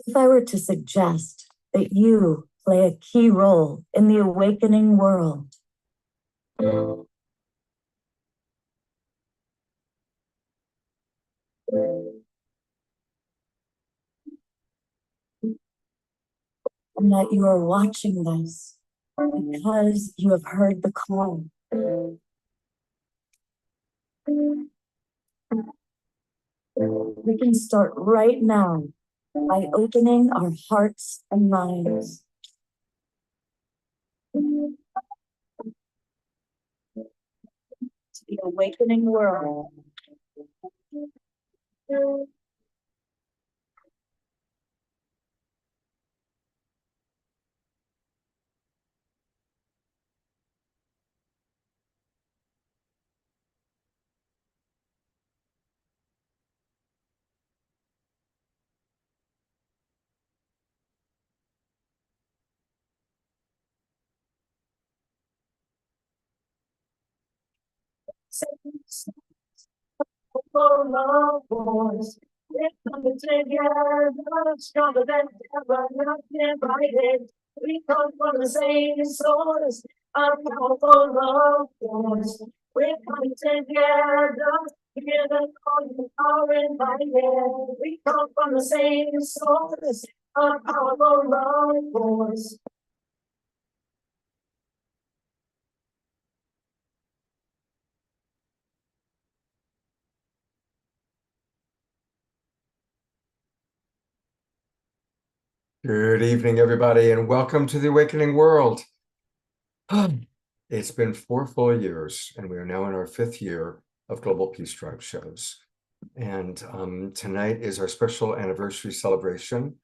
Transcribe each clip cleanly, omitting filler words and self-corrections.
If I were to suggest that you play a key role in the awakening world, and that you are watching this because you have heard the call, we can start right now by opening our hearts and minds. To the awakening world. For love boys, we're coming together, stronger than ever, not divided. We come from the same source, our powerful love boys. We're coming together, together, calling our invited. We come from the same source, our powerful love boys. Good evening, everybody, and welcome to the Awakening World. It's been 4 full years, and we are now in our 5th year of Global Peace Tribe shows. And tonight is our special anniversary celebration.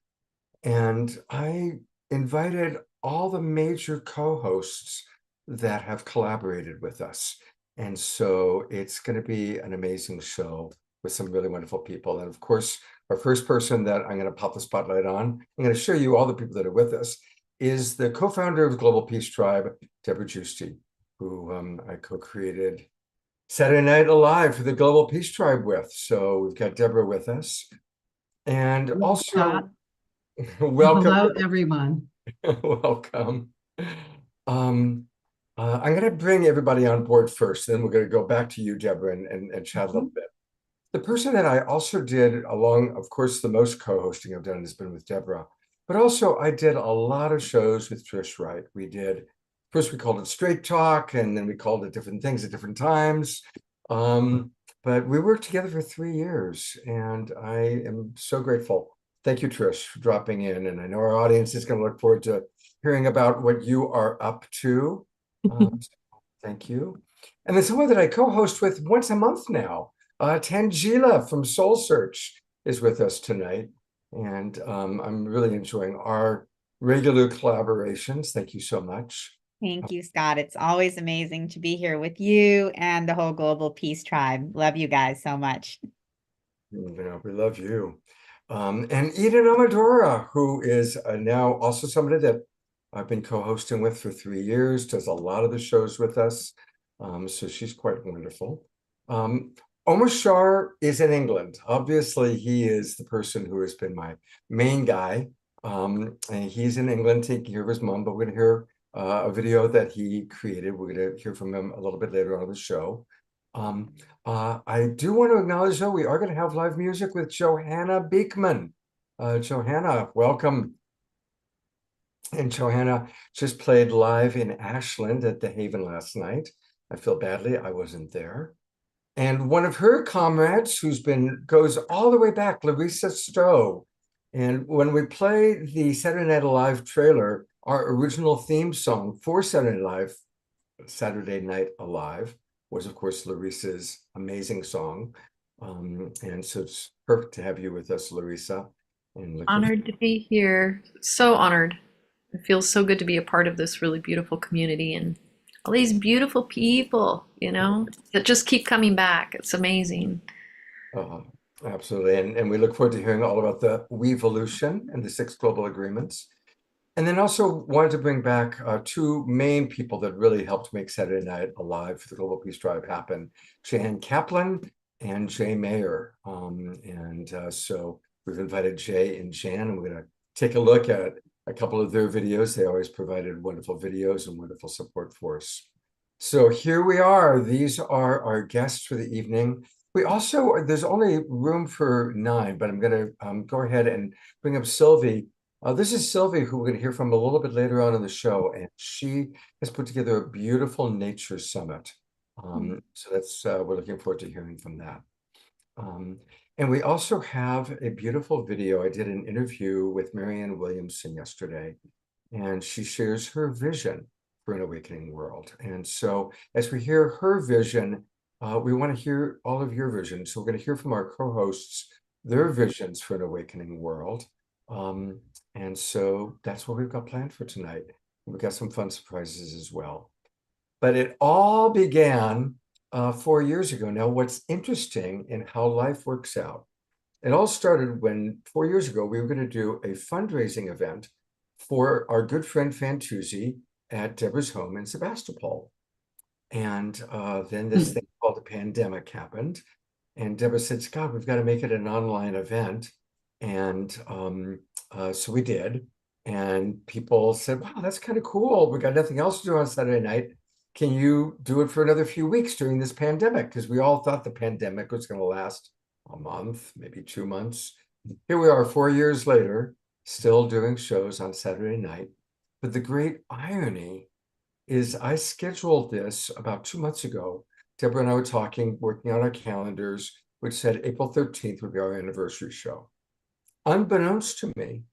And I invited all the major co-hosts that have collaborated with us. And so it's going to be an amazing show with some really wonderful people. And of course, our first person that I'm going to pop the spotlight on, I'm going to show you all the people that are with us, is the co-founder of Global Peace Tribe, Deborah Giusti, who I co-created Saturday Night Alive for the Global Peace Tribe with. So we've got Deborah with us. And also, welcome. Hello, everyone. Welcome. I'm going to bring everybody on board first, then we're going to go back to you, Deborah, and chat a little bit. The person that I also did along, of course, the most co-hosting I've done has been with Deborah, but also I did a lot of shows with Trish Wright. First we called it Straight Talk, and then we called it different things at different times. But we worked together for 3 years, and I am so grateful. Thank you, Trish, for dropping in. And I know our audience is going to look forward to hearing about what you are up to. Thank you. And then someone that I co-host with once a month now, Tangela from Soul Search is with us tonight. And I'm really enjoying our regular collaborations. Thank you so much. Thank you, Scott. It's always amazing to be here with you and the whole Global Peace Tribe. Love you guys so much. We love you. And Eden Amadora, who is now also somebody that I've been co-hosting with for 3 years, does a lot of the shows with us. So she's quite wonderful. Omar Shar is in England. Obviously, he is the person who has been my main guy. And he's in England taking care of his mom, but we're going to hear a video that he created. We're going to hear from him a little bit later on in the show. I do want to acknowledge, though, we are going to have live music with Johanna Beekman. Johanna, welcome. And Johanna just played live in Ashland at the Haven last night. I feel badly, I wasn't there. And one of her comrades goes all the way back, Larissa Stowe. And when we play the Saturday Night Alive trailer, our original theme song for Saturday Night Alive was, of course, Larissa's amazing song. And so it's perfect to have you with us, Larissa. And honored to be here. So honored. It feels so good to be a part of this really beautiful community and all these beautiful people, that just keep coming back. It's amazing. Absolutely. And we look forward to hearing all about the Weevolution and the 6 global agreements. And then also wanted to bring back 2 main people that really helped make Saturday Night Alive for the Global Peace Tribe happen, Jan Kaplan and Jay Mayer. So we've invited Jay and Jan, and we're going to take a look at a couple of their videos. They always provided wonderful videos and wonderful support for us. So here we are. These are our guests for the evening. We also, there's only room for 9, but I'm going to go ahead and bring up Sylvie. This is Sylvie, who we're going to hear from a little bit later on in the show, and she has put together a beautiful nature summit. So that's we're looking forward to hearing from that. And we also have a beautiful video. I did an interview with Marianne Williamson yesterday, and she shares her vision for an awakening world. And so as we hear her vision, we want to hear all of your visions. So we're going to hear from our co-hosts, their visions for an awakening world. And so that's what we've got planned for tonight. We've got some fun surprises as well. But it all began 4 years ago. Now, what's interesting in how life works out, it all started when 4 years ago, we were going to do a fundraising event for our good friend Fantuzzi at Deborah's home in Sebastopol. And then this thing called the pandemic happened. And Deborah said, Scott, we've got to make it an online event. And so we did. And people said, wow, that's kind of cool. We got nothing else to do on Saturday night. Can you do it for another few weeks during this pandemic? Because we all thought the pandemic was going to last a month, maybe 2 months. Here we are 4 years later, still doing shows on Saturday night. But the great irony is I scheduled this about 2 months ago. Deborah and I were talking, working on our calendars, which said April 13th would be our anniversary show. Unbeknownst to me,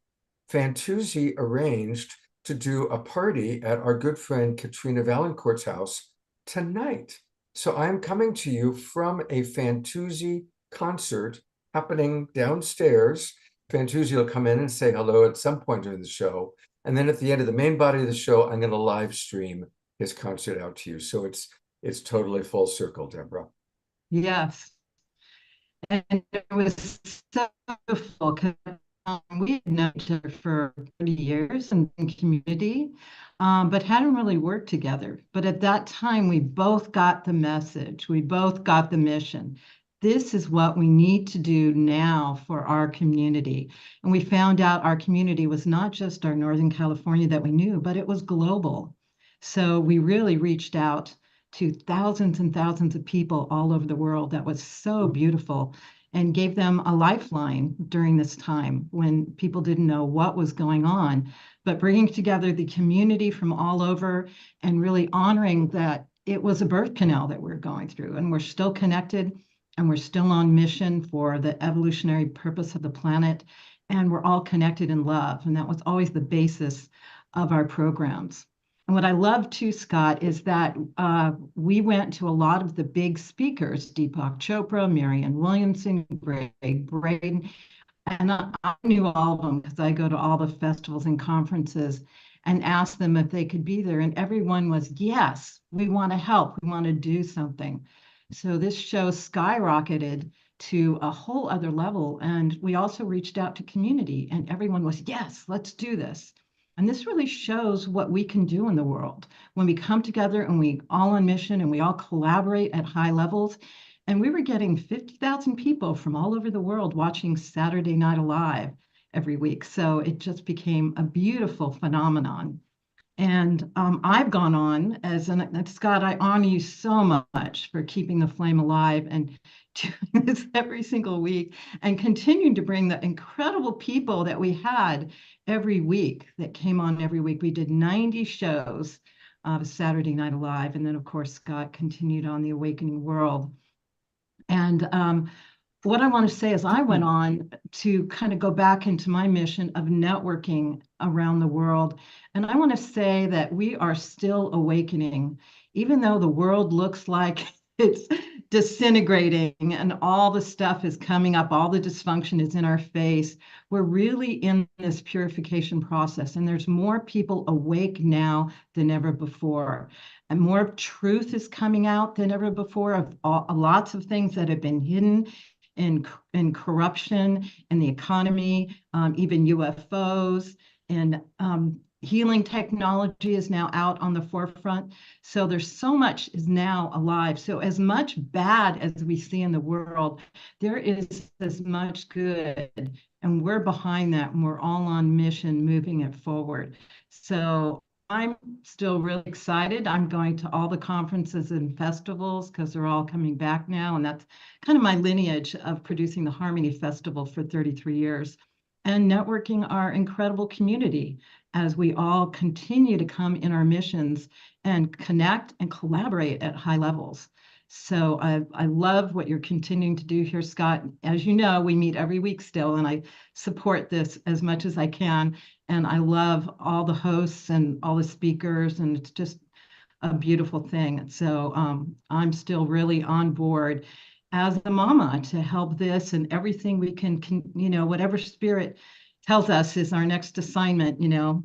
Fantuzzi arranged to do a party at our good friend Katrina Valancourt's house tonight. So I'm coming to you from a Fantuzzi concert happening downstairs. Fantuzzi will come in and say hello at some point during the show. And then at the end of the main body of the show, I'm going to live stream his concert out to you. So it's totally full circle, Deborah. Yes. And it was so beautiful because we had known each other for 30 years in community, but hadn't really worked together. But at that time, we both got the message. We both got the mission. This is what we need to do now for our community. And we found out our community was not just our Northern California that we knew, but it was global. So we really reached out to thousands and thousands of people all over the world. That was so beautiful, and gave them a lifeline during this time when people didn't know what was going on. But bringing together the community from all over and really honoring that it was a birth canal that we're going through, and we're still connected, and we're still on mission for the evolutionary purpose of the planet, and we're all connected in love. And that was always the basis of our programs. And what I love too, Scott, is that we went to a lot of the big speakers, Deepak Chopra, Marianne Williamson, Greg Braden, and I knew all of them because I go to all the festivals and conferences, and asked them if they could be there. And everyone was, yes, we want to help. We want to do something. So this show skyrocketed to a whole other level. And we also reached out to community, and everyone was, yes, let's do this. And this really shows what we can do in the world when we come together and we all on mission and we all collaborate at high levels. And we were getting 50,000 people from all over the world watching Saturday Night Alive every week. So it just became a beautiful phenomenon. And I've gone on and Scott, I honor you so much for keeping the flame alive and doing this every single week and continuing to bring the incredible people that we had every week that came on every week. We did 90 shows of Saturday Night Alive. And then, of course, Scott continued on The Awakening World. And what I want to say is I went on to kind of go back into my mission of networking around the world. And I want to say that we are still awakening, even though the world looks like it's disintegrating and all the stuff is coming up, all the dysfunction is in our face. We're really in this purification process, and there's more people awake now than ever before. And more truth is coming out than ever before of lots of things that have been hidden in corruption, in the economy, even UFOs, and healing technology is now out on the forefront. So there's so much is now alive. So as much bad as we see in the world, there is as much good And we're behind that, and we're all on mission moving it forward. So I'm still really excited. I'm going to all the conferences and festivals because they're all coming back now. And that's kind of my lineage of producing the Harmony Festival for 33 years and networking our incredible community as we all continue to come in our missions and connect and collaborate at high levels. So I love what you're continuing to do here, Scott. As you know, we meet every week still, and I support this as much as I can. And I love all the hosts and all the speakers, and it's just a beautiful thing. So I'm still really on board as a mama to help this and everything we can, whatever spirit tells us is our next assignment,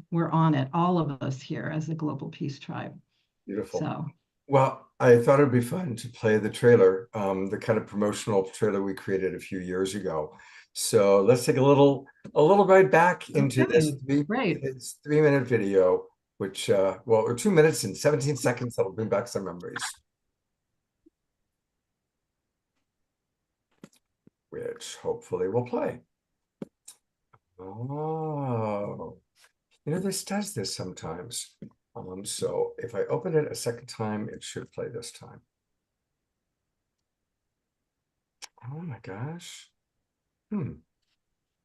we're on it, all of us here as the Global Peace Tribe. Beautiful. So. Well, I thought it'd be fun to play the trailer, the kind of promotional trailer we created a few years ago. So let's take a little ride back into this Great. 3-minute video, which or 2 minutes and 17 seconds. That'll bring back some memories. Which hopefully will play. Oh, this does this sometimes. So if I open it a second time, it should play this time. Oh my gosh.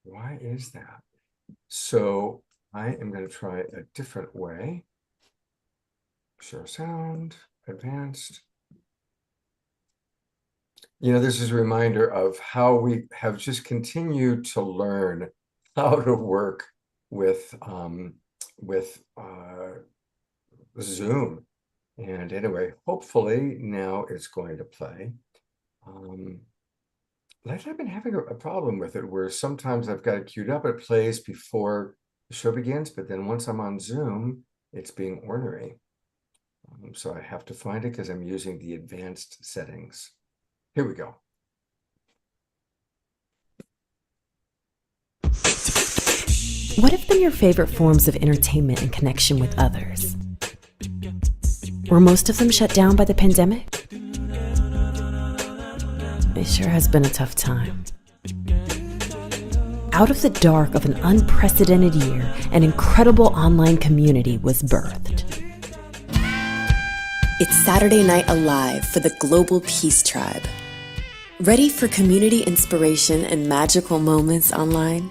Why is that? So I am going to try a different way. Share sound, advanced. This is a reminder of how we have just continued to learn how to work with Zoom. And anyway, hopefully now it's going to play. Lately I've been having a problem with it where sometimes I've got it queued up, it plays before the show begins, but then once I'm on Zoom, it's being ornery. So I have to find it because I'm using the advanced settings. Here we go. What have been your favorite forms of entertainment and connection with others? Were most of them shut down by the pandemic? It sure has been a tough time. Out of the dark of an unprecedented year, an incredible online community was birthed. It's Saturday Night Alive for the Global Peace Tribe. Ready for community inspiration and magical moments online?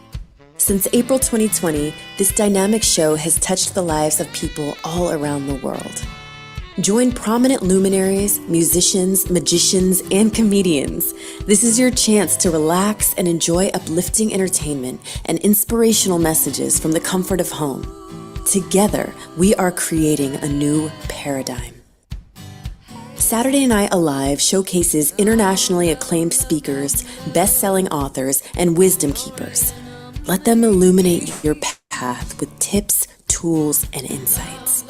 Since April 2020, this dynamic show has touched the lives of people all around the world. Join prominent luminaries, musicians, magicians, and comedians. This is your chance to relax and enjoy uplifting entertainment and inspirational messages from the comfort of home. Together, we are creating a new paradigm. Saturday Night Alive showcases internationally acclaimed speakers, best-selling authors, and wisdom keepers. Let them illuminate your path with tips, tools, and insights.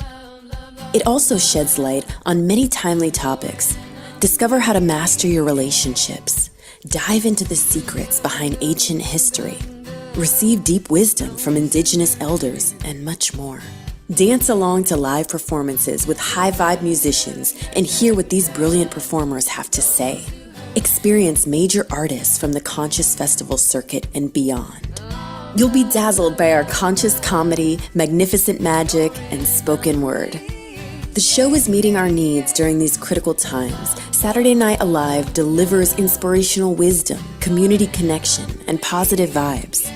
It also sheds light on many timely topics. Discover how to master your relationships. Dive into the secrets behind ancient history. Receive deep wisdom from indigenous elders, and much more. Dance along to live performances with high-vibe musicians and hear what these brilliant performers have to say. Experience major artists from the Conscious Festival circuit and beyond. You'll be dazzled by our conscious comedy, magnificent magic, and spoken word. The show is meeting our needs during these critical times. Saturday Night Alive delivers inspirational wisdom, community connection, and positive vibes.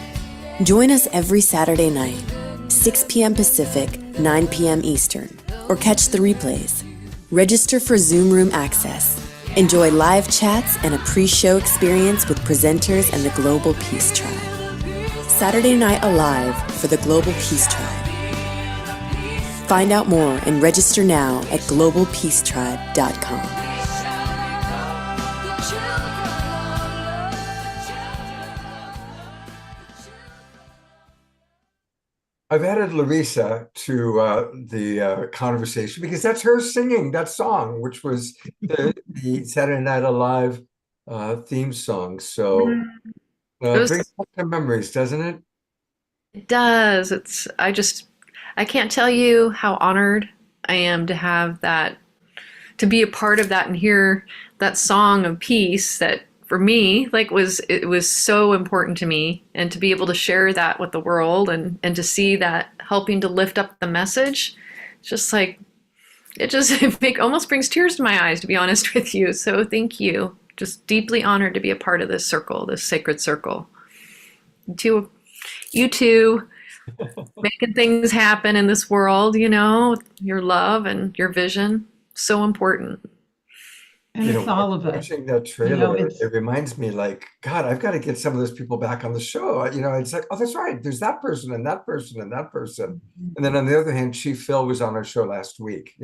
Join us every Saturday night, 6 p.m. Pacific, 9 p.m. Eastern, or catch the replays. Register for Zoom Room access. Enjoy live chats and a pre-show experience with presenters and the Global Peace Tribe. Saturday Night Alive for the Global Peace Tribe. Find out more and register now at globalpeacetribe.com. I've added Larissa to the conversation because that's her singing that song, which was the Saturday Night Alive theme song. So brings back some memories, doesn't it? It does. I can't tell you how honored I am to have that, to be a part of that and hear that song of peace that for me, like it was so important to me, and to be able to share that with the world, and to see that helping to lift up the message, it's just like it just almost brings tears to my eyes, to be honest with you. So thank you. Just deeply honored to be a part of this circle, this sacred circle. You too, making things happen in this world, your love and your vision, so important. And it's all of us. Watching that trailer, it's- it reminds me like, God, I've got to get some of those people back on the show. It's like, oh, that's right. There's that person and that person and that person. And then on the other hand, Chief Phil was on our show last week,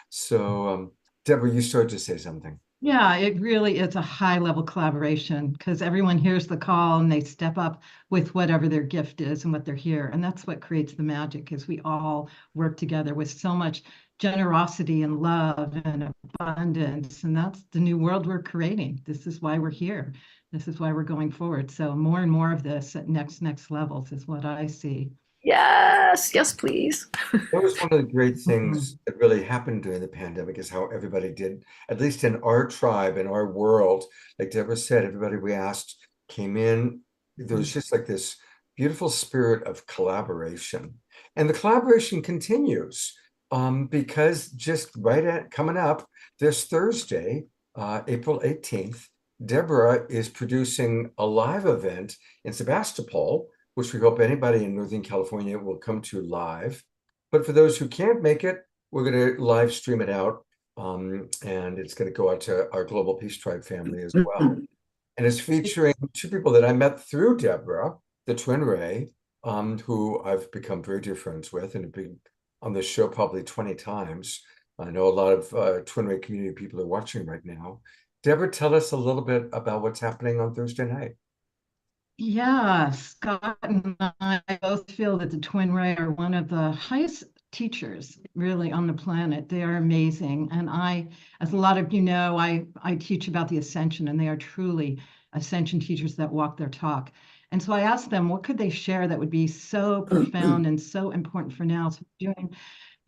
So, Deborah, you started to say something. Yeah, it really is a high level collaboration because everyone hears the call and they step up with whatever their gift is and what they're here. And that's what creates the magic, is we all work together with so much generosity and love and abundance. And that's the new world we're creating. This is why we're here. This is why we're going forward. So more and more of this at next levels is what I see. Yes, please. That was one of the great things that really happened during the pandemic, is how everybody did, at least in our tribe, in our world, like Deborah said, everybody we asked came in. There was just like this beautiful spirit of collaboration. And the collaboration continues because just coming up this Thursday, April 18th, Deborah is producing a live event in Sebastopol, which we hope anybody in Northern California will come to live. But for those who can't make it, we're going to live stream it out. And it's going to go out to our Global Peace Tribe family as well. And it's featuring two people that I met through Deborah, the Twin Ray, who I've become very dear friends with and have been on this show probably 20 times. I know a lot of Twin Ray community people are watching right now. Deborah, tell us a little bit about what's happening on Thursday night. Yeah, Scott and I both feel that the Twin Ray are one of the highest teachers really on the planet. They are amazing. And as a lot of you know, I teach about the ascension, and they are truly ascension teachers that walk their talk. And so I asked them, what could they share that would be so profound and so important for now? So we're doing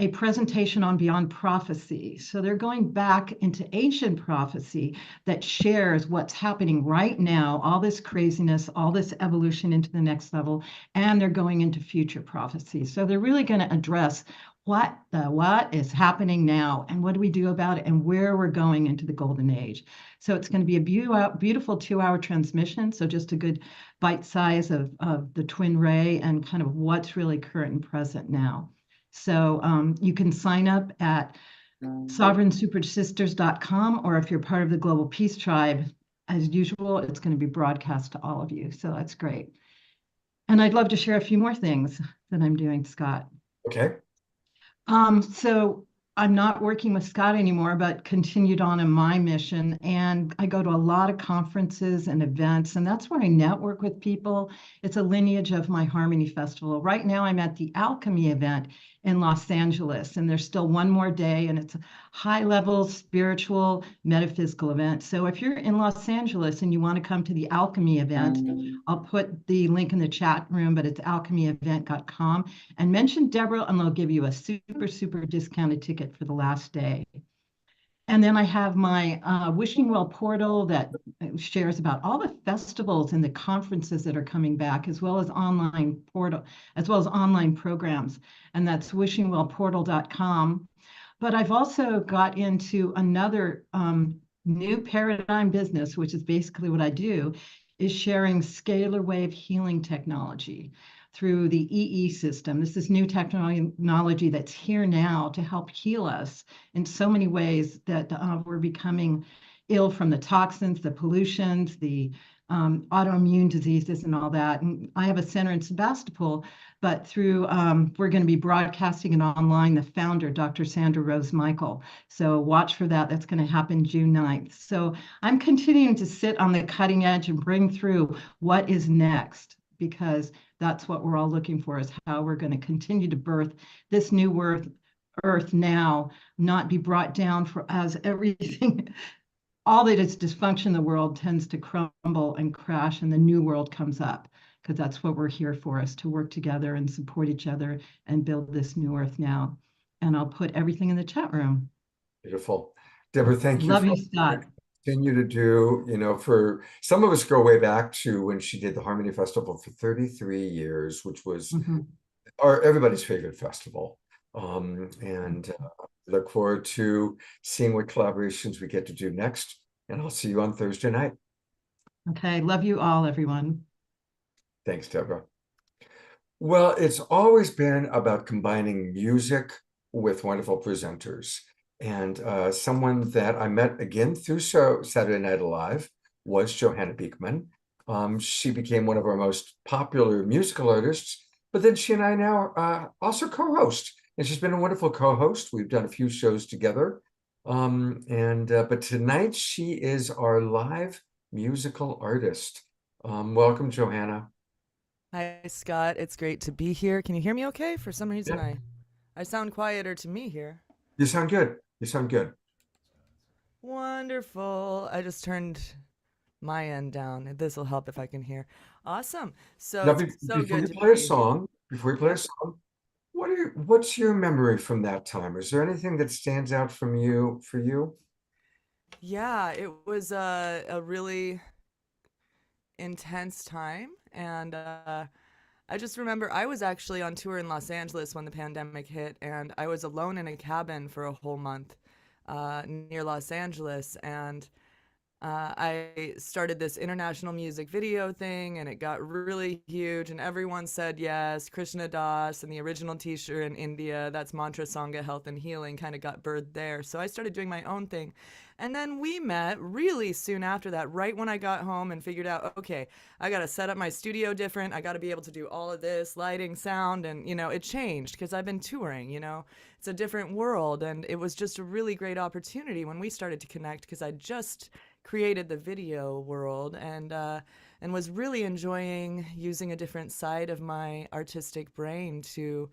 a presentation on Beyond Prophecy. So they're going back into ancient prophecy that shares what's happening right now, all this craziness, all this evolution into the next level, and they're going into future prophecy. So they're really going to address what is happening now and what do we do about it and where we're going into the golden age. So it's going to be a beautiful 2-hour transmission. So just a good bite size of the Twin Ray and kind of what's really current and present now. So you can sign up at sovereignsupersisters.com, or if you're part of the Global Peace Tribe, as usual, it's going to be broadcast to all of you. So that's great. And I'd love to share a few more things that I'm doing, Scott. Okay. So I'm not working with Scott anymore, but continued on in my mission. And I go to a lot of conferences and events, and that's where I network with people. It's a lineage of my Harmony Festival. Right now, I'm at the Alchemy event in Los Angeles, and there's still one more day, and it's a high-level spiritual metaphysical event. So if you're in Los Angeles and you want to come to the Alchemy event, I'll put the link in the chat room, but it's alchemyevent.com, and mention Deborah, and they'll give you a super, super discounted ticket for the last day. And then I have my Wishing Well portal that shares about all the festivals and the conferences that are coming back, as well as online programs. And that's wishingwellportal.com. But I've also got into another new paradigm business, which is basically what I do, is sharing scalar wave healing technology through the EE system. This is new technology that's here now to help heal us in so many ways that we're becoming ill from the toxins, the pollutions, the autoimmune diseases and all that. And I have a center in Sebastopol, but through, we're going to be broadcasting it online, the founder, Dr. Sandra Rose Michael. So watch for that. That's going to happen June 9th. So I'm continuing to sit on the cutting edge and bring through what is next, because that's what we're all looking for, is how we're going to continue to birth this new earth now, not be brought down as everything, all that is dysfunction in the world tends to crumble and crash, and the new world comes up, because that's what we're here for, is to work together and support each other and build this new earth now. And I'll put everything in the chat room. Beautiful. Deborah, thank you. Love you, Scott. continue to do, for some of us go way back to when she did the Harmony Festival for 33 years, which was Mhm. everybody's favorite festival. And look forward to seeing what collaborations we get to do next. And I'll see you on Thursday night. Okay, love you all, everyone. Thanks, Deborah. Well, it's always been about combining music with wonderful presenters. And someone that I met again through Saturday Night Alive was Johanna Beekman. She became one of our most popular musical artists, but then she and I now also co-host. And she's been a wonderful co-host. We've done a few shows together. But tonight she is our live musical artist. Welcome, Johanna. Hi, Scott. It's great to be here. Can you hear me okay? For some reason, Yeah. I sound quieter to me here. You sound good. You sound good. Wonderful. I just turned my end down. This will help if I can hear. Awesome. So Now, it's so before good you to play a be. song, Yep. what's your memory from that time? Is there anything that stands out for you? Yeah, it was a really intense time, and I just remember I was actually on tour in Los Angeles when the pandemic hit, and I was alone in a cabin for a whole month near Los Angeles, and I started this international music video thing, and it got really huge, and everyone said yes. Krishna Das and the original teacher in India, that's Mantra Sangha Health and Healing, kind of got birthed there. So I started doing my own thing. And then we met really soon after that, right when I got home and figured out, okay, I got to set up my studio different. I got to be able to do all of this, lighting, sound, and, it changed because I've been touring, it's a different world. And it was just a really great opportunity when we started to connect because I just created the video world and was really enjoying using a different side of my artistic brain to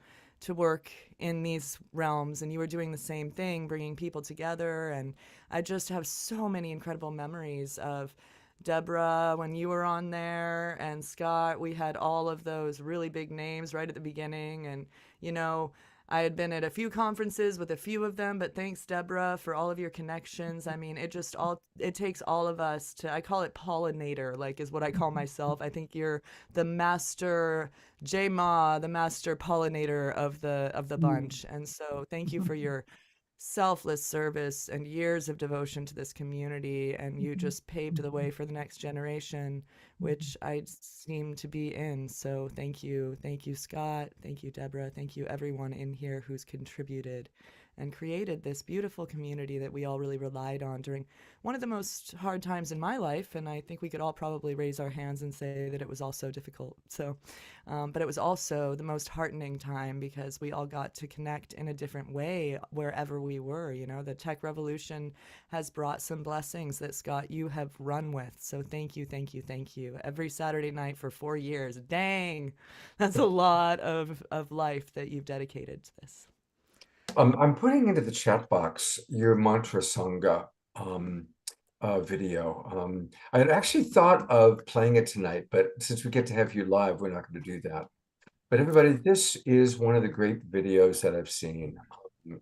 work in these realms. And you were doing the same thing, bringing people together. And I just have so many incredible memories of Deborah when you were on there, and Scott. We had all of those really big names right at the beginning. And, I had been at a few conferences with a few of them, but thanks, Deborah, for all of your connections. I mean, it takes all of us I call it pollinator, like is what I call myself. I think you're the master J-Ma, the master pollinator of the bunch. And so thank you for your selfless service and years of devotion to this community, and you just paved the way for the next generation, which I seem to be in. So thank you, Scott, thank you, Deborah, thank you everyone in here who's contributed and created this beautiful community that we all really relied on during one of the most hard times in my life. And I think we could all probably raise our hands and say that it was also difficult. So, but it was also the most heartening time because we all got to connect in a different way wherever we were. The tech revolution has brought some blessings that, Scott, you have run with. So thank you, thank you, thank you. Every Saturday night for 4 years. Dang, that's a lot of life that you've dedicated to this. I'm putting into the chat box your Mantra Sangha video. I had actually thought of playing it tonight, but since we get to have you live, we're not going to do that. But everybody, this is one of the great videos that I've seen.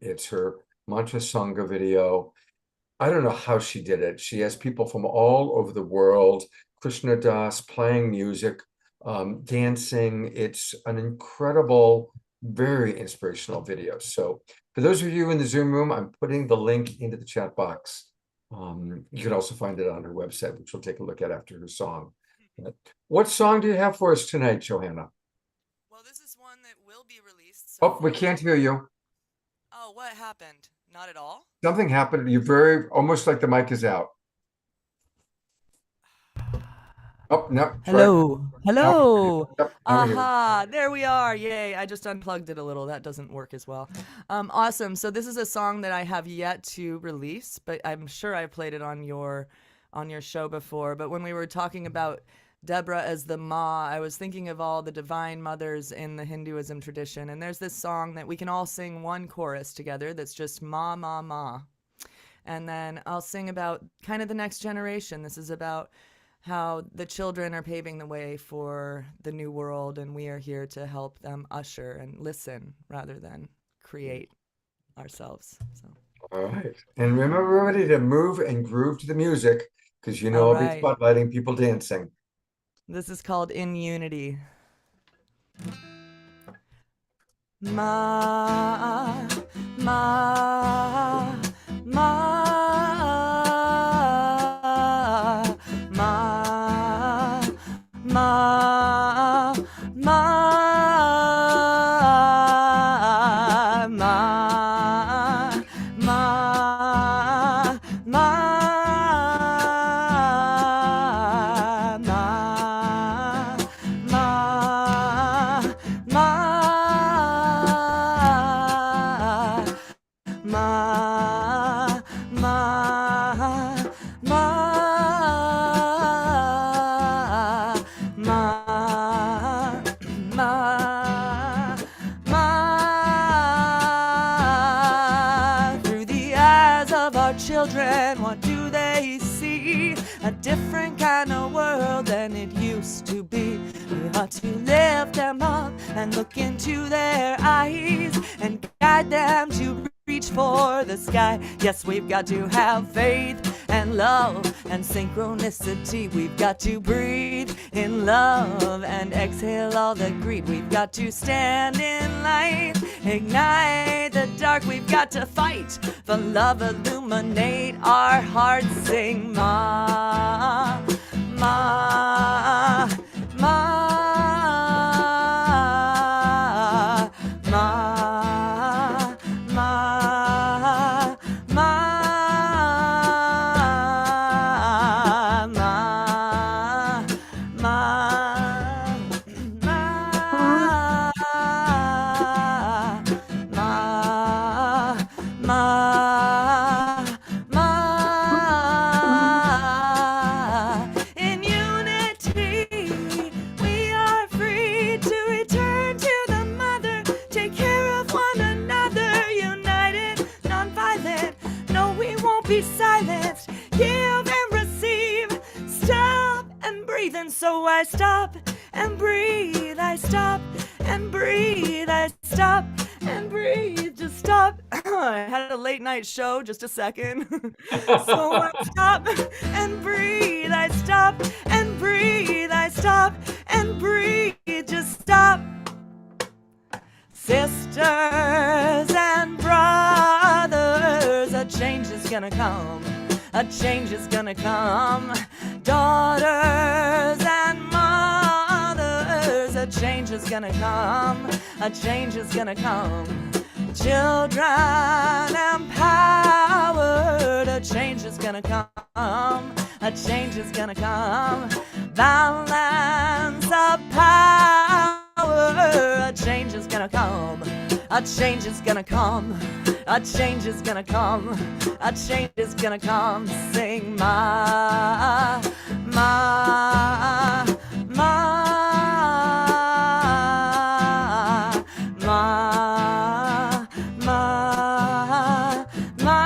It's her Mantra Sangha video. I don't know how she did it. She has people from all over the world, Krishna Das playing music, dancing. It's an incredible, very inspirational video. So for those of you in the Zoom room, I'm putting the link into the chat box. You can also find it on her website, which we'll take a look at after her song. What song do you have for us tonight, Johanna? Well, this is one that will be released. Oh, we can't hear you. Oh, what happened? Not at all? Something happened. You're almost like the mic is out. Oh, no. Hello. Hello. Yep, now we hear you. Aha, there we are. Yay. I just unplugged it a little. That doesn't work as well. Awesome. So this is a song that I have yet to release, but I'm sure I played it on your show before. But when we were talking about Deborah as the Ma, I was thinking of all the divine mothers in the Hinduism tradition. And there's this song that we can all sing one chorus together that's just Ma, Ma, Ma. And then I'll sing about kind of the next generation. This is about how the children are paving the way for the new world, and we are here to help them usher and listen rather than create ourselves. So, All right. And remember, everybody, to move and groove to the music, because you know all I'll be right. spotlighting people dancing. This is called In Unity. Ma, ma, ma, ma, ma, ma, ma, through the eyes of our children, what do they see? A different kind of world than it used to be. We ought to lift them up and look into their eyes and guide them to reach for the sky. Yes, we've got to have faith and love and synchronicity. We've got to breathe in love and exhale all the greed. We've got to stand in light, ignite the dark. We've got to fight for love, illuminate our hearts. Sing ma, ma, ma, ma, ma, ma, in unity, we are free to return to the mother, take care of one another, united, non-violent. No, we won't be silent. Give and receive. Stop and breathe. And so I stop and breathe. I stop and breathe. I stop and breathe. Just stop. I had a late night show. Just a second. So I stop and breathe. I stop and breathe. I stop and breathe. Just stop. Sisters and brothers, a change is gonna come. A change is gonna come. Daughters and mothers, a change is gonna come. A change is gonna come. Children empowered, a change is gonna come. A change is gonna come. Balance of power, a change is gonna come. A change is gonna come. A change is gonna come. A change is gonna come. Sing ma, ma, ma, ma, ma, ma.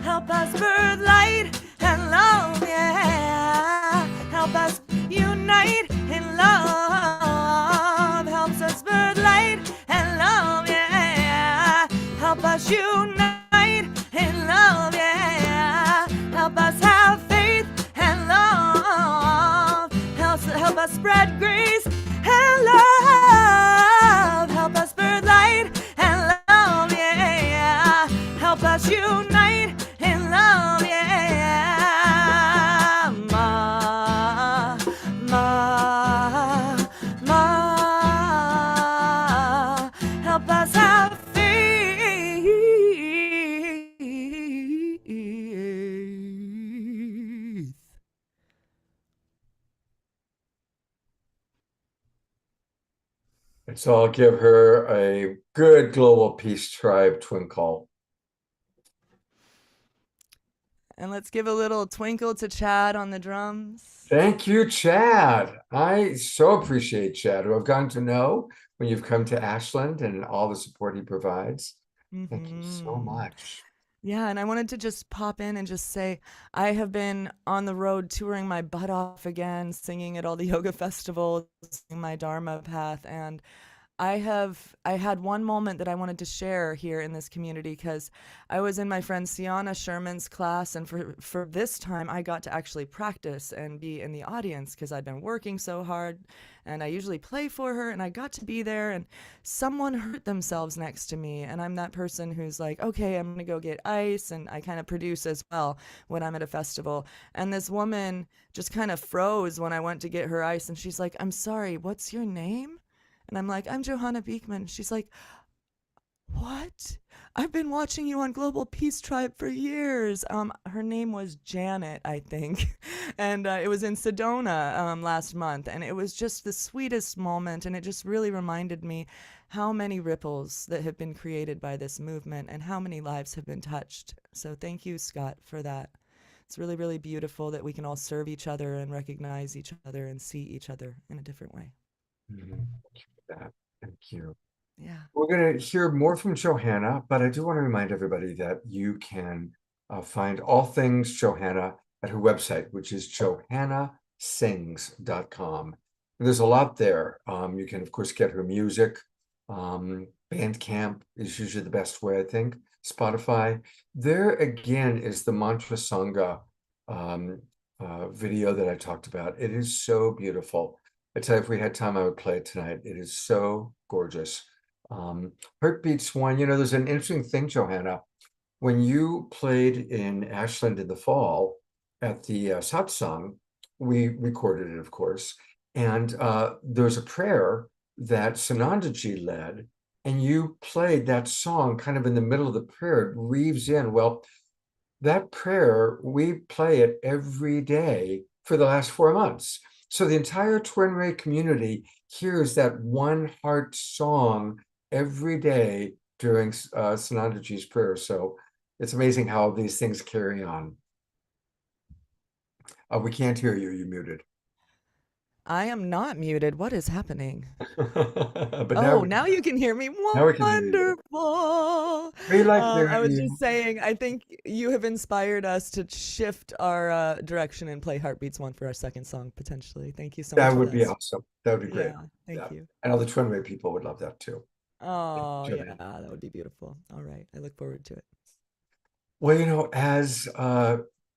Help us birth light and love, yeah. Help us unite in love. Helps us birth light and love, yeah. Help us unite in love, yeah. Help us have faith and love. Help us spread grace and love. Help us birth light and love, yeah. Help us unite in love, yeah. Ma, ma, ma. Help us have faith. So I'll give her a good Global Peace Tribe twinkle. And let's give a little twinkle to Chad on the drums. Thank you, Chad. I so appreciate Chad, who I've gotten to know when you've come to Ashland and all the support he provides. Thank you so Mhm. much. Yeah, and I wanted to just pop in and just say I have been on the road touring my butt off again, singing at all the yoga festivals, singing my Dharma path, and I had one moment that I wanted to share here in this community because I was in my friend Sienna Sherman's class, and for this time I got to actually practice and be in the audience because I'd been working so hard, and I usually play for her, and I got to be there, and someone hurt themselves next to me, and I'm that person who's like, okay, I'm gonna go get ice, and I kind of produce as well when I'm at a festival, and this woman just kind of froze when I went to get her ice, and she's like, I'm sorry, what's your name? And I'm like, I'm Johanna Beekman. She's like, what? I've been watching you on Global Peace Tribe for years. Her name was Janet, I think. And it was in Sedona last month. And it was just the sweetest moment. And it just really reminded me how many ripples that have been created by this movement and how many lives have been touched. So thank you, Scott, for that. It's really, really beautiful that we can all serve each other and recognize each other and see each other in a different way. Mhm. Thank you for that. Thank you. Yeah. We're going to hear more from Johanna, but I do want to remind everybody that you can find all things Johanna at her website, which is johannasings.com. And there's a lot there. You can, of course, get her music. Bandcamp is usually the best way, I think. Spotify. There again is the Mantra Sangha video that I talked about. It is so beautiful. I tell you, if we had time, I would play it tonight. It is so gorgeous. Heartbeats one, there's an interesting thing, Johanna. When you played in Ashland in the fall at the satsang, we recorded it, of course, and there's a prayer that Sanandaji led, and you played that song kind of in the middle of the prayer. It weaves in. Well, that prayer, we play it every day for the last 4 months. So the entire Twin Ray community hears that one heart song every day during Sanandaji's prayer. So it's amazing how these things carry on. We can't hear you. You're muted. I am not muted. What is happening? But Now you can hear me. now we can hear you. Wonderful. We like I was hearing just saying, I think you have inspired us to shift our direction and play Heartbeats One for our second song, potentially. Thank you so much. That for would be this. awesome. That would be great. Yeah, thank you. I know the Twin Ray people would love that too. Oh, you, yeah, Johanna. that would be beautiful. All right. I look forward to it. Well, as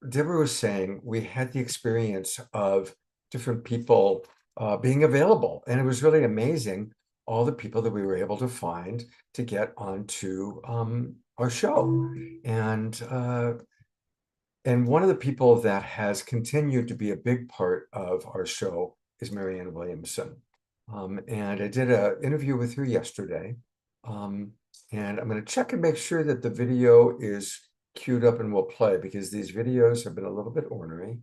Deborah was saying, we had the experience of different people being available, and it was really amazing, all the people that we were able to find to get onto our show. And one of the people that has continued to be a big part of our show is Marianne Williamson. And I did an interview with her yesterday. And I'm going to check and make sure that the video is queued up and will play, because these videos have been a little bit ornery.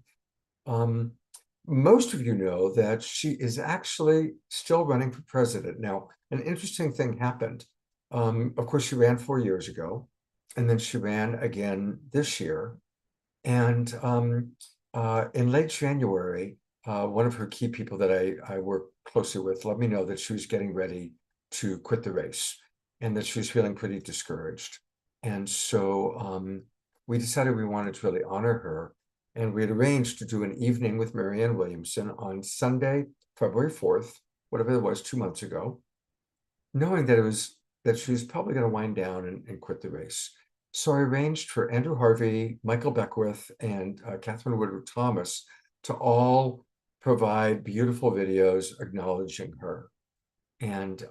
Most of you know that she is actually still running for president. Now, an interesting thing happened. Of course, she ran 4 years ago, and then she ran again this year. And in late January, one of her key people that I work closely with let me know that she was getting ready to quit the race and that she was feeling pretty discouraged. And so we decided we wanted to really honor her. And we had arranged to do an evening with Marianne Williamson on Sunday, February 4th, whatever it was, 2 months ago, knowing that she was probably going to wind down and quit the race. So I arranged for Andrew Harvey, Michael Beckwith, and Catherine Woodward Thomas to all provide beautiful videos acknowledging her. And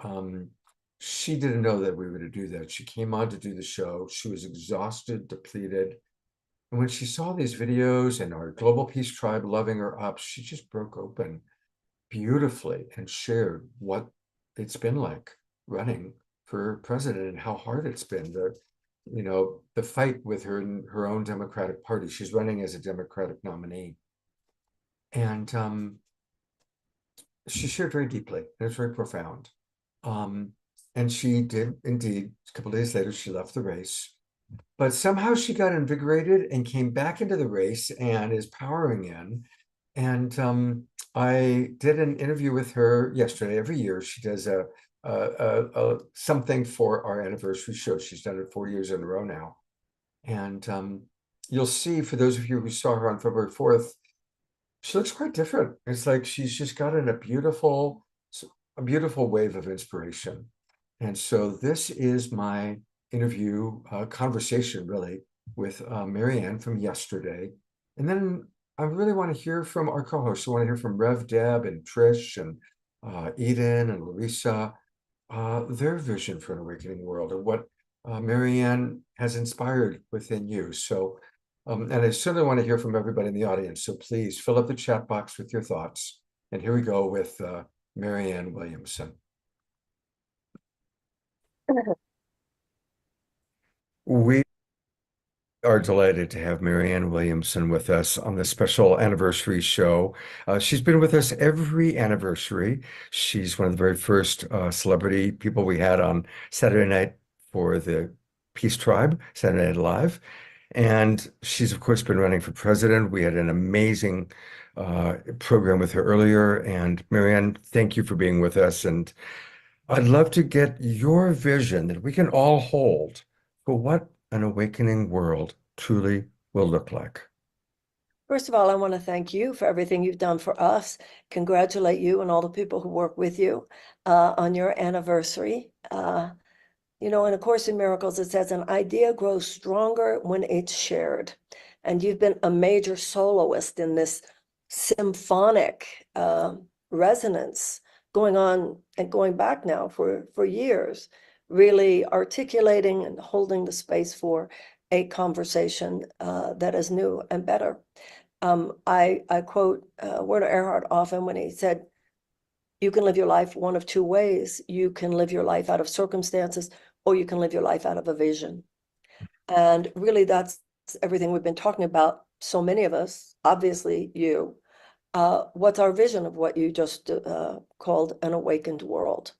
she didn't know that we were to do that. She came on to do the show. She was exhausted, depleted. And when she saw these videos and our Global Peace Tribe loving her up, she just broke open beautifully and shared what it's been like running for president and how hard it's been. The fight with her own Democratic Party. She's running as a Democratic nominee. And she shared very deeply. It was very profound. And she did indeed, a couple of days later, she left the race. But somehow she got invigorated and came back into the race and is powering in. And I did an interview with her yesterday. Every year she does something for our anniversary show. She's done it 4 years in a row now. And you'll see, for those of you who saw her on February 4th, she looks quite different. It's like she's just gotten a beautiful a beautiful wave of inspiration. And so this is my interview conversation really with Marianne from yesterday. And then I really want to hear from our co-hosts. I want to hear from Rev Deb and Trish and Eden and Larissa, their vision for an awakening world and what Marianne has inspired within you. So, and I certainly want to hear from everybody in the audience. So please fill up the chat box with your thoughts. And here we go with Marianne Williamson. We are delighted to have Marianne Williamson with us on this special anniversary show. She's been with us every anniversary. She's one of the very first celebrity people we had on Saturday night for the Peace Tribe, Saturday Night Live. And she's, of course, been running for president. We had an amazing program with her earlier. And Marianne, thank you for being with us. And I'd love to get your vision that we can all hold for what an awakening world truly will look like. First of all, I want to thank you for everything you've done for us. Congratulate you and all the people who work with you on your anniversary. You know, in A Course in Miracles, it says an idea grows stronger when it's shared. And you've been a major soloist in this symphonic resonance going on and going back now for years, really articulating and holding the space for a conversation that is new and better. I quote Werner Erhard often when he said, you can live your life one of two ways. You can live your life out of circumstances, or you can live your life out of a vision. And really, that's everything we've been talking about. So many of us, obviously you. What's our vision of what you just called an awakened world?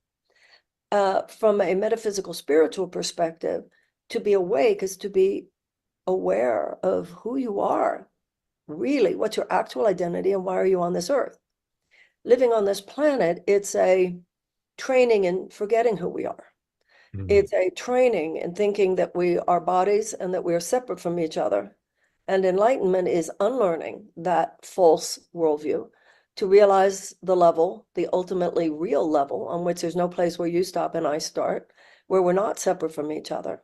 From a metaphysical spiritual perspective, to be awake is to be aware of who you are, really, what's your actual identity and why are you on this earth? Living on this planet, it's a training in forgetting who we are. Mm-hmm. It's a training in thinking that we are bodies and that we are separate from each other. And enlightenment is unlearning that false worldview to realize the level, the ultimately real level on which there's no place where you stop and I start, where we're not separate from each other,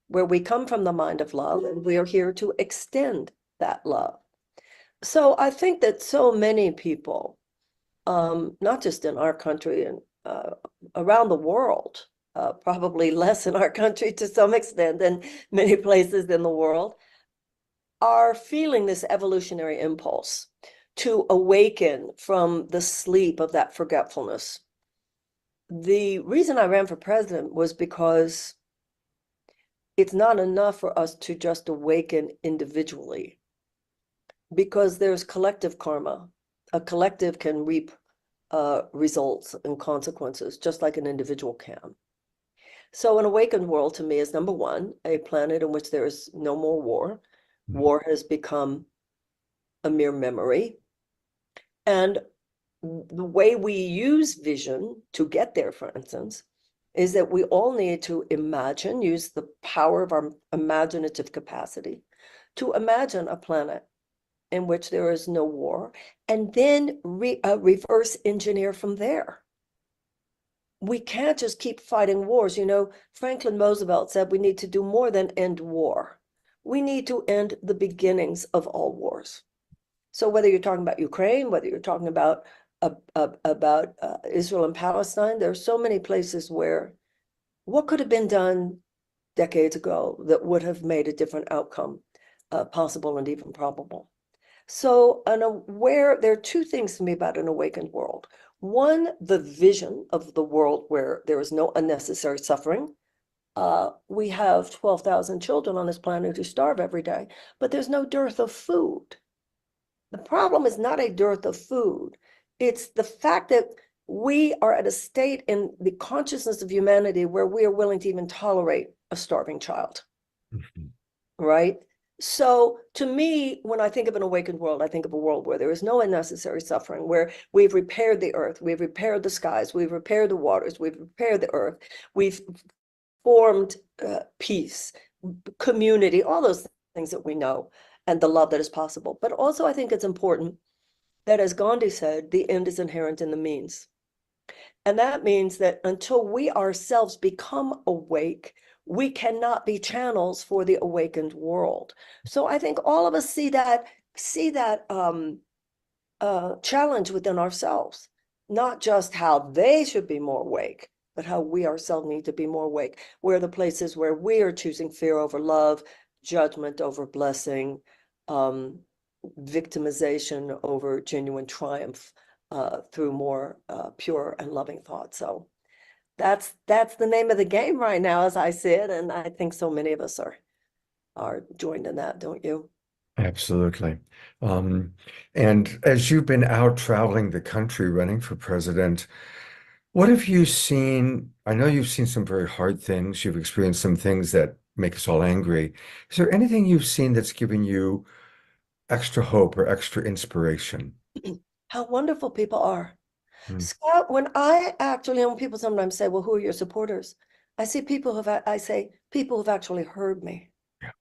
where we come from the mind of love and we are here to extend that love. So I think that so many people, not just in our country and around the world, probably less in our country to some extent than many places in the world, are feeling this evolutionary impulse to awaken from the sleep of that forgetfulness. The reason I ran for president was because it's not enough for us to just awaken individually, because there's collective karma. A collective can reap results and consequences, just like an individual can. So an awakened world to me is, number one, a planet in which there is no more war. War has become a mere memory. And the way we use vision to get there, for instance, is that we all need to imagine, use the power of our imaginative capacity to imagine a planet in which there is no war, and then reverse engineer from there. We can't just keep fighting wars. You know, Franklin Roosevelt said we need to do more than end war. We need to end the beginnings of all wars. So whether you're talking about Ukraine, whether you're talking about Israel and Palestine, there are so many places where what could have been done decades ago that would have made a different outcome possible and even probable. So there are two things to me about an awakened world. One, the vision of the world where there is no unnecessary suffering. We have 12,000 children on this planet who starve every day, but there's no dearth of food. The problem is not a dearth of food. It's the fact that we are at a state in the consciousness of humanity where we are willing to even tolerate a starving child, right? So to me, when I think of an awakened world, I think of a world where there is no unnecessary suffering, where we've repaired the earth, we've repaired the skies, we've repaired the waters, we've repaired the earth, we've formed peace, community, all those things that we know, and the love that is possible. But also I think it's important that, as Gandhi said, the end is inherent in the means. And that means that until we ourselves become awake, we cannot be channels for the awakened world. So I think all of us see that challenge within ourselves, not just how they should be more awake, but how we ourselves need to be more awake. Where are the places where we are choosing fear over love, judgment over blessing, victimization over genuine triumph, through more pure and loving thought. So that's the name of the game right now, as I see it, and I think so many of us are joined in that, don't you? Absolutely. And as you've been out traveling the country running for president, what have you seen? I know you've seen some very hard things. You've experienced some things that make us all angry. Is there anything you've seen that's given you extra hope or extra inspiration? How wonderful people are. Mm. Scott, when people sometimes say, well, who are your supporters? I say people who've actually heard me. Yeah.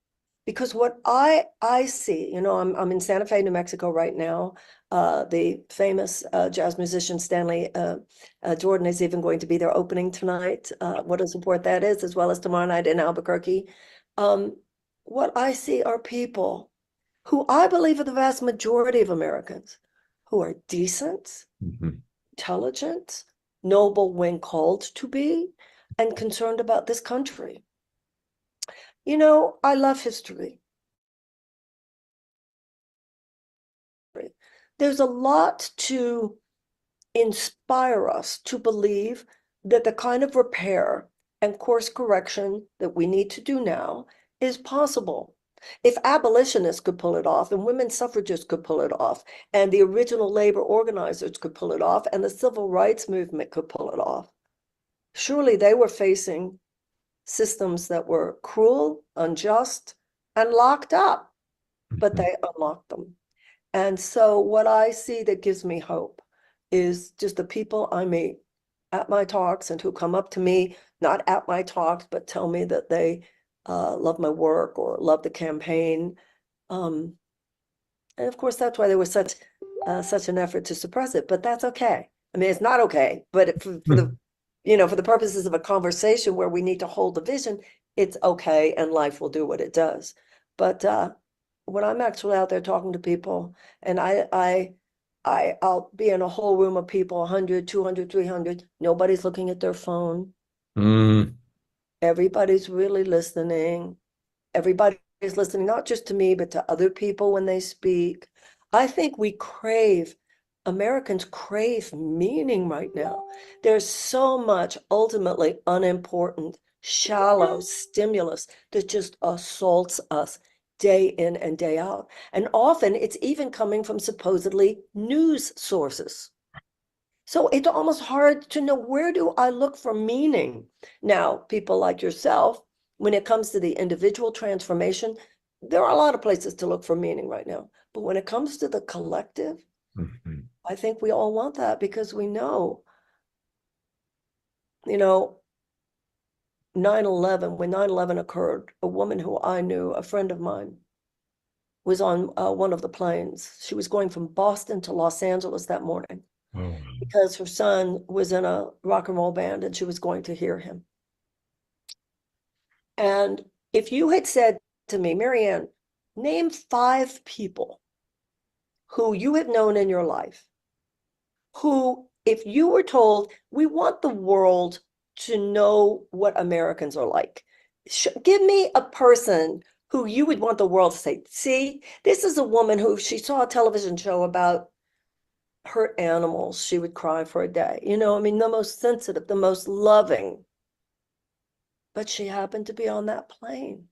Because what I see, I'm in Santa Fe, New Mexico right now. The famous jazz musician Stanley Jordan is even going to be there opening tonight. What a support that is, as well as tomorrow night in Albuquerque. What I see are people who I believe are the vast majority of Americans, who are decent, Mhm. intelligent, noble when called to be, and concerned about this country. I love history. There's a lot to inspire us to believe that the kind of repair and course correction that we need to do now is possible. If abolitionists could pull it off, and women suffragists could pull it off, and the original labor organizers could pull it off, and the civil rights movement could pull it off, surely they were facing systems that were cruel, unjust, and locked up, but they unlocked them. And so what I see that gives me hope is just the people I meet at my talks and who come up to me, not at my talks, but tell me that they love my work or love the campaign. And of course, that's why there was such an effort to suppress it, but that's okay. I mean, it's not okay, but for the purposes of a conversation where we need to hold the vision, it's okay, and life will do what it does. But when I'm actually out there talking to people, and I'll be in a whole room of people, 100, 200, 300, nobody's looking at their phone. Mm. Everybody's really listening. Everybody's listening, not just to me, but to other people when they speak. I think Americans crave meaning right now. There's so much ultimately unimportant, shallow stimulus that just assaults us day in and day out. And often it's even coming from supposedly news sources. So it's almost hard to know, where do I look for meaning? Now, people like yourself, when it comes to the individual transformation, there are a lot of places to look for meaning right now. But when it comes to the collective, Mhm. I think we all want that, because we know, 9/11, when 9/11 occurred, a woman who I knew, a friend of mine, was on one of the planes. She was going from Boston to Los Angeles that morning Oh, because her son was in a rock and roll band and she was going to hear him. And if you had said to me, Marianne, name 5 people who you have known in your life, who, if you were told, we want the world to know what Americans are like, give me a person who you would want the world to say, see, this is a woman who, she saw a television show about hurt animals, she would cry for a day. I mean, the most sensitive, the most loving. But she happened to be on that plane.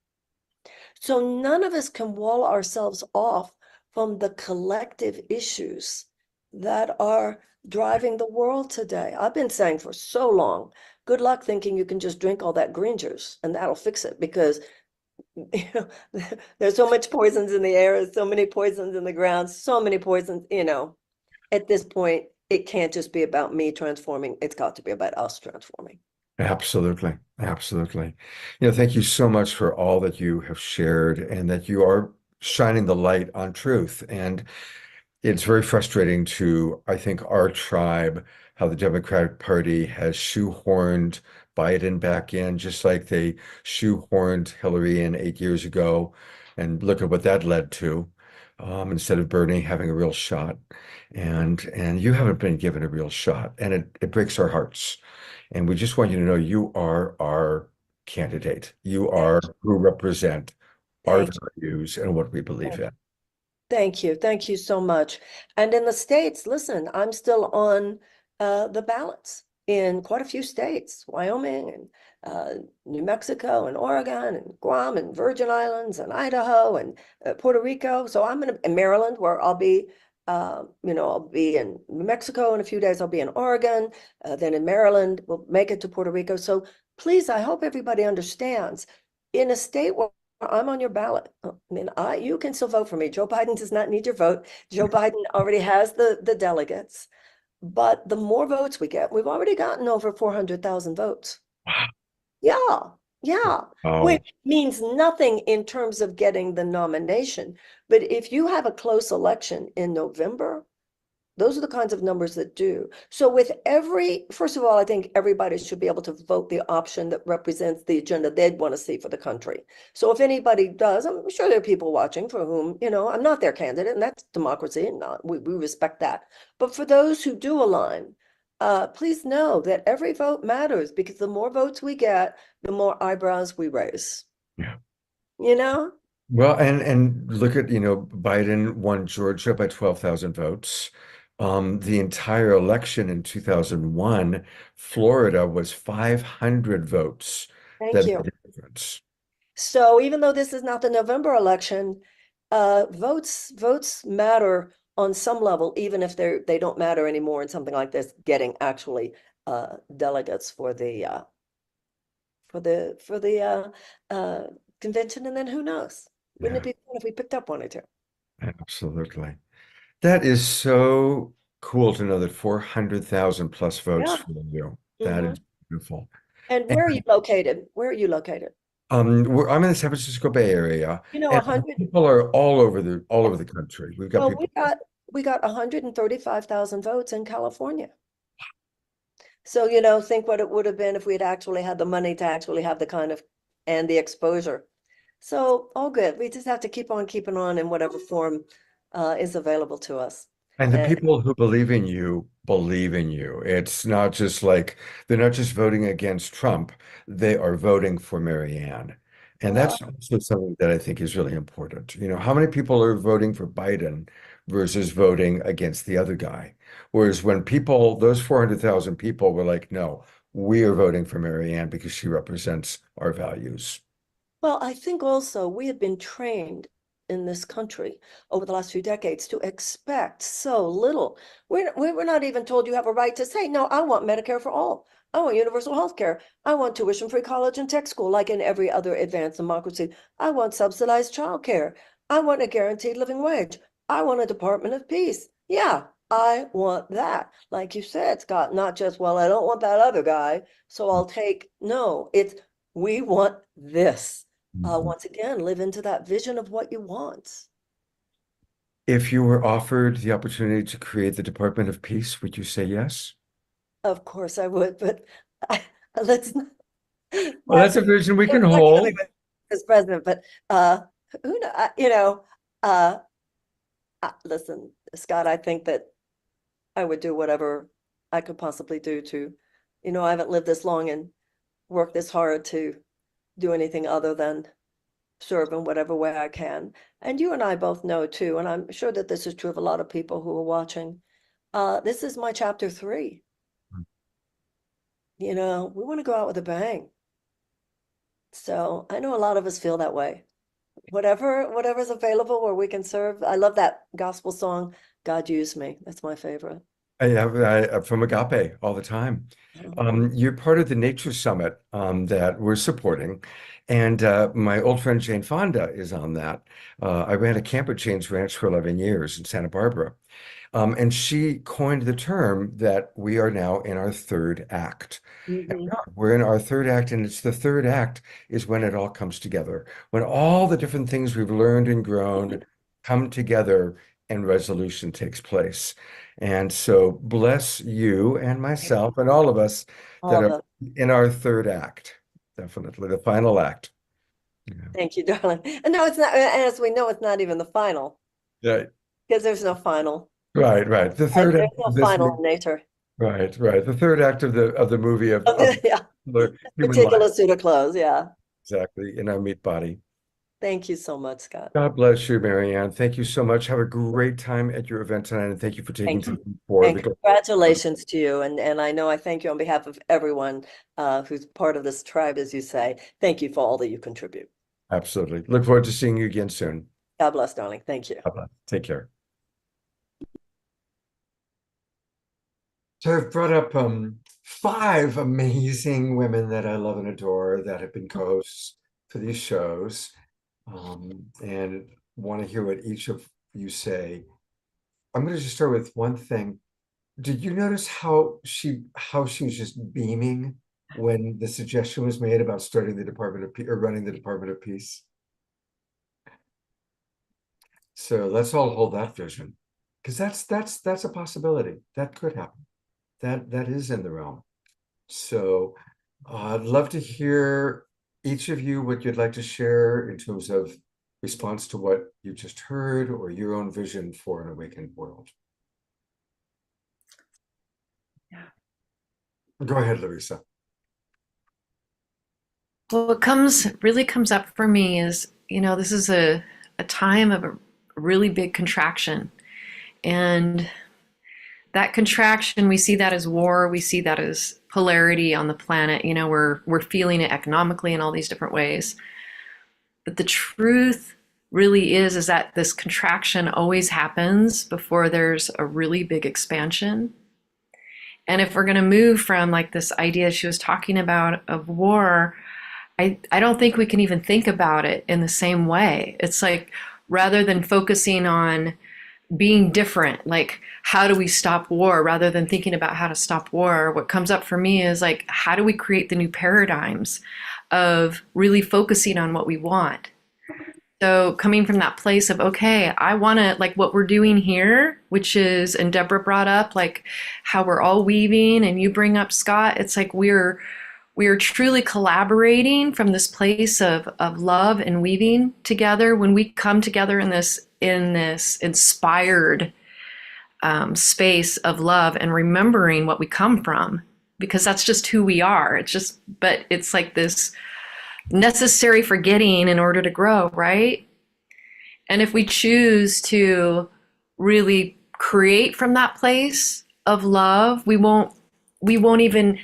So none of us can wall ourselves off from the collective issues that are driving the world today. I've been saying for so long, good luck thinking you can just drink all that green juice and that'll fix it, because there's so much poisons in the air, so many poisons in the ground, so many poisons, at this point, it can't just be about me transforming. It's got to be about us transforming. absolutely. Absolutely. Thank you so much for all that you have shared and that you are shining the light on truth. And it's very frustrating to, I think, our tribe how the Democratic Party has shoehorned Biden back in, just like they shoehorned Hillary in 8 years ago. And look at what that led to. Instead of Bernie having a real shot. And you haven't been given a real shot. And it breaks our hearts. And we just want you to know you are our candidate. You are who represent our Thank you. values and what we believe in. Thank you. Thank you so much. And in the states, listen, I'm still on the ballots in quite a few states, Wyoming and New Mexico and Oregon and Guam and Virgin Islands and Idaho and Puerto Rico. So I'm in Maryland, where I'll be, I'll be in New Mexico in a few days. I'll be in Oregon, then in Maryland. We'll make it to Puerto Rico. So please, I hope everybody understands, in a state where I'm on your ballot. I mean, you can still vote for me. Joe Biden does not need your vote. Joe Biden already has the delegates. But the more votes we get, we've already gotten over 400,000 votes. Wow. Yeah. Oh, Which means nothing in terms of getting the nomination. But if you have a close election in November, those are the kinds of numbers that do. So first of all, I think everybody should be able to vote the option that represents the agenda they'd want to see for the country. So if anybody does, I'm sure there are people watching for whom, I'm not their candidate, and that's democracy, and we respect that. But for those who do align, please know that every vote matters, because the more votes we get, the more eyebrows we raise. yeah. Well, and look at, Biden won Georgia by 12,000 votes. The entire election in 2001, Florida was 500 votes thank that you. made a difference. So even though this is not the November election, votes matter on some level, even if they don't matter anymore in something like this, getting actually delegates for the convention. And then who knows? Wouldn't it be fun if we picked up one or two? Absolutely. That is so cool to know that 400,000 plus votes Yeah. for you. That Mhm. is beautiful. And where are you located? Where are you located? I'm in the San Francisco Bay Area, and 100. people are all over the country. We've got Well, people. we got 135,000 votes in California. So, think what it would have been if we had actually had the money to actually have the kind of, and the exposure. So all good. We just have to keep on keeping on in whatever form is available to us. And the And people who believe in you believe in you. It's not just like they're not just voting against Trump, they are voting for Marianne. And well, that's also something that I think is really important. How many people are voting for Biden versus voting against the other guy? Whereas when those 400,000 people were like, no, we are voting for Marianne because she represents our values. well, I think also we have been trained in this country over the last few decades to expect so little. We're not even told you have a right to say, no, I want Medicare for all. I want universal health care. I want tuition-free college and tech school, like in every other advanced democracy. I want subsidized childcare. I want a guaranteed living wage. I want a Department of Peace. Yeah, I want that. Like you said, Scott, not just, well, I don't want that other guy, so I'll take, no, we want this. Once again, live into that vision of what you want. If you were offered the opportunity to create the Department of Peace, would you say yes? Of course I would, but let's not. Well, that's a vision we can I'm not dealing hold. with as president, but who listen, Scott, I think that I would do whatever I could possibly do to, I haven't lived this long and worked this hard to do anything other than serve in whatever way I can. And you and I both know too, and I'm sure that this is true of a lot of people who are watching. This is my chapter 3. We want to go out with a bang. So I know a lot of us feel that way. Whatever's available where we can serve. I love that gospel song, God Use Me. That's my favorite. I'm from Agape all the time. You're part of the Nature Summit that we're supporting, and my old friend Jane Fonda is on that. I ran a camp at Jane's Ranch for 11 years in Santa Barbara, and she coined the term that we are now in our third act. And Mhm. we're in our third act, and it's the third act is when it all comes together, when all the different things we've learned and grown come together and resolution takes place. And so bless you and myself and all of us that All are of in our third act, definitely the final act. Yeah. Thank you, darling. And no, it's not, as we know, it's not even the final, Yeah. because there's no final. Right, right. The And third there's act no of this final movie, in nature. right, right. The third act of the movie of Yeah, the human life, particular suit of clothes. Yeah. exactly, in our meat body. Thank you so much, Scott. God bless you, Marianne. Thank you so much. Have a great time at your event tonight, and thank you for taking Thank you. time for And the congratulations to you. And I know I thank you on behalf of everyone who's part of this tribe, as you say. Thank you for all that you contribute. Absolutely. Look forward to seeing you again soon. God bless, darling. Thank you. Bye-bye. Take care. So I've brought up 5 amazing women that I love and adore that have been co-hosts for these shows, and want to hear what each of you say. I'm going to just start with one thing. Did you notice how she was just beaming when the suggestion was made about starting the Department of Peace or running the Department of Peace? So let's all hold that vision, because that's a possibility. That could happen. That is in the realm. So I'd love to hear each of you what you'd like to share in terms of response to what you just heard or your own vision for an awakened world. Go ahead, Larissa. Well, what really comes up for me is, this is a time of a really big contraction. And that contraction, we see that as war, we see that as polarity on the planet. We're feeling it economically in all these different ways. But the truth really is that this contraction always happens before there's a really big expansion. And if we're going to move from like this idea she was talking about of war, I don't think we can even think about it in the same way. It's like, rather than focusing on being different, like how do we stop war, rather than thinking about how to stop war, what comes up for me is like, how do we create the new paradigms of really focusing on what we want? So coming from that place of, okay, I want to, like what we're doing here, which is, and Deborah brought up, like how we're all weaving, and you bring up, Scott, it's like we are truly collaborating from this place of love and weaving together. When we come together in this inspired space of love and remembering what we come from, because that's just who we are. But it's like this necessary forgetting in order to grow, right? And if we choose to really create from that place of love, we won't even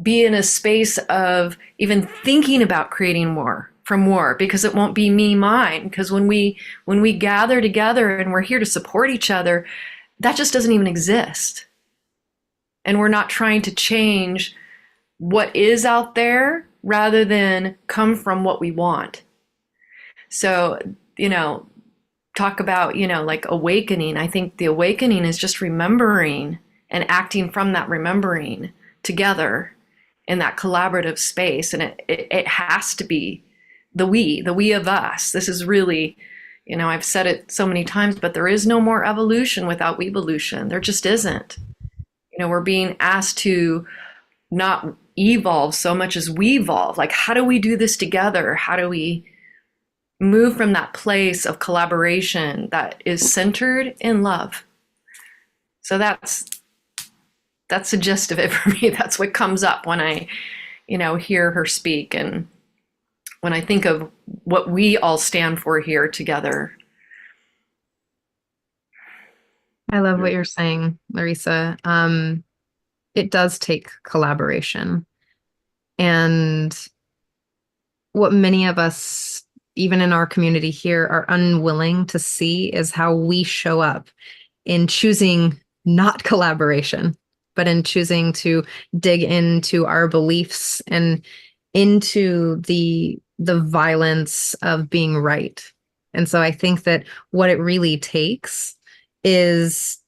be in a space of even thinking about creating war, because it won't be me, mine. Because when we gather together and we're here to support each other, that just doesn't even exist. And we're not trying to change what is out there, rather than come from what we want. So, talk about, like awakening. I think the awakening is just remembering and acting from that remembering together in that collaborative space. And it has to be the we of us. This is really, I've said it so many times, but there is no more evolution without weevolution. There just isn't. We're being asked to not evolve so much as we evolve. Like, how do we do this together? How do we move from that place of collaboration that is centered in love? So that's the gist of it for me. That's what comes up when I, hear her speak, and when I think of what we all stand for here together. I love what you're saying, Larissa. It does take collaboration. And what many of us, even in our community here, are unwilling to see is how we show up in choosing not collaboration, but in choosing to dig into our beliefs and into the violence of being right. And so I think that what it really takes is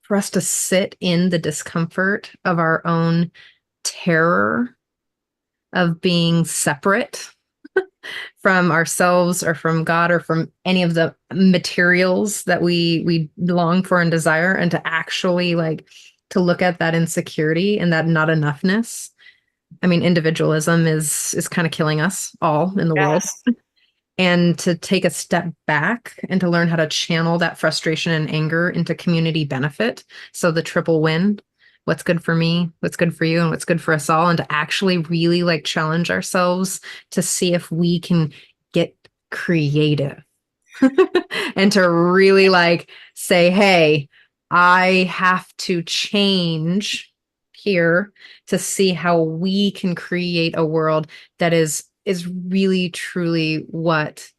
for us to sit in the discomfort of our own terror of being separate from ourselves or from God or from any of the materials that we long for and desire, and to actually like to look at that insecurity and that not enoughness. I mean, individualism is kind of killing us all in the world. Yes. And to take a step back and to learn how to channel that frustration and anger into community benefit. So the triple win, what's good for me, what's good for you, and what's good for us all. And to actually really like challenge ourselves to see if we can get creative and to really like say, hey, I have to change here to see how we can create a world that is really truly what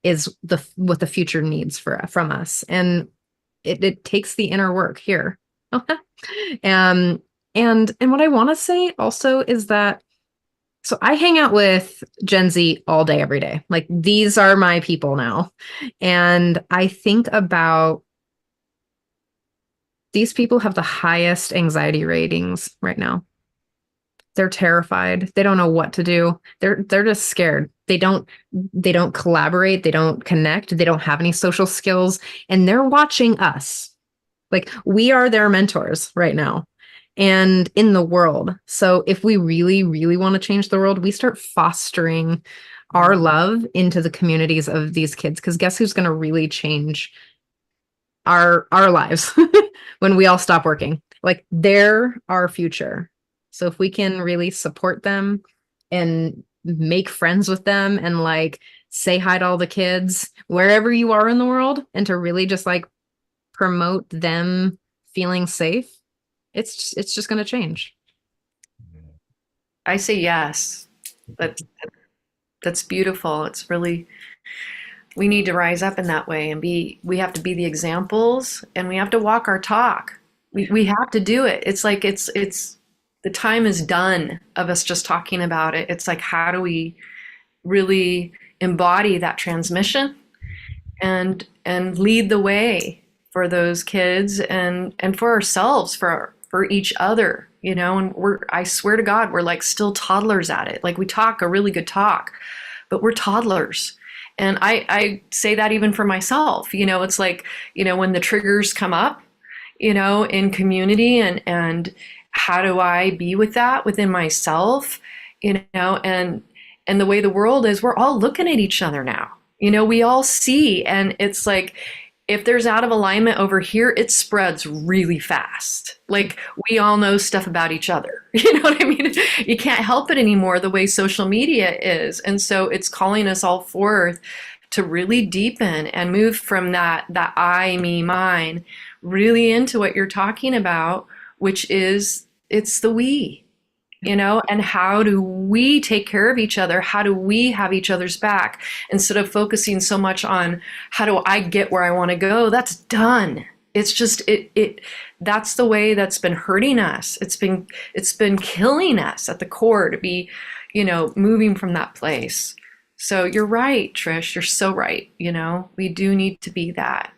the future needs from us. And it takes the inner work here. And what I want to say also is that, so I hang out with Gen Z all day, every day. Like, these are my people now. And I think about these people have the highest anxiety ratings right now. They're terrified. They don't know what to do. They're just scared. They don't collaborate. They don't connect. They don't have any social skills. And they're watching us. Like, we are their mentors right now and in the world. So if we really, really want to change the world, we start fostering our love into the communities of these kids. Because guess who's going to really change our lives when we all stop working? Like, they're our future. So if we can really support them and make friends with them and like say hi to all the kids wherever you are in the world, and to really just like promote them feeling safe, it's just going to change. I say yes. That's beautiful. It's really, we need to rise up in that way and we have to be the examples, and we have to walk our talk. We have to do it. It's like, it's the time is done of us just talking about it. It's like, how do we really embody that transmission and lead the way for those kids and for ourselves, for each other, you know? And I swear to God, we're like still toddlers at it. Like, we talk a really good talk, but we're toddlers. And I say that even for myself, you know, it's like, you know, when the triggers come up, you know, in community, and how do I be with that within myself, you know, and the way the world is, we're all looking at each other now, you know, we all see, and it's like, if there's out of alignment over here, it spreads really fast. Like, we all know stuff about each other. You know what I mean? You can't help it anymore, the way social media is. And so it's calling us all forth to really deepen and move from that I, me, mine, really into what you're talking about, which is, it's the we, you know, and how do we take care of each other? How do we have each other's back, instead of focusing so much on how do I get where I want to go? That's done. It's just, that's the way that's been hurting us. It's been killing us at the core to be, you know, moving from that place. So you're right, Trish, you're so right. You know, we do need to be that.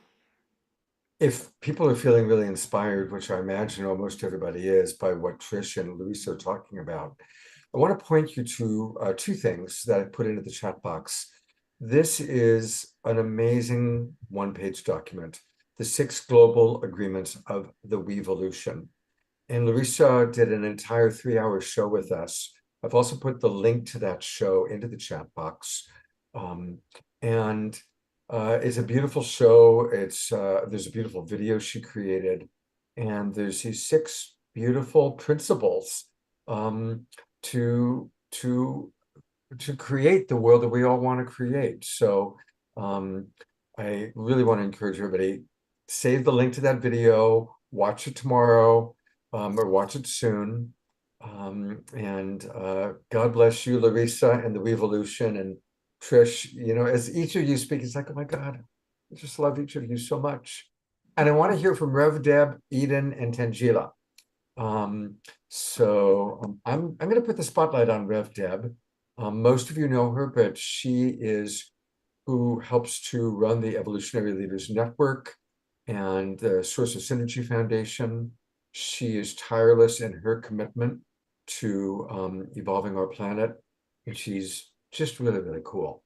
If people are feeling really inspired, which I imagine almost everybody is, by what Trish and Louisa are talking about, I want to point you to two things that I put into the chat box. This is an amazing one-page document, the 6 Global Agreements of the Wevolution. And Louisa did an entire 3-hour show with us. I've also put the link to that show into the chat box. It's a beautiful show. There's a beautiful video she created, and there's these 6 beautiful principles to create the world that we all want to create. So I really want to encourage everybody, save the link to that video, watch it tomorrow, or watch it soon. God bless you, Larissa, and the Wevolution, and Trish. You know, as each of you speak, it's like, oh my God, I just love each of you so much. And I want to hear from Rev Deb, Eden, and Tangela. I'm going to put the spotlight on Rev Deb. Most of you know her, but she is who helps to run the Evolutionary Leaders Network and the Source of Synergy Foundation. She is tireless in her commitment to evolving our planet, and she's just really, really cool.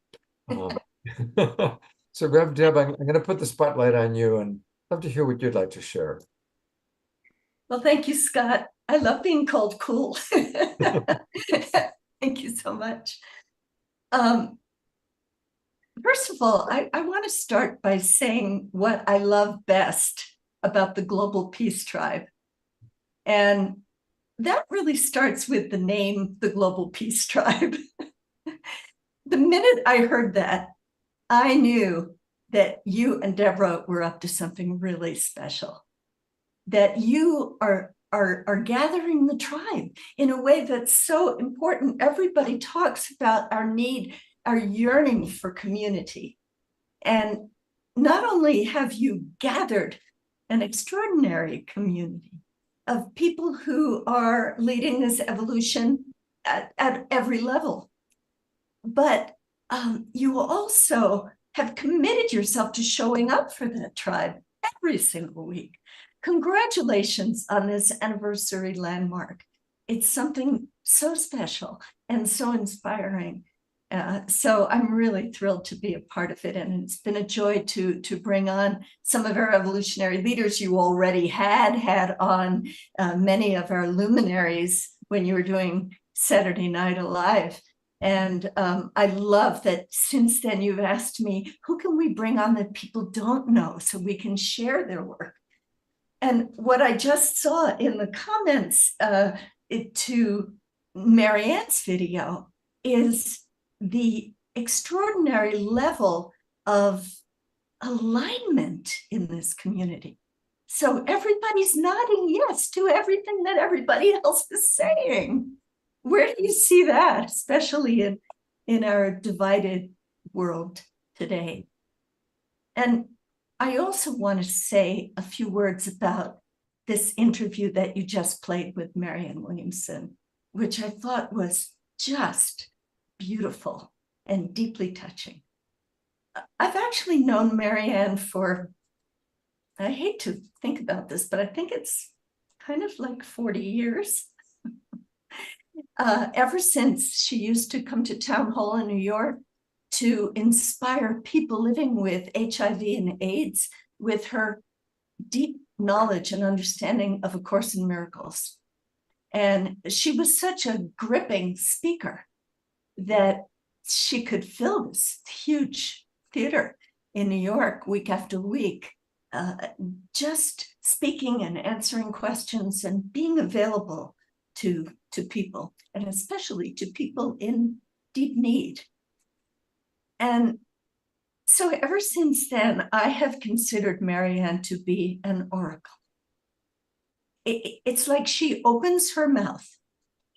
So Rev Deb, I'm going to put the spotlight on you and love to hear what you'd like to share. Well, thank you, Scott. I love being called cool. Thank you so much. First of all, I want to start by saying what I love best about the Global Peace Tribe. And that really starts with the name, the Global Peace Tribe. The minute I heard that, I knew that you and Deborah were up to something really special, that you are gathering the tribe in a way that's so important. Everybody talks about our need, our yearning for community. And not only have you gathered an extraordinary community of people who are leading this evolution at every level, but you also have committed yourself to showing up for that tribe every single week. Congratulations on this anniversary landmark. It's something so special and so inspiring. So I'm really thrilled to be a part of it. And it's been a joy to bring on some of our evolutionary leaders. You already had on many of our luminaries when you were doing Saturday Night Alive. And I love that since then you've asked me, who can we bring on that people don't know so we can share their work? And what I just saw in the comments to Marianne's video is the extraordinary level of alignment in this community. So everybody's nodding yes to everything that everybody else is saying. Where do you see that, especially in our divided world today? And I also want to say a few words about this interview that you just played with Marianne Williamson, which I thought was just beautiful and deeply touching. I've actually known Marianne for, I hate to think about this, but I think it's kind of like 40 years. Ever since she used to come to Town Hall in New York to inspire people living with HIV and AIDS with her deep knowledge and understanding of A Course in Miracles. And she was such a gripping speaker that she could fill this huge theater in New York week after week, just speaking and answering questions and being available to people, and especially to people in deep need. And so ever since then, I have considered Marianne to be an oracle. It's like she opens her mouth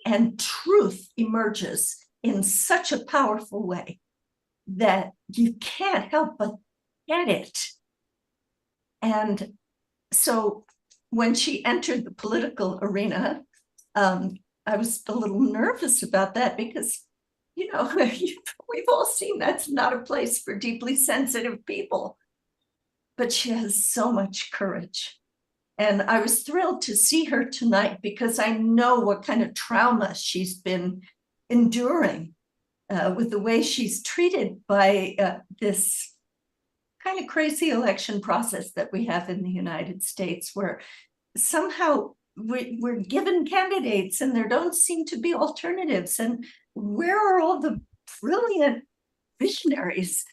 and truth emerges in such a powerful way that you can't help but get it. And so when she entered the political arena, I was a little nervous about that because, you know, we've all seen that's not a place for deeply sensitive people. But she has so much courage. And I was thrilled to see her tonight because I know what kind of trauma she's been enduring with the way she's treated by this kind of crazy election process that we have in the United States, where somehow we're given candidates and there don't seem to be alternatives. And where are all the brilliant visionaries,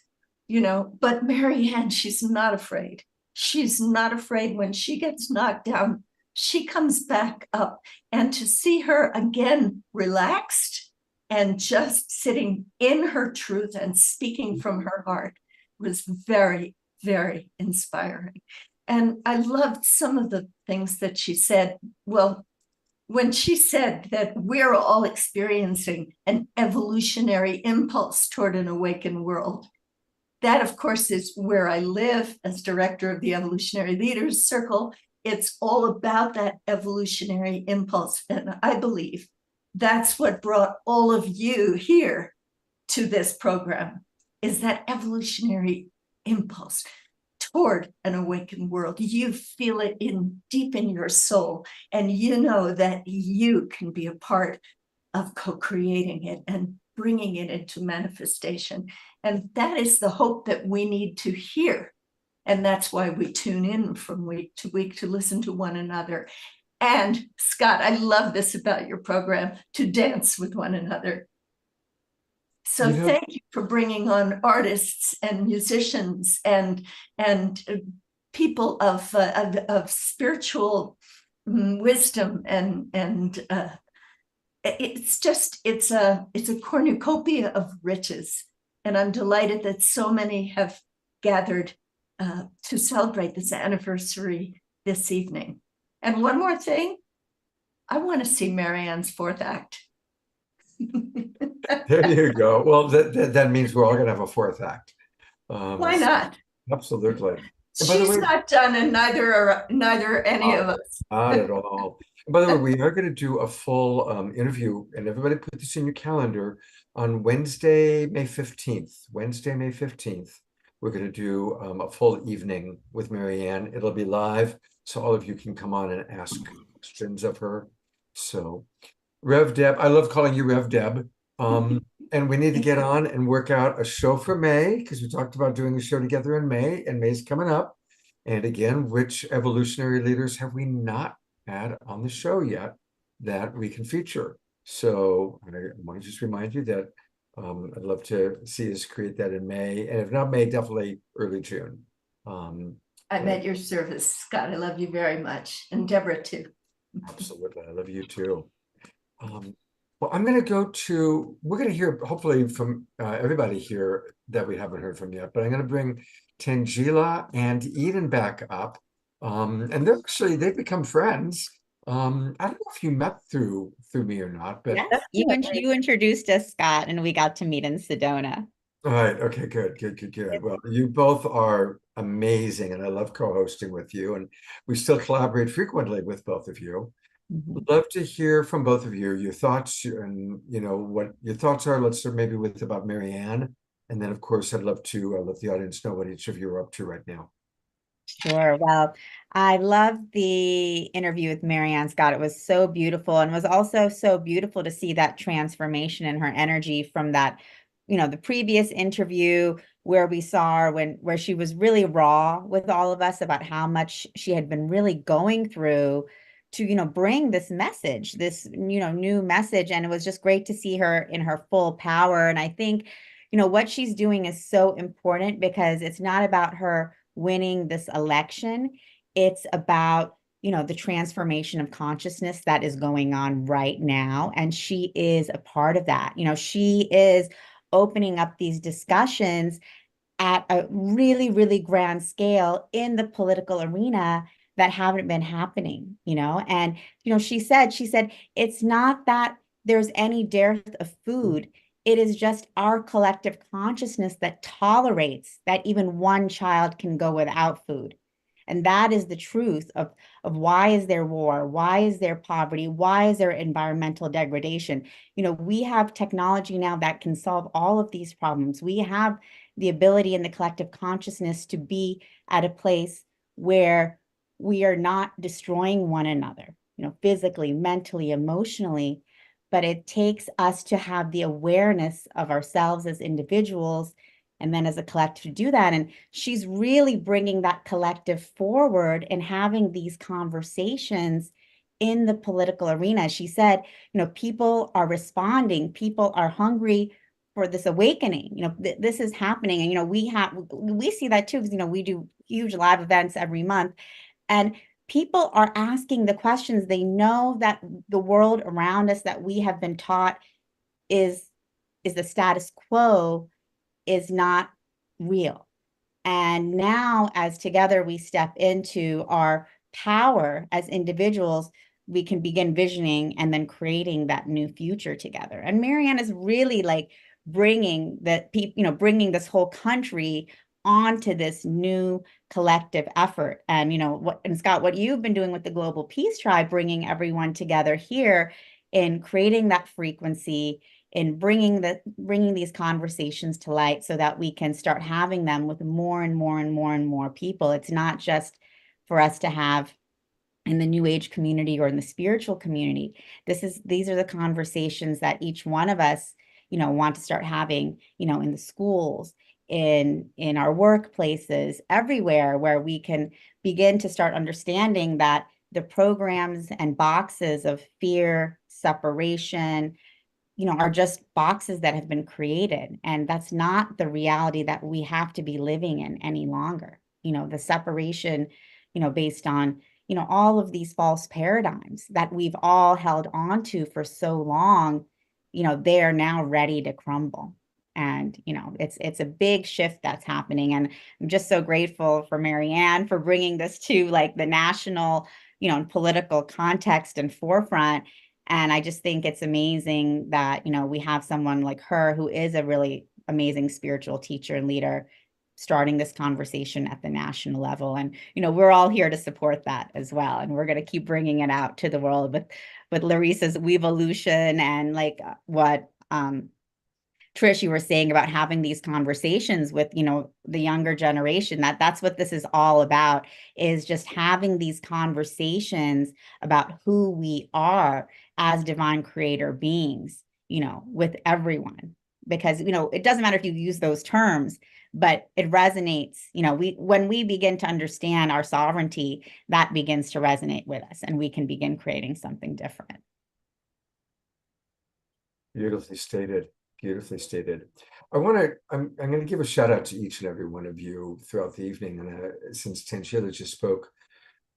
you know? But Marianne, she's not afraid. She's not afraid. When she gets knocked down, she comes back up. And to see her again relaxed and just sitting in her truth and speaking from her heart was very, very inspiring. And I loved some of the things that she said. Well, when she said that we're all experiencing an evolutionary impulse toward an awakened world, that, of course, is where I live as director of the Evolutionary Leaders Circle. It's all about that evolutionary impulse. And I believe that's what brought all of you here to this program, is that evolutionary impulse toward an awakened world. You feel it deep in your soul, and you know that you can be a part of co-creating it and bringing it into manifestation. And that is the hope that we need to hear. And that's why we tune in from week to listen to one another. And Scott, I love this about your program, to dance with one another. So thank you for bringing on artists and musicians and people of spiritual wisdom, and it's a cornucopia of riches, and I'm delighted that so many have gathered to celebrate this anniversary this evening. And one more thing, I want to see Marianne's fourth act. There you go. Well, that means we're all going to have a fourth act. Why not? Absolutely. She's not done, and neither any of us. Not at all. And by the way, we are going to do a full interview, and everybody put this in your calendar, on Wednesday, May 15th. Wednesday, May 15th. We're going to do a full evening with Marianne. It'll be live, so all of you can come on and ask questions of her. So, Rev Deb, I love calling you Rev Deb. And we need to get on and work out a show for May, because we talked about doing a show together in May, and May's coming up. And again, which evolutionary leaders have we not had on the show yet that we can feature? So I want to just remind you that I'd love to see us create that in May, and if not May, definitely early June. I'm at your service, Scott. I love you very much, and Deborah too. Absolutely, I love you too. Well, I'm going to we're going to hear hopefully from everybody here that we haven't heard from yet, but I'm going to bring Tangela and Eden back up. And they've become friends. I don't know if you met through me or not, but yes, you introduced us, Scott, and we got to meet in Sedona. All right. Okay, good. Well, you both are amazing, and I love co-hosting with you, and we still collaborate frequently with both of you. Love to hear from both of you, your thoughts, and what your thoughts are. Let's start maybe with about Marianne, and then of course I'd love to let the audience know what each of you are up to right now. Sure. Well, I loved the interview with Marianne, Scott. It was so beautiful, and was also so beautiful to see that transformation in her energy from that, the previous interview where we saw her where she was really raw with all of us about how much she had been really going through to bring this message, this new message. And it was just great to see her in her full power. And I think what she's doing is so important, because it's not about her winning this election. It's about the transformation of consciousness that is going on right now, and she is a part of that. She is opening up these discussions at a really, really grand scale in the political arena that haven't been happening, and, she said, it's not that there's any dearth of food. It is just our collective consciousness that tolerates that even one child can go without food. And that is the truth of why is there war? Why is there poverty? Why is there environmental degradation? We have technology now that can solve all of these problems. We have the ability in the collective consciousness to be at a place where we are not destroying one another, physically, mentally, emotionally, but it takes us to have the awareness of ourselves as individuals and then as a collective to do that. And she's really bringing that collective forward and having these conversations in the political arena. She said, people are responding, people are hungry for this awakening. This is happening. And, we see that too, because, we do huge live events every month. And people are asking the questions. They know that the world around us that we have been taught is the status quo, is not real. And now, as together we step into our power as individuals, we can begin visioning and then creating that new future together. And Marianne is really bringing bringing this whole country onto this new collective effort. And Scott, what you've been doing with the Global Peace Tribe, bringing everyone together here in creating that frequency, in bringing these conversations to light, so that we can start having them with more and more and more and more people. It's not just for us to have in the New Age community or in the spiritual community. These are the conversations that each one of us want to start having, in the schools, in our workplaces, everywhere, where we can begin to start understanding that the programs and boxes of fear, separation, are just boxes that have been created. And that's not the reality that we have to be living in any longer. The separation, based on, all of these false paradigms that we've all held on to for so long, they are now ready to crumble. And, it's a big shift that's happening. And I'm just so grateful for Marianne for bringing this to like the national, political context and forefront. And I just think it's amazing that, we have someone like her who is a really amazing spiritual teacher and leader starting this conversation at the national level. And, we're all here to support that as well. And we're going to keep bringing it out to the world with Larissa's Weevolution and like what Trish, you were saying about having these conversations with, the younger generation, that's what this is all about, is just having these conversations about who we are as divine creator beings, with everyone. Because, it doesn't matter if you use those terms, but it resonates. When we begin to understand our sovereignty, that begins to resonate with us, and we can begin creating something different. Beautifully stated. Beautifully stated. I'm going to give a shout out to each and every one of you throughout the evening. And since Tangela just spoke,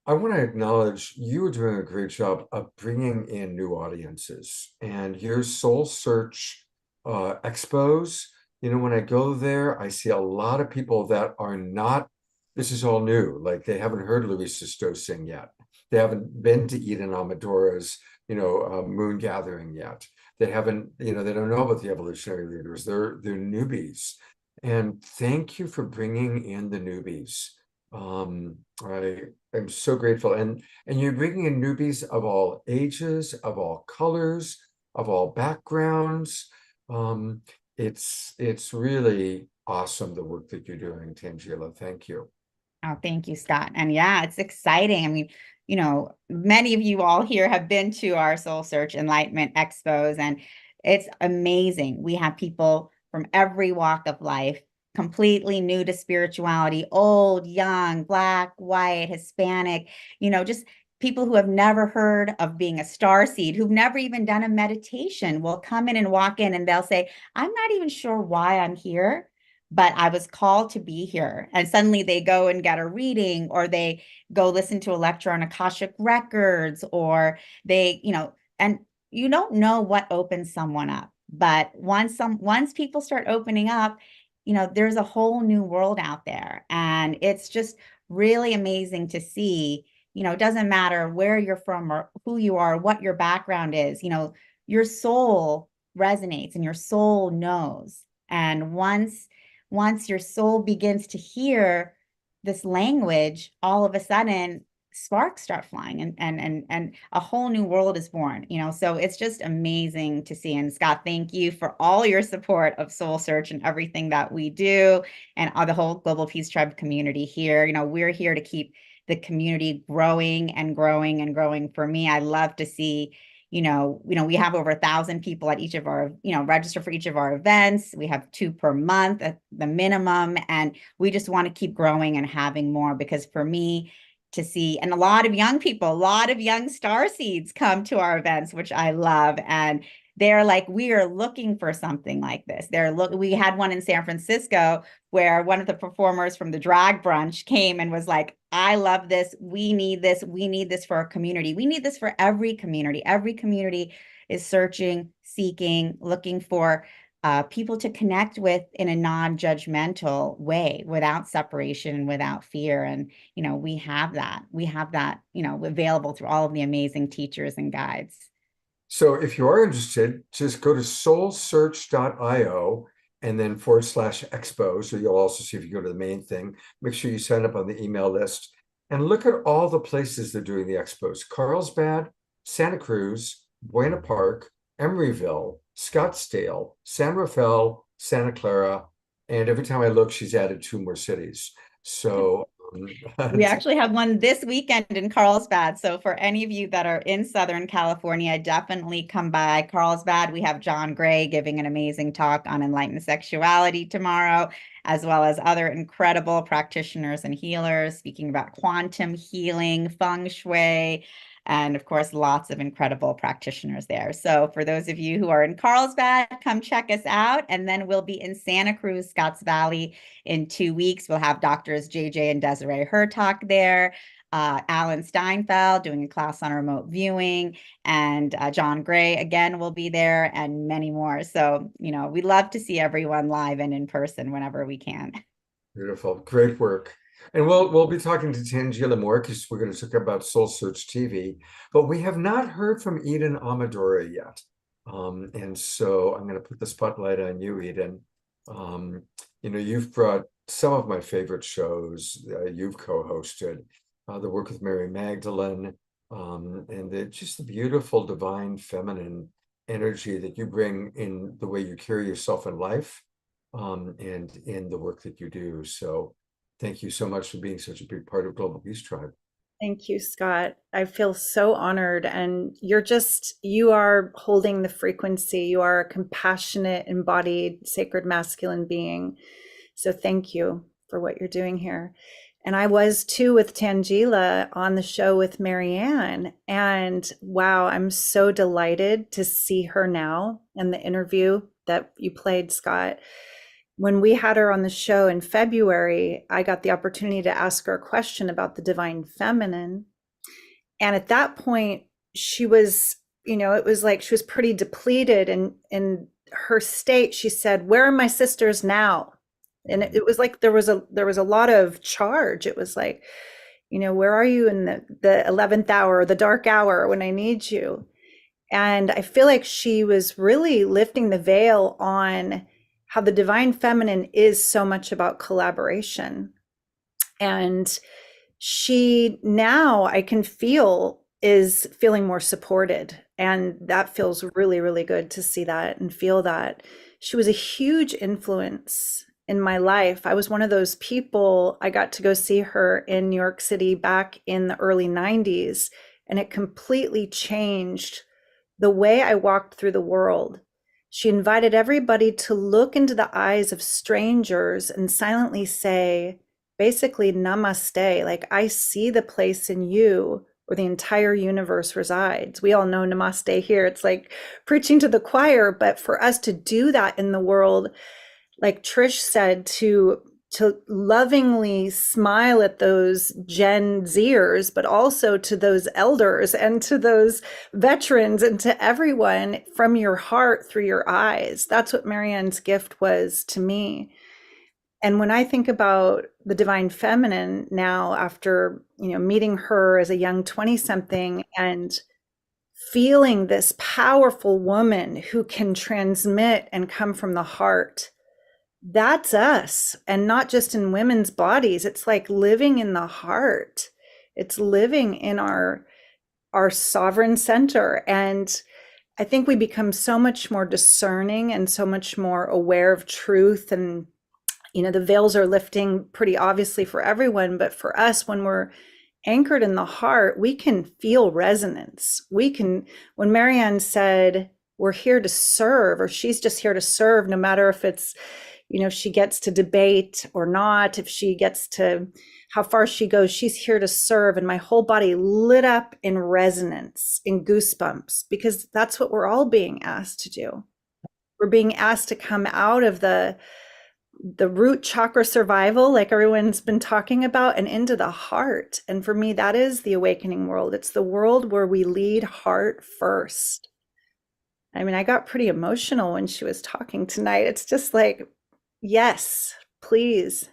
I want to acknowledge you are doing a great job of bringing in new audiences. And your Soul Search expos, when I go there, I see a lot of people that are not, this is all new. Like they haven't heard Larissa Stowe sing yet. They haven't been to Eden Amadora's, moon gathering yet. They haven't, they don't know about the evolutionary leaders. They're newbies. And thank you for bringing in the newbies. I am so grateful. And you're bringing in newbies of all ages, of all colors, of all backgrounds. It's really awesome, the work that you're doing, Tangela. Thank you. Oh, thank you, Scott. And yeah, it's exciting. I mean, many of you all here have been to our Soul Search Enlightenment Expos, and it's amazing. We have people from every walk of life, completely new to spirituality, old, young, Black, white, Hispanic, just people who have never heard of being a starseed, who've never even done a meditation, will come in and walk in and they'll say, I'm not even sure why I'm here, but I was called to be here. And suddenly they go and get a reading, or they go listen to a lecture on Akashic Records, or they, and you don't know what opens someone up. But once people start opening up, there's a whole new world out there. And it's just really amazing to see. It doesn't matter where you're from or who you are, what your background is, your soul resonates and your soul knows. And once your soul begins to hear this language, all of a sudden sparks start flying and a whole new world is born, so it's just amazing to see. And Scott, thank you for all your support of Soul Search and everything that we do, and the whole Global Peace Tribe community here. We're here to keep the community growing and growing and growing. For me, I love to see, we have over 1,000 people at each of our, register for each of our events. We have 2 per month at the minimum. And we just want to keep growing and having more, because for me to see, and a lot of young people, a lot of young starseeds come to our events, which I love. And they're like, we are looking for something like this. We had one in San Francisco where one of the performers from the drag brunch came and was like, I love this. We need this. We need this for our community. We need this for every community. Every community is searching, seeking, looking for people to connect with in a non-judgmental way, without separation, without fear. And, we have that. We have that, available through all of the amazing teachers and guides. So if you are interested, just go to soulsearch.io and then /expos. So you'll also see, if you go to the main thing, make sure you sign up on the email list and look at all the places they're doing the expos: Carlsbad, Santa Cruz, Buena Park, Emeryville, Scottsdale, San Rafael, Santa Clara. And every time I look, she's added 2 more cities. So We actually have one this weekend in Carlsbad. So for any of you that are in Southern California, definitely come by Carlsbad. We have John Gray giving an amazing talk on enlightened sexuality tomorrow, as well as other incredible practitioners and healers speaking about quantum healing, feng shui, and of course, lots of incredible practitioners there. So for those of you who are in Carlsbad, come check us out. And then we'll be in Santa Cruz, Scotts Valley in 2 weeks. We'll have doctors JJ and Desiree Hertalk there, Alan Steinfeld doing a class on remote viewing, and John Gray again will be there, and many more. So, we love to see everyone live and in person whenever we can. Beautiful. Great work. And we'll be talking to Tangela more because we're going to talk about Soul Search TV, but we have not heard from Eden Amadora yet. And so I'm going to put the spotlight on you, Eden. You've brought some of my favorite shows you've co-hosted, the work with Mary Magdalene, and just the beautiful divine feminine energy that you bring in the way you carry yourself in life, and in the work that you do. So thank you so much for being such a big part of Global Peace Tribe. Thank you, Scott. I feel so honored. And you are holding the frequency. You are a compassionate, embodied, sacred masculine being. So thank you for what you're doing here. And I was too with Tangela on the show with Marianne. And wow, I'm so delighted to see her now in the interview that you played, Scott. When we had her on the show in February, I got the opportunity to ask her a question about the divine feminine. And at that point, she was, it was like she was pretty depleted. And in her state, she said, "Where are my sisters now?" And it was like there was a lot of charge. It was like, where are you in the 11th hour, the dark hour when I need you? And I feel like she was really lifting the veil on how the divine feminine is so much about collaboration. And she now, I can feel, is feeling more supported. And that feels really, really good to see that and feel that. She was a huge influence in my life. I was one of those people, I got to go see her in New York City back in the early 90s, and it completely changed the way I walked through the world. She invited everybody to look into the eyes of strangers and silently say, basically, namaste. Like, I see the place in you where the entire universe resides. We all know namaste here. It's like preaching to the choir, but for us to do that in the world, like Trish said, to lovingly smile at those Gen Zers, but also to those elders and to those veterans and to everyone from your heart through your eyes. That's what Marianne's gift was to me. And when I think about the divine feminine now, after meeting her as a young 20-something and feeling this powerful woman who can transmit and come from the heart, that's us. And not just in women's bodies. It's like living in the heart. It's living in our sovereign center. And I think we become so much more discerning and so much more aware of truth. And, the veils are lifting pretty obviously for everyone. But for us, when we're anchored in the heart, we can feel resonance. When Marianne said, we're here to serve, or she's just here to serve, no matter if it's, she gets to debate or not, if she gets to how far she goes, she's here to serve. And my whole body lit up in resonance, in goosebumps, because that's what we're all being asked to do. We're being asked to come out of the root chakra survival, like everyone's been talking about, and into the heart. And for me, that is the awakening world. It's the world where we lead heart first. I mean, I got pretty emotional when she was talking tonight. It's just like, yes, please,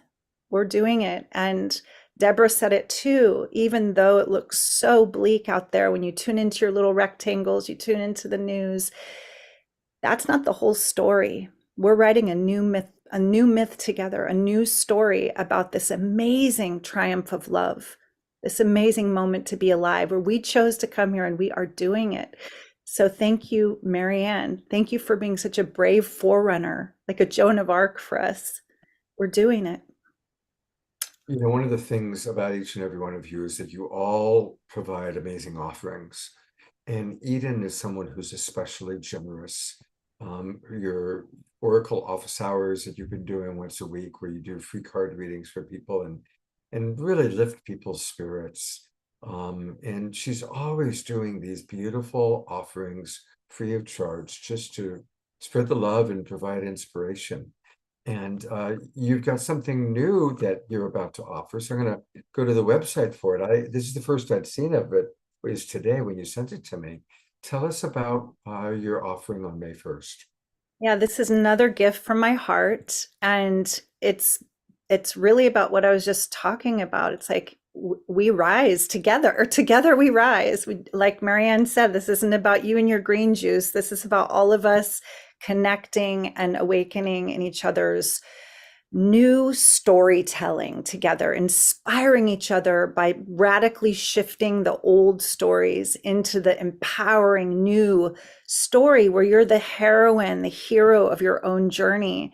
we're doing it. And Deborah said it too, even though it looks so bleak out there, when you tune into your little rectangles, you tune into the news, that's not the whole story. We're writing a new myth together, a new story about this amazing triumph of love, this amazing moment to be alive, where we chose to come here and we are doing it. So thank you, Marianne. Thank you for being such a brave forerunner, like a Joan of Arc for us. We're doing it. You know, one of the things about each and every one of you is that you all provide amazing offerings. And Eden is someone who's especially generous. Your Oracle office hours that you've been doing once a week, where you do free card readings for people and really lift people's spirits. And she's always doing these beautiful offerings free of charge, just to spread the love and provide inspiration. And you've got something new that you're about to offer. So I'm going to go to the website for it. This is the first I'd seen of it, was today when you sent it to me. Tell us about your offering on May 1st. Yeah, this is another gift from my heart, and it's really about what I was just talking about. It's like we rise together. Together we rise. Like Marianne said, this isn't about you and your green juice. This is about all of us connecting and awakening in each other's new storytelling together, inspiring each other by radically shifting the old stories into the empowering new story where you're the heroine, the hero of your own journey.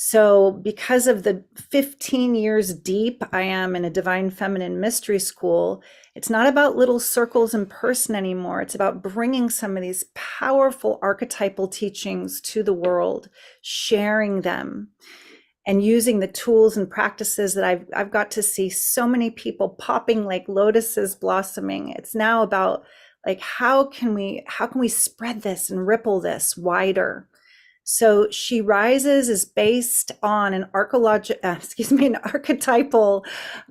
So because of the 15 years deep I am in a Divine Feminine Mystery School, it's not about little circles in person anymore. It's about bringing some of these powerful archetypal teachings to the world, sharing them, and using the tools and practices that I've got to see so many people popping like lotuses blossoming. It's now about like, how can we spread this and ripple this wider? So She Rises is based on an archetypal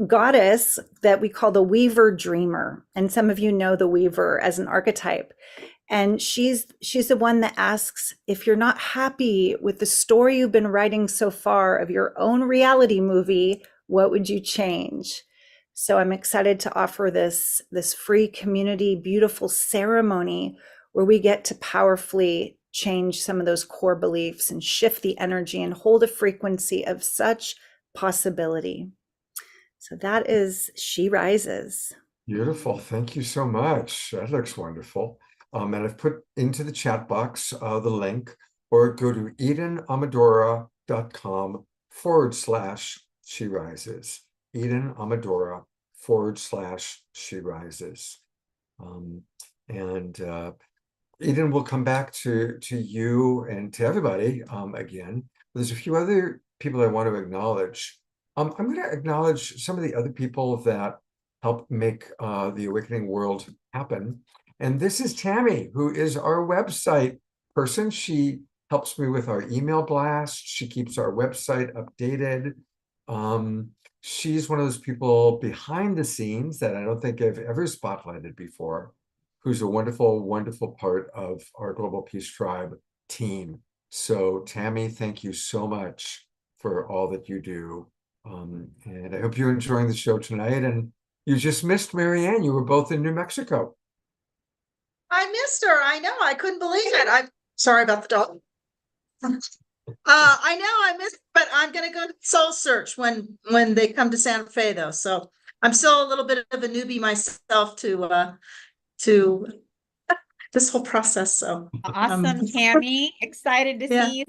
goddess that we call the Weaver Dreamer. And some of you know the Weaver as an archetype. And she's the one that asks, if you're not happy with the story you've been writing so far of your own reality movie, what would you change? So I'm excited to offer this free community, beautiful ceremony where we get to powerfully change some of those core beliefs and shift the energy and hold a frequency of such possibility. So that is She Rises. Beautiful. Thank you so much. That looks wonderful. And I've put into the chat box the link, or go to EdenAmadora.com/She Rises. EdenAmadora.com/She Rises. Eden will come back to you and to everybody again. There's a few other people I want to acknowledge. I'm going to acknowledge some of the other people that help make the Awakening World happen. And this is Tammy, who is our website person. She helps me with our email blast. She keeps our website updated. She's one of those people behind the scenes that I don't think I've ever spotlighted before, who's a wonderful, wonderful part of our Global Peace Tribe team. So Tammy, thank you so much for all that you do. And I hope you're enjoying the show tonight. And you just missed Marianne. You were both in New Mexico. I missed her. I know. I couldn't believe it. I'm sorry about the dog. I know I missed, but I'm going to go to Soul Search when they come to Santa Fe, though. So I'm still a little bit of a newbie myself to this whole process. So Awesome, Tammy. Excited to see you.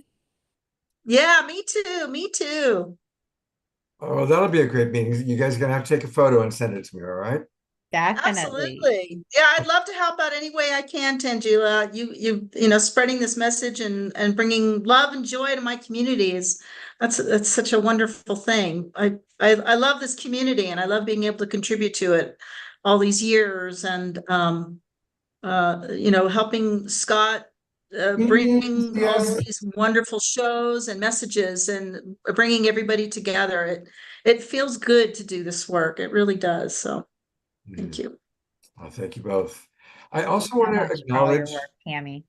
Yeah, me too. Me too. Oh, that'll be a great meeting. You guys are going to have to take a photo and send it to me, all right? Definitely. Absolutely. Yeah, I'd love to help out any way I can, Tangela. You know, spreading this message and bringing love and joy to my community that's such a wonderful thing. I love this community and I love being able to contribute to it all these years, and you know, helping Scott bring all these wonderful shows and messages and bringing everybody together. It feels good to do this work. It really does. So thank you. Oh, thank you both. I also want to acknowledge Tammy.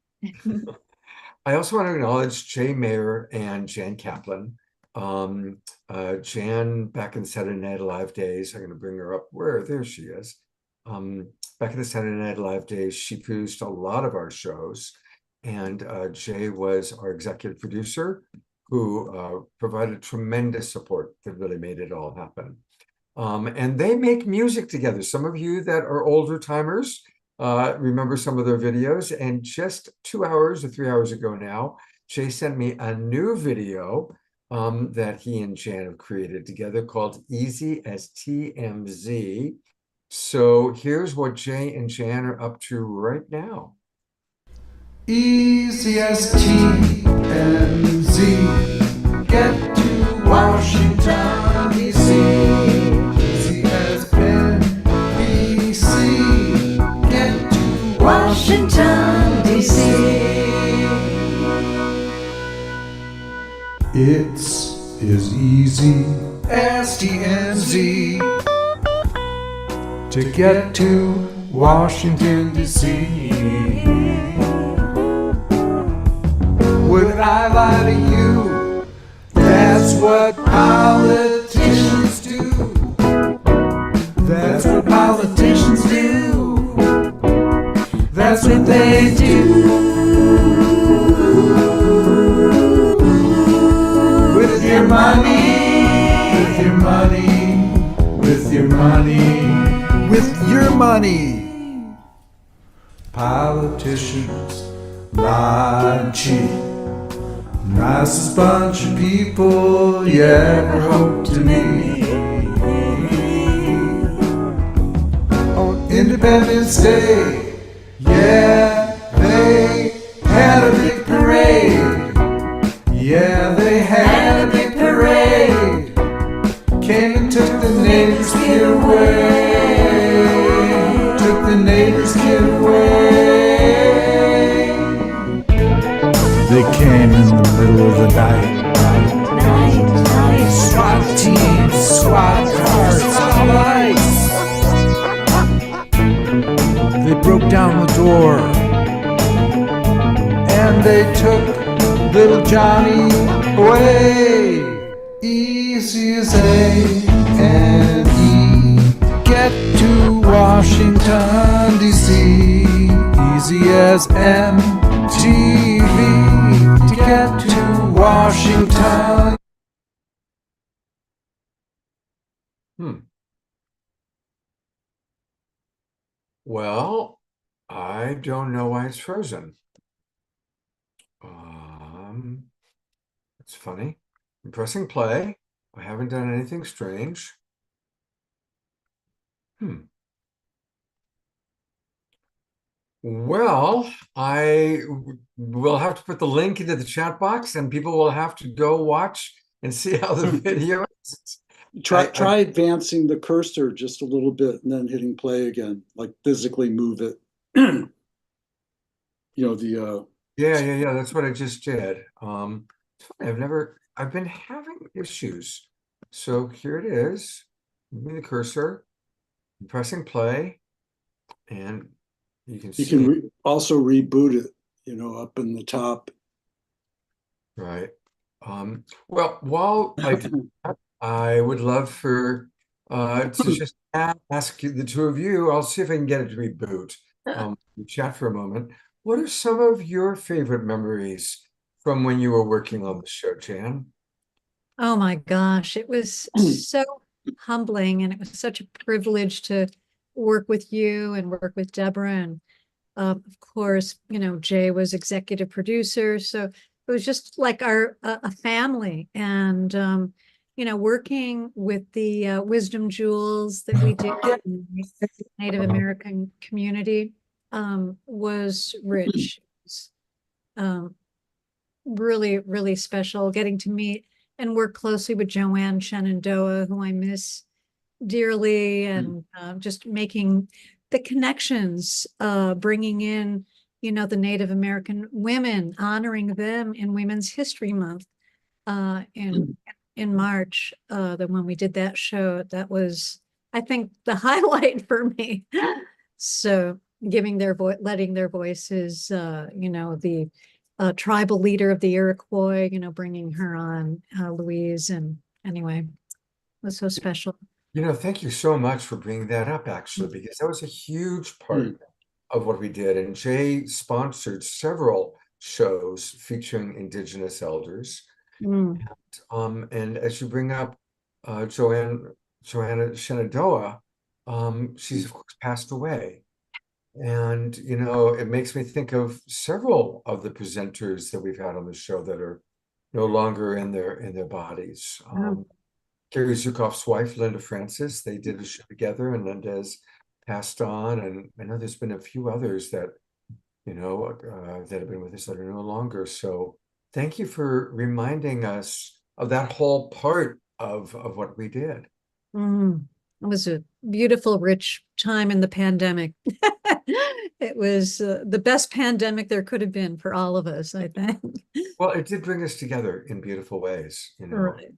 I also want to acknowledge Jay Mayer and Jan Kaplan. Jan, back in Saturday Night Live days, I'm going to bring her up. There she is. Back in the Saturday Night Live days, she produced a lot of our shows. And Jay was our executive producer, who provided tremendous support that really made it all happen. And they make music together. Some of you that are older timers remember some of their videos. And just 2 hours or 3 hours ago now, Jay sent me a new video that he and Jan have created together called Easy as TMZ. So here's what Jay and Jan are up to right now. Easy as TMZ. Get to Washington, D.C. Easy as NBC. Get to Washington, D.C. It's as easy as TMZ to get to Washington, D.C. Would I lie to you? That's what politicians do. That's what politicians do. That's what they do. With your money, with your money, with your money, with your money. Politicians lie and cheat. Nicest bunch of people you ever hope to meet. On Independence Day, yeah, they had a big parade. Yeah, they had a big parade. Came and took the neighbor's kid away. Took the neighbor's kid away. They came in the middle of the night. SWAT teams, SWAT cars, all ice. They broke down the door and they took little Johnny away. Easy as A-N-E. Get to Washington, D.C. Easy as MTV. To get to Washington. Well, I don't know why it's frozen. It's funny. I'm pressing play. I haven't done anything strange. Well, I will have to put the link into the chat box and people will have to go watch and see how the video is. Try advancing the cursor just a little bit and then hitting play again, like physically move it. You know, the Yeah, that's what I just did. I've been having issues. So here it is. Moving the cursor, pressing play, and you can see. Also reboot it, you know, up in the top. Right. Well, while I do that, I would love for to just ask the two of you. I'll see if I can get it to reboot. Chat for a moment. What are some of your favorite memories from when you were working on the show, Jan? Oh my gosh, it was so humbling, and it was such a privilege to work with you and work with Deborah. And of course, you know, Jay was executive producer, so it was just like a family. And you know, working with the Wisdom Jewels that we did in the Native American community was rich. It was, really, really special getting to meet and work closely with Joanne Shenandoah, who I miss dearly, and just making the connections, bringing in, you know, the Native American women, honoring them in Women's History Month in March. When we did that show, that was, I think, the highlight for me. So giving their voice, letting their voices, you know, the tribal leader of the Iroquois, you know, bringing her on, Louise. And anyway, it was so special. You know, thank you so much for bringing that up, actually, because that was a huge part of what we did. And Jay sponsored several shows featuring Indigenous elders. And as you bring up Joanna Shenandoah, she's of course passed away. And, you know, it makes me think of several of the presenters that we've had on the show that are no longer in their bodies. Gary Zukav's wife, Linda Francis, they did a show together, and Linda has passed on. And I know there's been a few others that, that have been with us that are no longer. So thank you for reminding us of that whole part of what we did. It was a beautiful, rich time in the pandemic. It was the best pandemic there could have been for all of us, I think. Well, it did bring us together in beautiful ways, Right.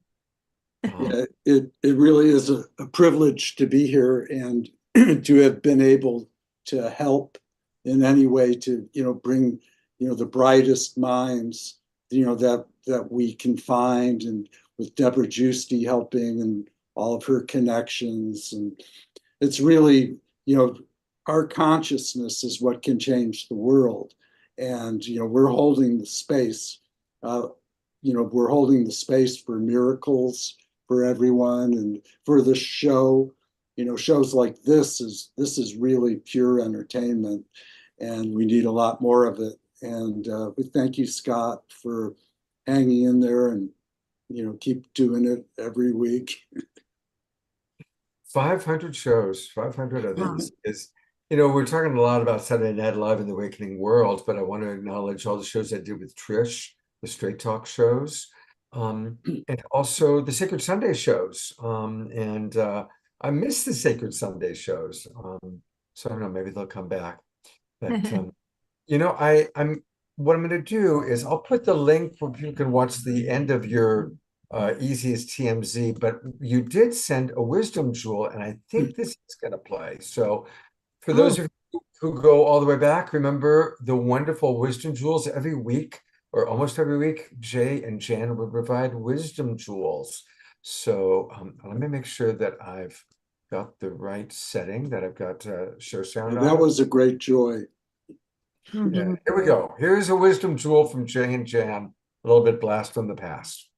Yeah, it really is a privilege to be here and to have been able to help in any way to, bring, the brightest minds, that we can find, and with Deborah Giusti helping and all of her connections. And it's really, our consciousness is what can change the world. And, we're holding the space, we're holding the space for miracles for everyone, and for the show. Shows like this is really pure entertainment, and we need a lot more of it. And we thank you, Scott, for hanging in there and keep doing it every week. 500 shows, 500 of these is, we're talking a lot about Saturday Night Live and the Awakening World, but I want to acknowledge all the shows I did with Trish, the Straight Talk shows, and also the Sacred Sunday shows. I miss the Sacred Sunday shows. So I don't know, maybe they'll come back. But what I'm going to do is I'll put the link where people can watch the end of your Easiest TMZ, but you did send a wisdom jewel, and I think this is going to play. So for those of you who go all the way back, remember the wonderful wisdom jewels every week, or almost every week, Jay and Jan would provide wisdom jewels. So let me make sure that I've got the right setting, that I've got show sound on. That was a great joy. Yeah, here we go. Here's a wisdom jewel from Jay and Jan, a little bit blast from the past.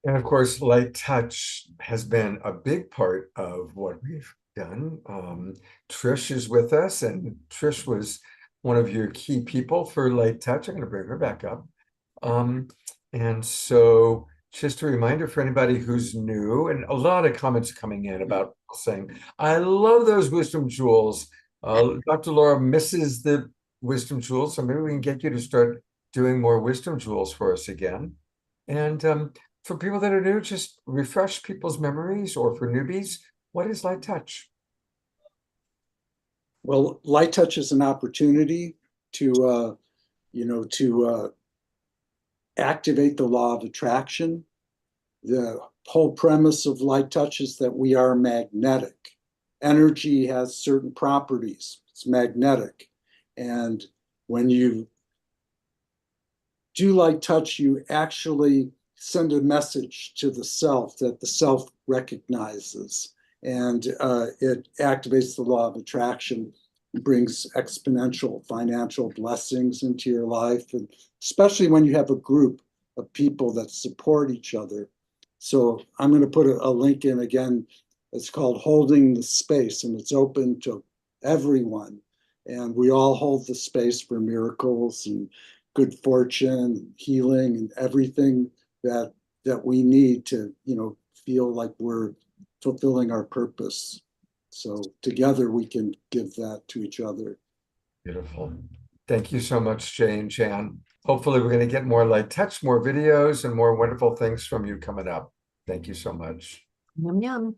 And of course, light touch has been a big part of what we've done. Trish is with us, and Trish was one of your key people for Light Touch. I'm going to bring her back up. And so just a reminder for anybody who's new, and a lot of comments coming in about saying, I love those wisdom jewels. Dr. Laura misses the wisdom jewels, so maybe we can get you to start doing more wisdom jewels for us again. And for people that are new, just refresh people's memories, or for newbies, what is Light Touch? Well, Light Touch is an opportunity to, activate the law of attraction. The whole premise of Light Touch is that we are magnetic. Energy has certain properties. It's magnetic. And when you do Light Touch, you actually send a message to the self that the self recognizes. And it activates the law of attraction, brings exponential financial blessings into your life, and especially when you have a group of people that support each other. So I'm going to put a link in again. It's called Holding the Space, and it's open to everyone. And we all hold the space for miracles and good fortune, healing, and everything that we need to, feel like we're fulfilling our purpose. So together we can give that to each other. Beautiful. Thank you so much, Jay and Jan. Hopefully we're going to get more Light Touch, more videos, and more wonderful things from you coming up. Thank you so much. Yum, yum.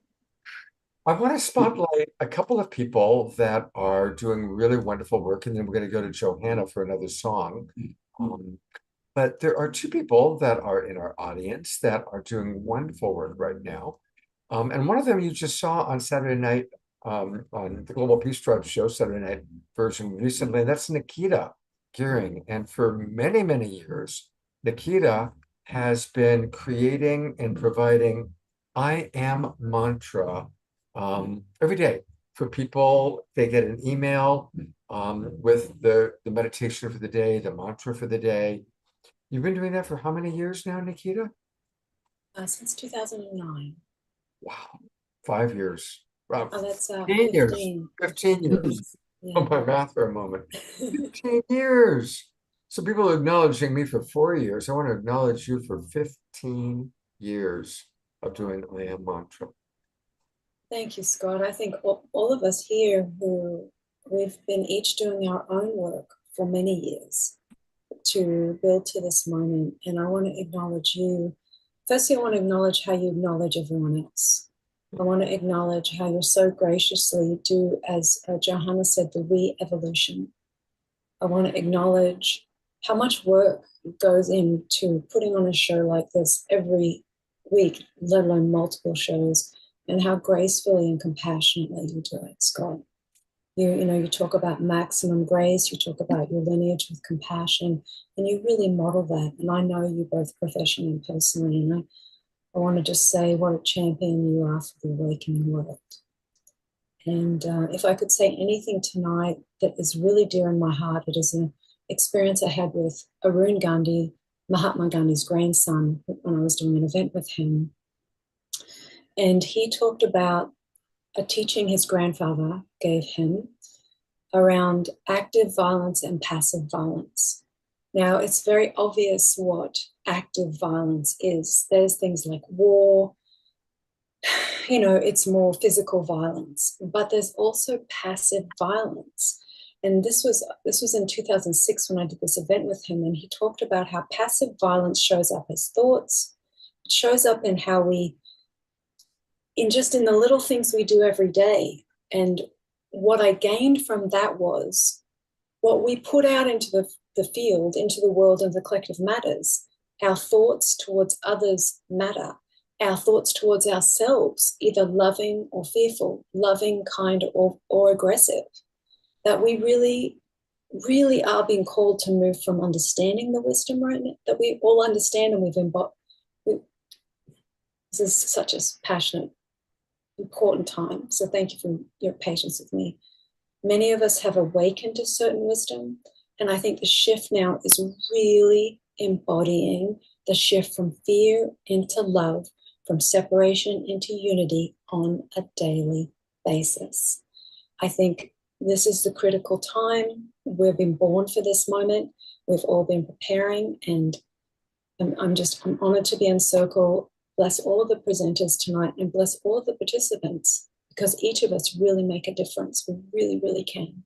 I want to spotlight a couple of people that are doing really wonderful work, and then we're going to go to Johanna for another song. But there are two people that are in our audience that are doing wonderful work right now. And one of them you just saw on Saturday night on the Global Peace Tribe show, Saturday night version recently, and that's Nikita Gearing. And for many, many years, Nikita has been creating and providing I Am mantra every day for people. They get an email with the meditation for the day, the mantra for the day. You've been doing that for how many years now, Nikita? Since 2009. Wow, 5 years. Wow. Oh, that's 15 years. 15 years. Yeah. Oh, my math for a moment. 15 years. So people are acknowledging me for 4 years. I want to acknowledge you for 15 years of doing I Am mantra. Thank you, Scott. I think all of us here we've been each doing our own work for many years to build to this moment. And I want to acknowledge you. Firstly, I want to acknowledge how you acknowledge everyone else. I want to acknowledge how you so graciously do, as Johanna said, the re-evolution. I want to acknowledge how much work goes into putting on a show like this every week, let alone multiple shows, and how gracefully and compassionately you do it, Scott. You talk about maximum grace, you talk about your lineage with compassion, and you really model that. And I know you both professionally and personally, and I want to just say what a champion you are for the awakening world. And if I could say anything tonight that is really dear in my heart, it is an experience I had with Arun Gandhi, Mahatma Gandhi's grandson, when I was doing an event with him. And he talked about a teaching his grandfather gave him around active violence and passive violence. Now, it's very obvious what active violence is. There's things like war, it's more physical violence, but there's also passive violence. And this was in 2006 when I did this event with him, and he talked about how passive violence shows up as thoughts. It shows up in how in the little things we do every day. And what I gained from that was what we put out into the field, into the world, and the collective matters. Our thoughts towards others matter. Our thoughts towards ourselves, either loving or fearful, loving, kind, or aggressive. That we really, really are being called to move from understanding the wisdom right now, that we all understand and we've embodied. This is such a passionate, important time. So thank you for your patience with me. Many of us have awakened to certain wisdom. And I think the shift now is really embodying the shift from fear into love, from separation into unity on a daily basis. I think this is the critical time we've been born for this moment. We've all been preparing, and I'm honored to be in Circle. Bless all of the presenters tonight and bless all of the participants, because each of us really make a difference. We really, really can.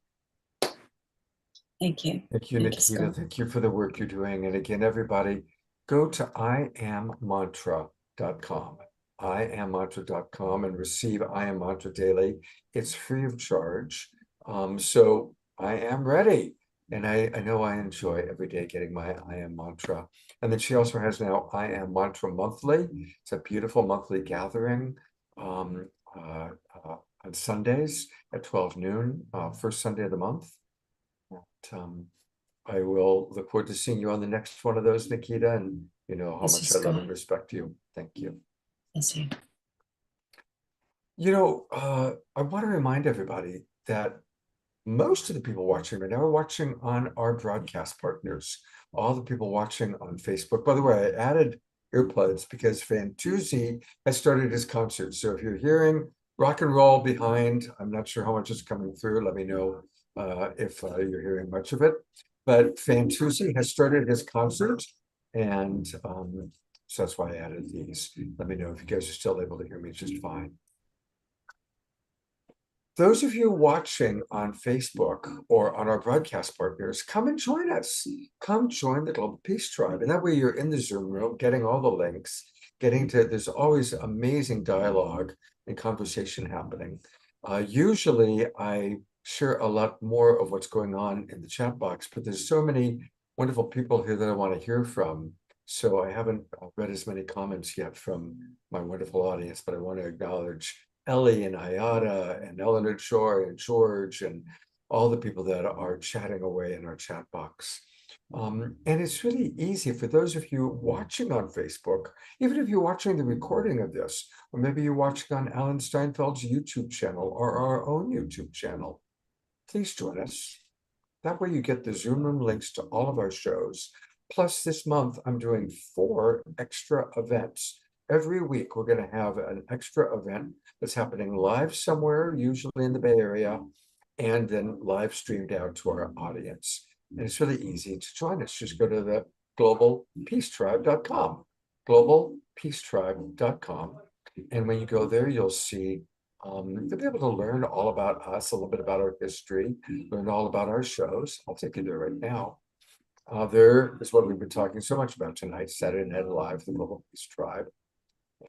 Thank you. Thank you, Thank you, Nikita. Scott. Thank you for the work you're doing. And again, everybody, go to iammantra.com, iammantra.com, and receive I Am Mantra Daily. It's free of charge. So I am ready. And I know I enjoy every day getting my I Am Mantra. And then she also has now I Am Mantra Monthly. It's a beautiful monthly gathering on Sundays at 12 noon, first Sunday of the month. I will look forward to seeing you on the next one of those, Nikita, and you know how Yes, much I love Scott. and respect you. Thank you. Yes, you. You know, I want to remind everybody that most of the people watching right now are watching on our broadcast partners, all the people watching on Facebook. By the way, I added earplugs because Fantuzzi has started his concert. So if you're hearing rock and roll behind, I'm not sure how much is coming through. Let me know if you're hearing much of it. But Fantuzzi has started his concert, and so that's why I added these. Let me know if you guys are still able to hear me just fine. Those of you watching on Facebook or on our broadcast partners, come and join us. Come join the Global Peace Tribe. And that way you're in the Zoom room, getting all the links, there's always amazing dialogue and conversation happening. Usually I share a lot more of what's going on in the chat box, but there's so many wonderful people here that I want to hear from. So I haven't read as many comments yet from my wonderful audience, but I want to acknowledge Ellie and Ayada and Eleanor Joy and George and all the people that are chatting away in our chat box. And it's really easy for those of you watching on Facebook, even if you're watching the recording of this, or maybe you're watching on Alan Steinfeld's YouTube channel or our own YouTube channel, please join us. That way you get the Zoom room links to all of our shows. Plus this month, I'm doing 4 extra events. Every week, we're going to have an extra event that's happening live somewhere, usually in the Bay Area, and then live streamed out to our audience. And it's really easy to join us. Just go to the globalpeacetribe.com, globalpeacetribe.com. And when you go there, you'll see, you'll be able to learn all about us, a little bit about our history, learn all about our shows. I'll take you there right now. There is what we've been talking so much about tonight, Saturday Night Live, the Global Peace Tribe.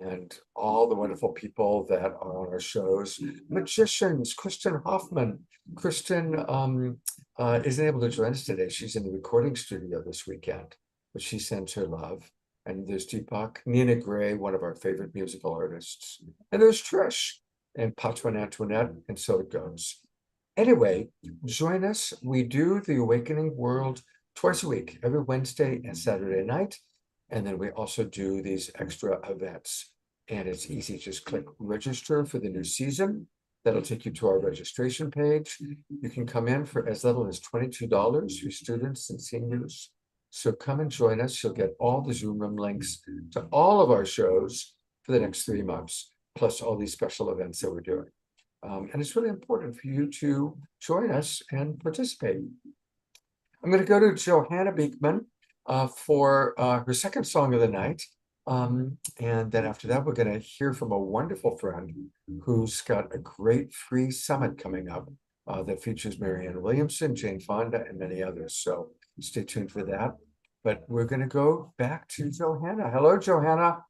And all the wonderful people that are on our shows, magicians, Kristen Hoffman. Kristen isn't able to join us today. She's in the recording studio this weekend, but she sends her love. And there's Deepak, Nina Gray, one of our favorite musical artists. And there's Trish and Patwan Antoinette, and so it goes. Anyway, join us. We do the Awakening World twice a week, every Wednesday and Saturday night. And then we also do these extra events. And it's easy, just click register for the new season. That'll take you to our registration page. You can come in for as little as $22 for students and seniors. So come and join us. You'll get all the Zoom room links to all of our shows for the next 3 months, plus all these special events that we're doing. And it's really important for you to join us and participate. I'm going to go to Johanna Beekman for her second song of the night. And then after that, we're going to hear from a wonderful friend who's got a great free summit coming up that features Marianne Williamson, Jane Fonda, and many others. So stay tuned for that. But we're going to go back to Johanna. Hello, Johanna.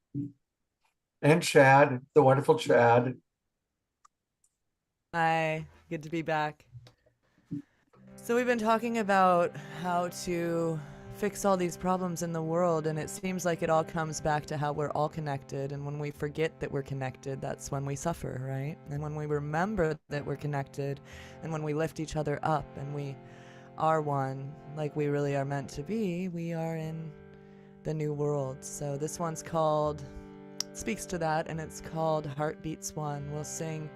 And Chad, the wonderful Chad. Hi, good to be back. So we've been talking about how to fix all these problems in the world, and it seems like it all comes back to how we're all connected, and when we forget that we're connected, that's when we suffer, right? And when we remember that we're connected, and when we lift each other up, and we are one, like we really are meant to be, we are in the new world. So this one's called, speaks to that, and it's called Heartbeats One. We'll sing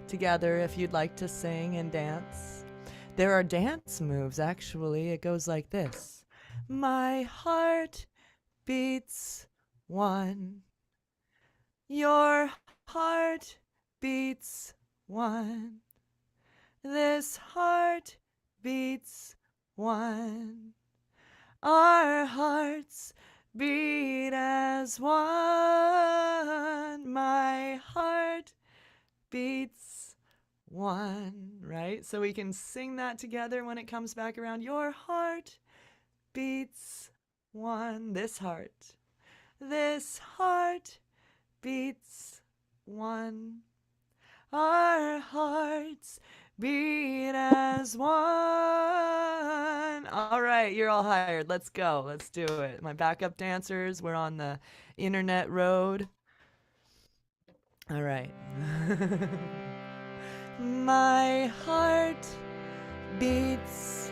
together if you'd like to sing and dance. There are dance moves, actually. It goes like this. My heart beats one. Your heart beats one. This heart beats one. Our hearts beat as one. My heart beats one, right? So we can sing that together when it comes back around. Your heart beats one. This heart beats one. Our hearts beat as one. All right, you're all hired. Let's go. Let's do it. My backup dancers, we're on the internet road. All right. My heart beats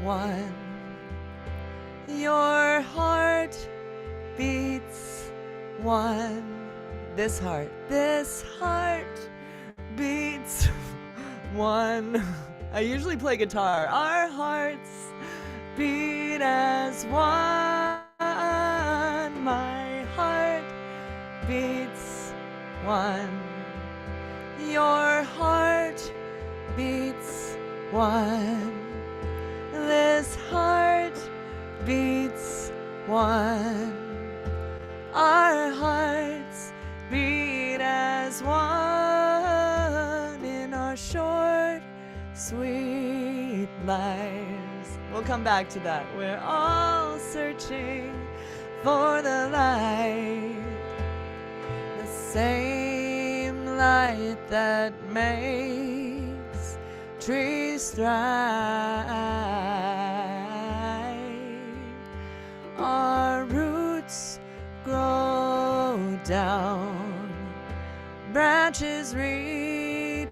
one. Your heart beats one. This heart beats one. I usually play guitar. Our hearts beat as one. My heart beats one. Your heart beats one. This heart beats one. Our hearts beat as one in our short, sweet lives. We'll come back to that. We're all searching for the light, the same light that makes trees thrive. Our roots grow down, branches reach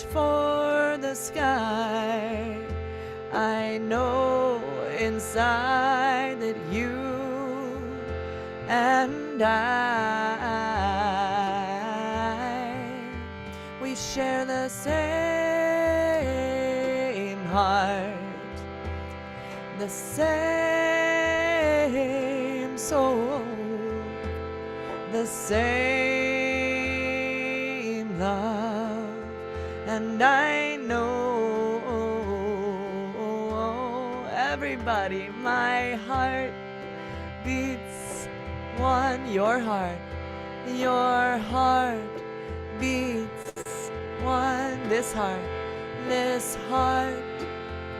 for the sky. I know inside that you and we share the same heart, the same soul, the same love, and I know everybody, my heart beats one. Your heart beats one. This heart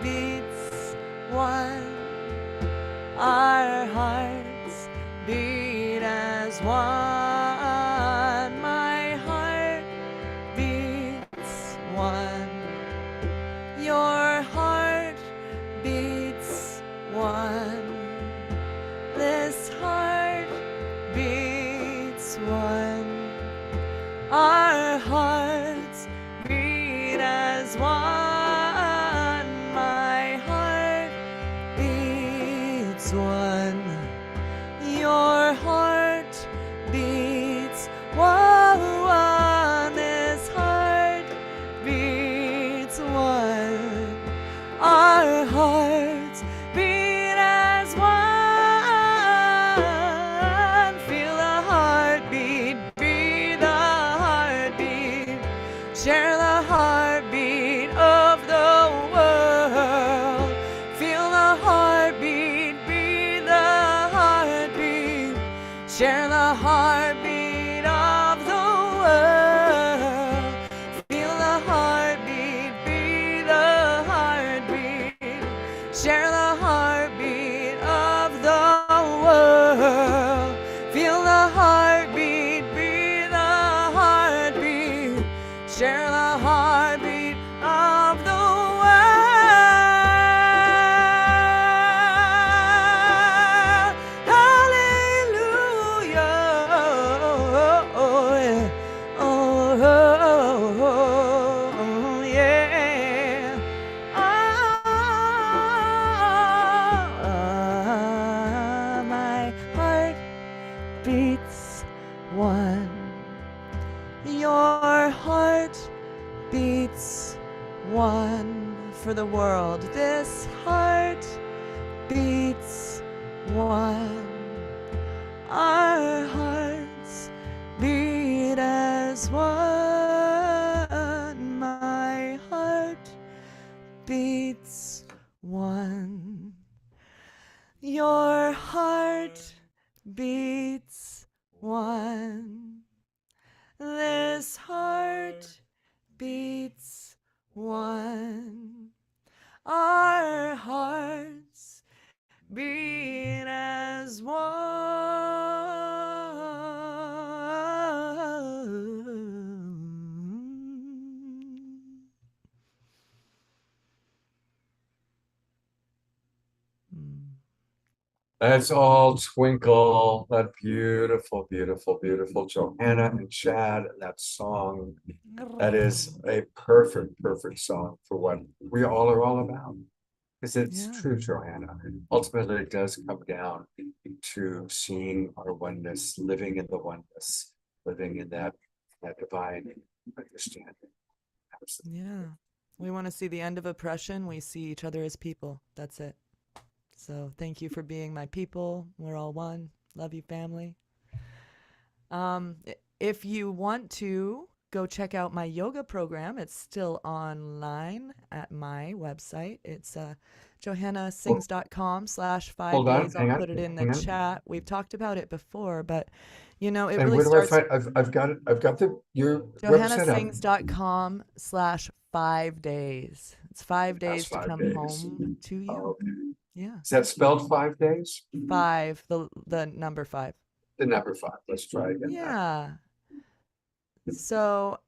beats one. Our hearts beat as one. My heart beats one. Your heart beats one. This heart beats one. Our hearts beat as one. My heart beats one. Your heart beats one. This heart beats one. Our hearts beat as one. Feel the heartbeat, be the heartbeat. Share the heartbeat of the world. Feel the heartbeat, be the heartbeat. Share the heartbeat of the world. Feel the heartbeat, be the heartbeat. Share the heartbeat of the world. Feel the heartbeat, be the heartbeat. Share the heartbeat of the world. Hallelujah. Oh, yeah. My heart beats one. Your heart beats one for the world. This heart beats one. Our hearts beat as one. My heart beats one. beats one. This heart beats one. Our hearts beat as one. That's all Twinkle, that beautiful, beautiful, beautiful Johanna and Chad, that song. That is a perfect, perfect song for what we all are all about. Because it's Yeah. true, Johanna. Ultimately, it does come down to seeing our oneness, living in the oneness, living in that divine understanding. Absolutely. Yeah. We want to see the end of oppression. We see each other as people. That's it. So thank you for being my people. We're all one. Love you, family. If you want to go check out my yoga program, it's still online at my website. It's johannasings.com/5 Hold on, days. hang I'll on, put it in the hang on. chat. We've talked about it before, but you know, it And really where do I starts find? I've got it. I've got your website up. johannasings.com/5 days. It's 5 That's days to 5 come days. home to you. Oh, okay. Yeah. Is that spelled 5 days? 5, the number 5. The number 5. Let's try again. Yeah. So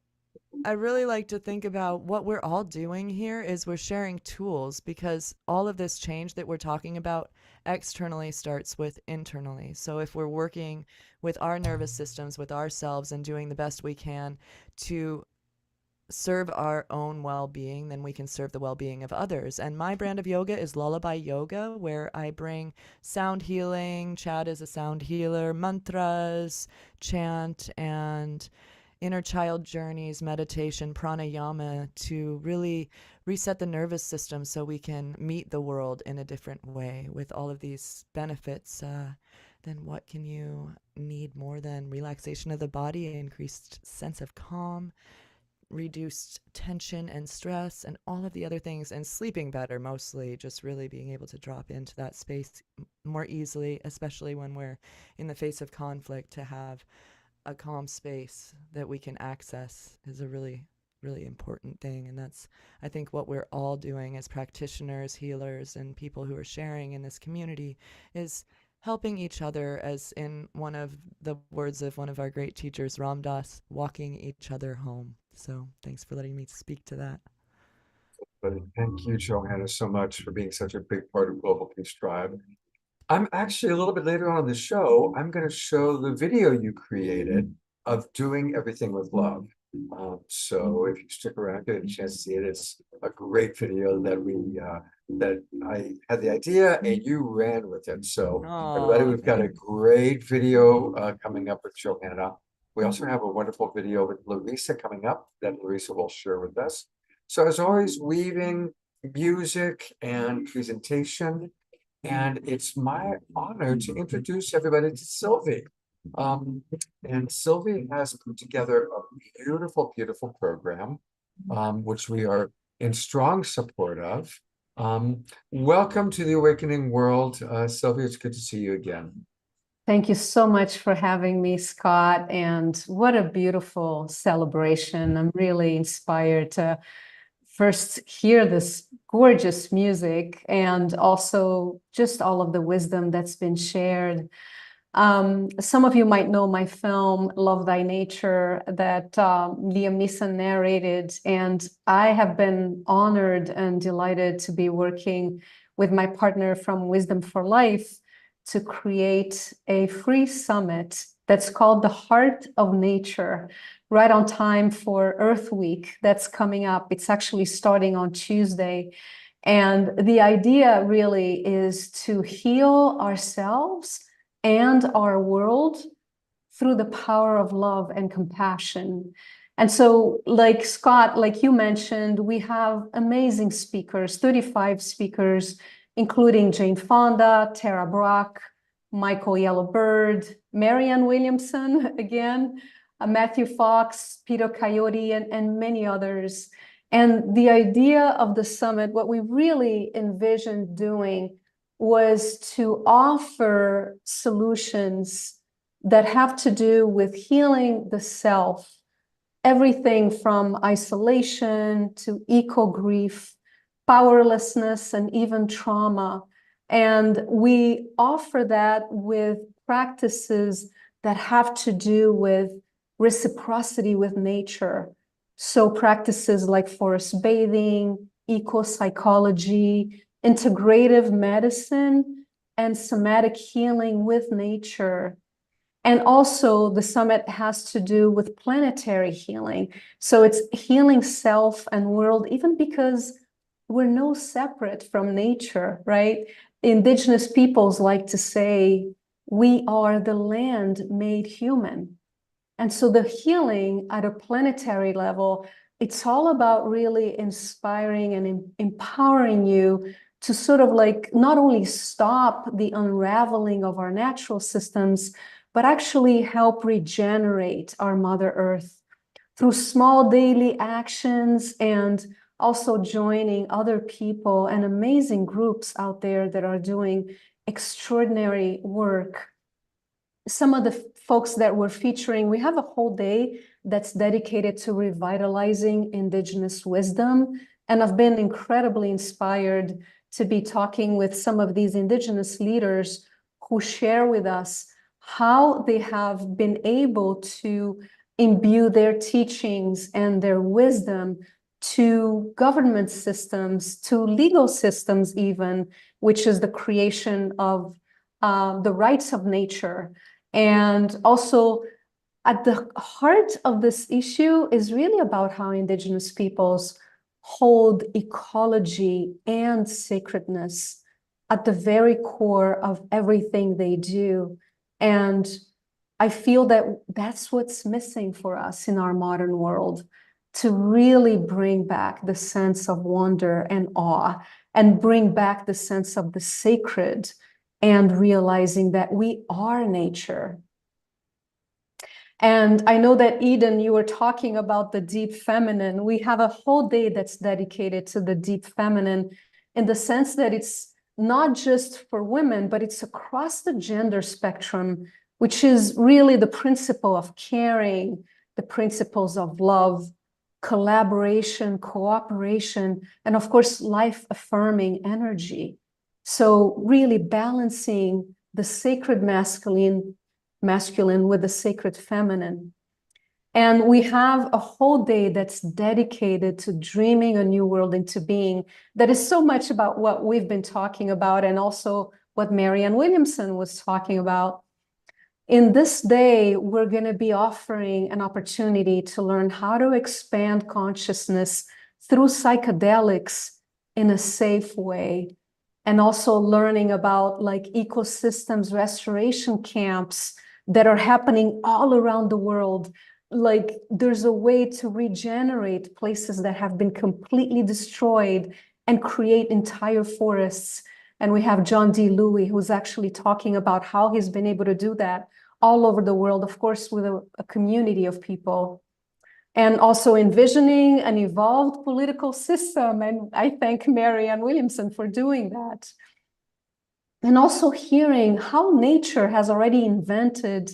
I really like to think about what we're all doing here is we're sharing tools, because all of this change that we're talking about externally starts with internally. So if we're working with our nervous systems, with ourselves, and doing the best we can to serve our own well-being, then we can serve the well-being of others. And my brand of yoga is Lullaby Yoga, where I bring sound healing. Chad is a sound healer, mantras, chant, and inner child journeys, meditation, pranayama, to really reset the nervous system so we can meet the world in a different way with all of these benefits. Then what can you need more than relaxation of the body, increased sense of calm, reduced tension and stress, and all of the other things, and sleeping better, mostly just really being able to drop into that space more easily, especially when we're in the face of conflict. To have a calm space that we can access is a really, really important thing. And that's, I think, what we're all doing as practitioners, healers, and people who are sharing in this community, is helping each other, as in one of the words of one of our great teachers, Ram Dass, walking each other home. So thanks for letting me speak to that. But thank you, Johanna, so much for being such a big part of Global Peace Tribe. I'm actually a little bit later on in the show, I'm going to show the video you created of doing everything with love. So if you stick around, get a chance to see it. It's a great video that that I had the idea and you ran with it. So everybody, we've got a great video coming up with Johanna. We also have a wonderful video with Larissa coming up that Larissa will share with us. So as always, weaving music and presentation. And it's my honor to introduce everybody to Sylvie. And Sylvie has put together a beautiful, beautiful program, which we are in strong support of. Welcome to the Awakening World. Sylvie, it's good to see you again. Thank you so much for having me, Scott. And what a beautiful celebration. I'm really inspired to first hear this gorgeous music and also just all of the wisdom that's been shared. Some of you might know my film, Love Thy Nature, that Liam Neeson narrated. And I have been honored and delighted to be working with my partner from Wisdom for Life to create a free summit that's called The Heart of Nature, right on time for Earth Week that's coming up. It's actually starting on Tuesday. And the idea really is to heal ourselves and our world through the power of love and compassion. And so, like Scott, like you mentioned, we have amazing speakers, 35 speakers, including Jane Fonda, Tara Brach, Michael Yellowbird, Marianne Williamson, again, Matthew Fox, Peter Coyote, and many others. And the idea of the summit, what we really envisioned doing was to offer solutions that have to do with healing the self, everything from isolation to eco-grief, powerlessness, and even trauma. And we offer that with practices that have to do with reciprocity with nature. So practices like forest bathing, eco-psychology, integrative medicine, and somatic healing with nature. And also the summit has to do with planetary healing. So it's healing self and world, even because we're no separate from nature, right? Indigenous peoples like to say, we are the land made human. And so the healing at a planetary level, it's all about really inspiring and empowering you to sort of like not only stop the unraveling of our natural systems, but actually help regenerate our Mother Earth through small daily actions and also joining other people and amazing groups out there that are doing extraordinary work. Some of the folks that we're featuring, we have a whole day that's dedicated to revitalizing Indigenous wisdom. And I've been incredibly inspired to be talking with some of these Indigenous leaders who share with us how they have been able to imbue their teachings and their wisdom to government systems, to legal systems even, which is the creation of the rights of nature. And also at the heart of this issue is really about how Indigenous peoples hold ecology and sacredness at the very core of everything they do. And I feel that that's what's missing for us in our modern world, to really bring back the sense of wonder and awe, and bring back the sense of the sacred, and realizing that we are nature. And I know that, Eden, you were talking about the deep feminine. We have a whole day that's dedicated to the deep feminine, in the sense that it's not just for women, but it's across the gender spectrum, which is really the principle of caring, the principles of love, collaboration, cooperation, and of course, life-affirming energy. So really balancing the sacred masculine with the sacred feminine. And we have a whole day that's dedicated to dreaming a new world into being, that is so much about what we've been talking about, and also what Marianne Williamson was talking about. In this day, we're going to be offering an opportunity to learn how to expand consciousness through psychedelics in a safe way. And also learning about like ecosystems restoration camps that are happening all around the world. Like there's a way to regenerate places that have been completely destroyed and create entire forests. And we have John D. Louis, who's actually talking about how he's been able to do that all over the world, of course, with a community of people. And also envisioning an evolved political system. And I thank Marianne Williamson for doing that. And also hearing how nature has already invented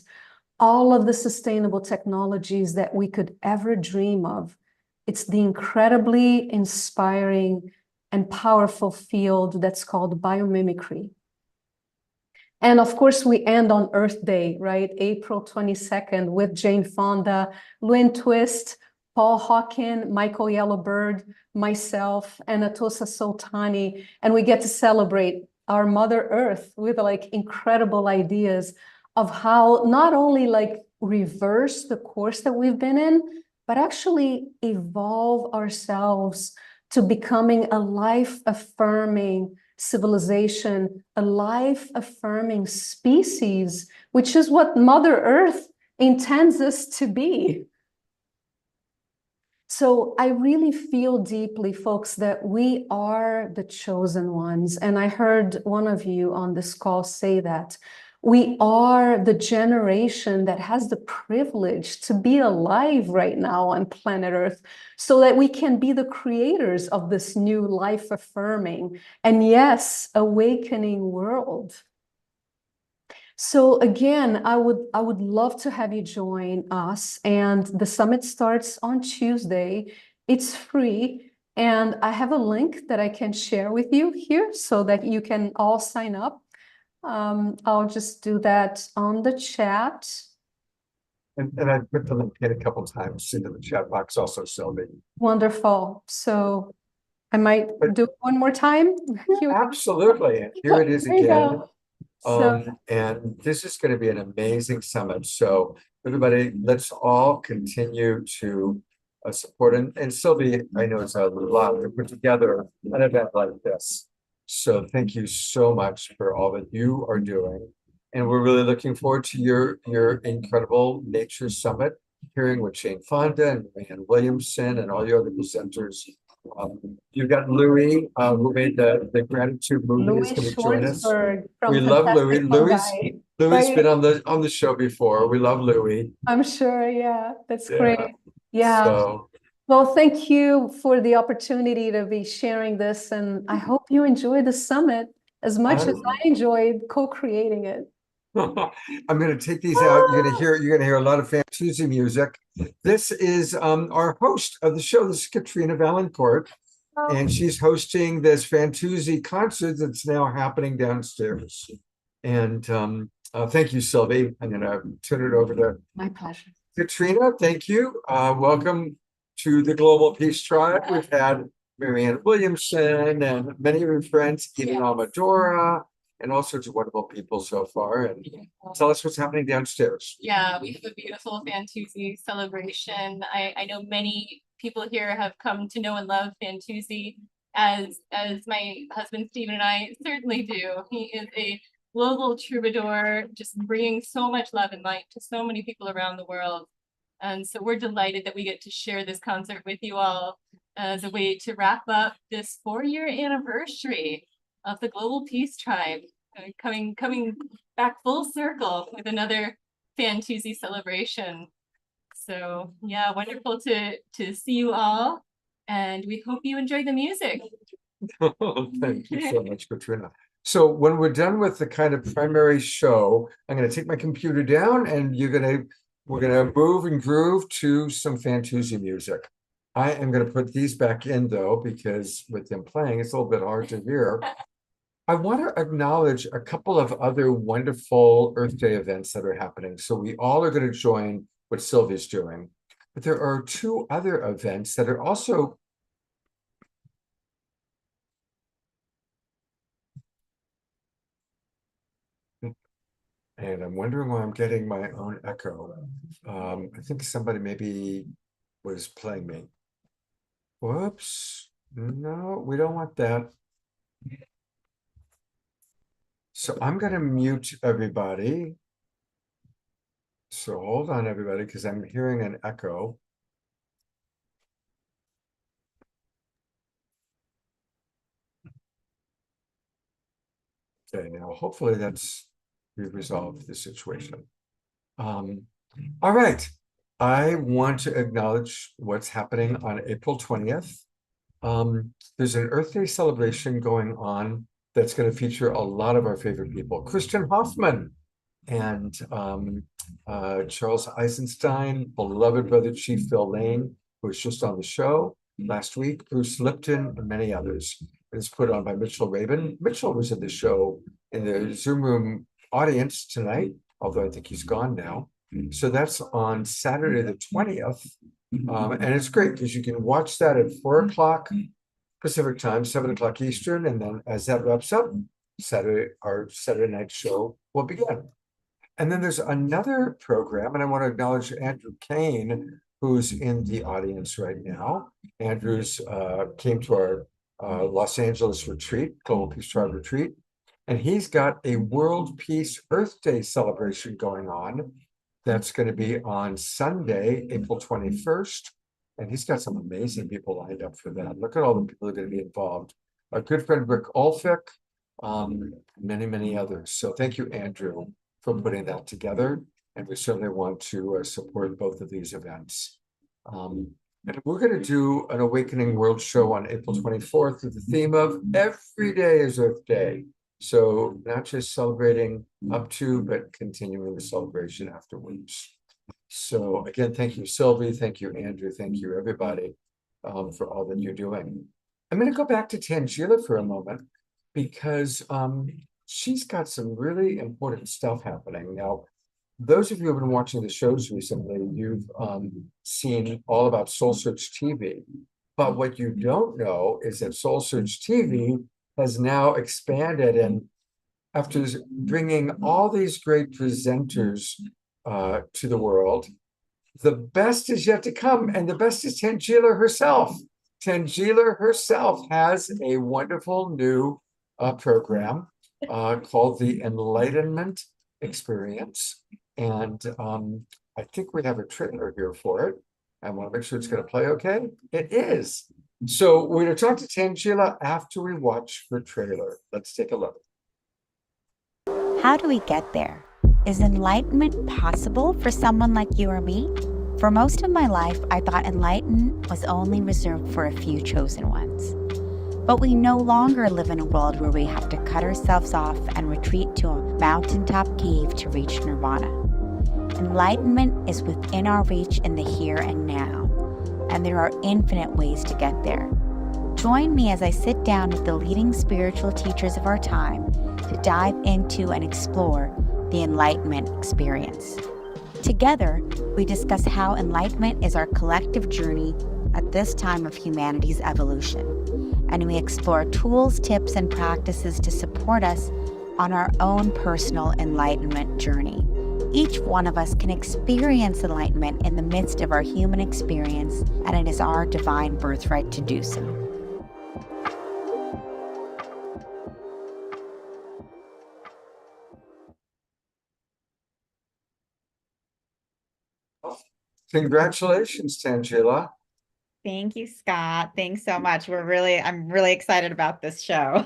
all of the sustainable technologies that we could ever dream of. It's the incredibly inspiring and powerful field that's called biomimicry. And of course, we end on Earth Day, right? April 22nd, with Jane Fonda, Lynn Twist, Paul Hawken, Michael Yellowbird, myself, and Atossa Soltani. And we get to celebrate our Mother Earth with like incredible ideas of how not only like reverse the course that we've been in, but actually evolve ourselves to becoming a life-affirming civilization, a life-affirming species, which is what Mother Earth intends us to be. So I really feel deeply, folks, that we are the chosen ones. And I heard one of you on this call say that. We are the generation that has the privilege to be alive right now on planet Earth so that we can be the creators of this new life affirming and, yes, awakening world. So again, I would love to have you join us, and the summit starts on Tuesday. It's free, and I have a link that I can share with you here so that you can all sign up. I'll just do that on the chat. And I put the link in a couple times into the chat box also, Sylvie. Wonderful. So I might do it one more time. Absolutely. And here it is There you again. go. So And this is going to be an amazing summit. So everybody, let's all continue to support. And Sylvie, I know it's a lot to put together an event like this. So thank you so much for all that you are doing. And we're really looking forward to your incredible Nature Summit, hearing with Jane Fonda and Marianne Williamson and all your other presenters. You've got Louis, who made the gratitude movie, is going to join us. We love Louis. Louis's been on the show before. We love Louis. I'm sure, yeah, that's great. Yeah. So, well, thank you for the opportunity to be sharing this, and I hope you enjoy the summit as much as I enjoyed co-creating it. I'm going to take these out. You're going to hear a lot of Fantuzzi music. This is our host of the show. This is Katrina Valancourt, and she's hosting this Fantuzzi concert that's now happening downstairs. And thank you, Sylvie. I'm going to turn it over to my pleasure. Katrina. Thank you. Welcome to the Global Peace Tribe. We've had Marianne Williamson and many of your friends, Eden Almadora, and all sorts of wonderful people so far. And tell us what's happening downstairs. Yeah, we have a beautiful Fantuzzi celebration. I know many people here have come to know and love Fantuzzi, as my husband Stephen and I certainly do. He is a global troubadour, just bringing so much love and light to so many people around the world. And so we're delighted that we get to share this concert with you all as a way to wrap up this 4-year anniversary of the Global Peace Tribe, coming back full circle with another Fantuzzi celebration. So yeah, wonderful to see you all, and we hope you enjoy the music. Thank you so much, Katrina. So when we're done with the kind of primary show, I'm going to take my computer down, and we're going to move and groove to some Fantuzzi music. I am going to put these back in though, because with them playing, it's a little bit hard to hear. I want to acknowledge a couple of other wonderful Earth Day events that are happening. So we all are going to join what Sylvia's doing, but there are 2 other events that are also and I'm wondering why I'm getting my own echo. I think somebody maybe was playing me. Whoops. No, we don't want that. So I'm going to mute everybody. So hold on, everybody, because I'm hearing an echo. Okay, now hopefully we've resolved the situation. All right. I want to acknowledge what's happening on April 20th. There's an Earth Day celebration going on that's going to feature a lot of our favorite people. Christian Hoffman and Charles Eisenstein, beloved brother Chief Phil Lane, who was just on the show last week, Bruce Lipton, and many others. It's put on by Mitchell Rabin. Mitchell was at the show in the Zoom room audience tonight, although I think he's gone now. So that's on Saturday the 20th. And it's great because you can watch that at 4 o'clock Pacific time, 7 o'clock Eastern. And then as that wraps up, our Saturday night show will begin. And then there's another program, and I want to acknowledge Andrew Kane, who's in the audience right now. Andrew's came to our Los Angeles retreat, Global Peace Tribe retreat, and he's got a World Peace Earth Day celebration going on. That's going to be on Sunday, April 21st. And he's got some amazing people lined up for that. Look at all the people who are going to be involved. Our good friend Rick Olfick, many, many others. So thank you, Andrew, for putting that together. And we certainly want to support both of these events. And we're going to do an Awakening World show on April 24th with the theme of Every Day is Earth Day. So not just celebrating up to, but continuing the celebration afterwards. So again, thank you, Sylvie. Thank you, Andrew. Thank you, everybody, for all that you're doing. I'm going to go back to Tangela for a moment because she's got some really important stuff happening. Now, those of you who have been watching the shows recently, you've seen all about Soul Search TV. But what you don't know is that Soul Search TV has now expanded, and after bringing all these great presenters to the world, the best is yet to come, and the best is Tangela herself. Tangela herself has a wonderful new program called the Enlightenment Experience. And I think we have a trailer here for it. I want to make sure it's going to play okay. It is. So we're going to talk to Tangela after we watch her trailer. Let's take a look. How do we get there? Is enlightenment possible for someone like you or me? For most of my life, I thought enlightenment was only reserved for a few chosen ones. But we no longer live in a world where we have to cut ourselves off and retreat to a mountaintop cave to reach nirvana. Enlightenment is within our reach in the here and now, and there are infinite ways to get there. Join me as I sit down with the leading spiritual teachers of our time to dive into and explore the Enlightenment Experience. Together, we discuss how enlightenment is our collective journey at this time of humanity's evolution, and we explore tools, tips, and practices to support us on our own personal enlightenment journey. Each one of us can experience enlightenment in the midst of our human experience, and it is our divine birthright to do so. Congratulations, Tangela. Thank you, Scott. Thanks so much. I'm really excited about this show.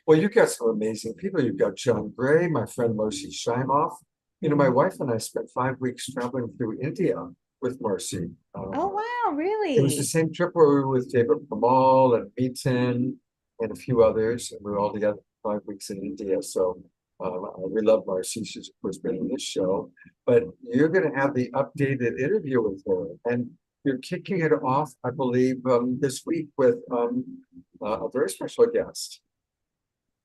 Well, you've got some amazing people. You've got John Gray, my friend Marcy Shimoff. You know, my wife and I spent 5 weeks traveling through India with Marcy. Oh, wow, really? It was the same trip where we were with David Pamal and Meetin and a few others, and we were all together for 5 weeks in India. So we love Marcy. She's, of course, been on this show. But you're going to have the updated interview with her. And you're kicking it off, I believe, this week with a very special guest.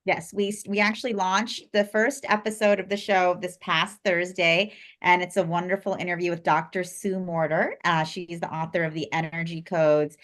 Yes, we actually launched the first episode of the show this past Thursday, and it's a wonderful interview with Dr. Sue Morter. She's the author of the Energy Codes,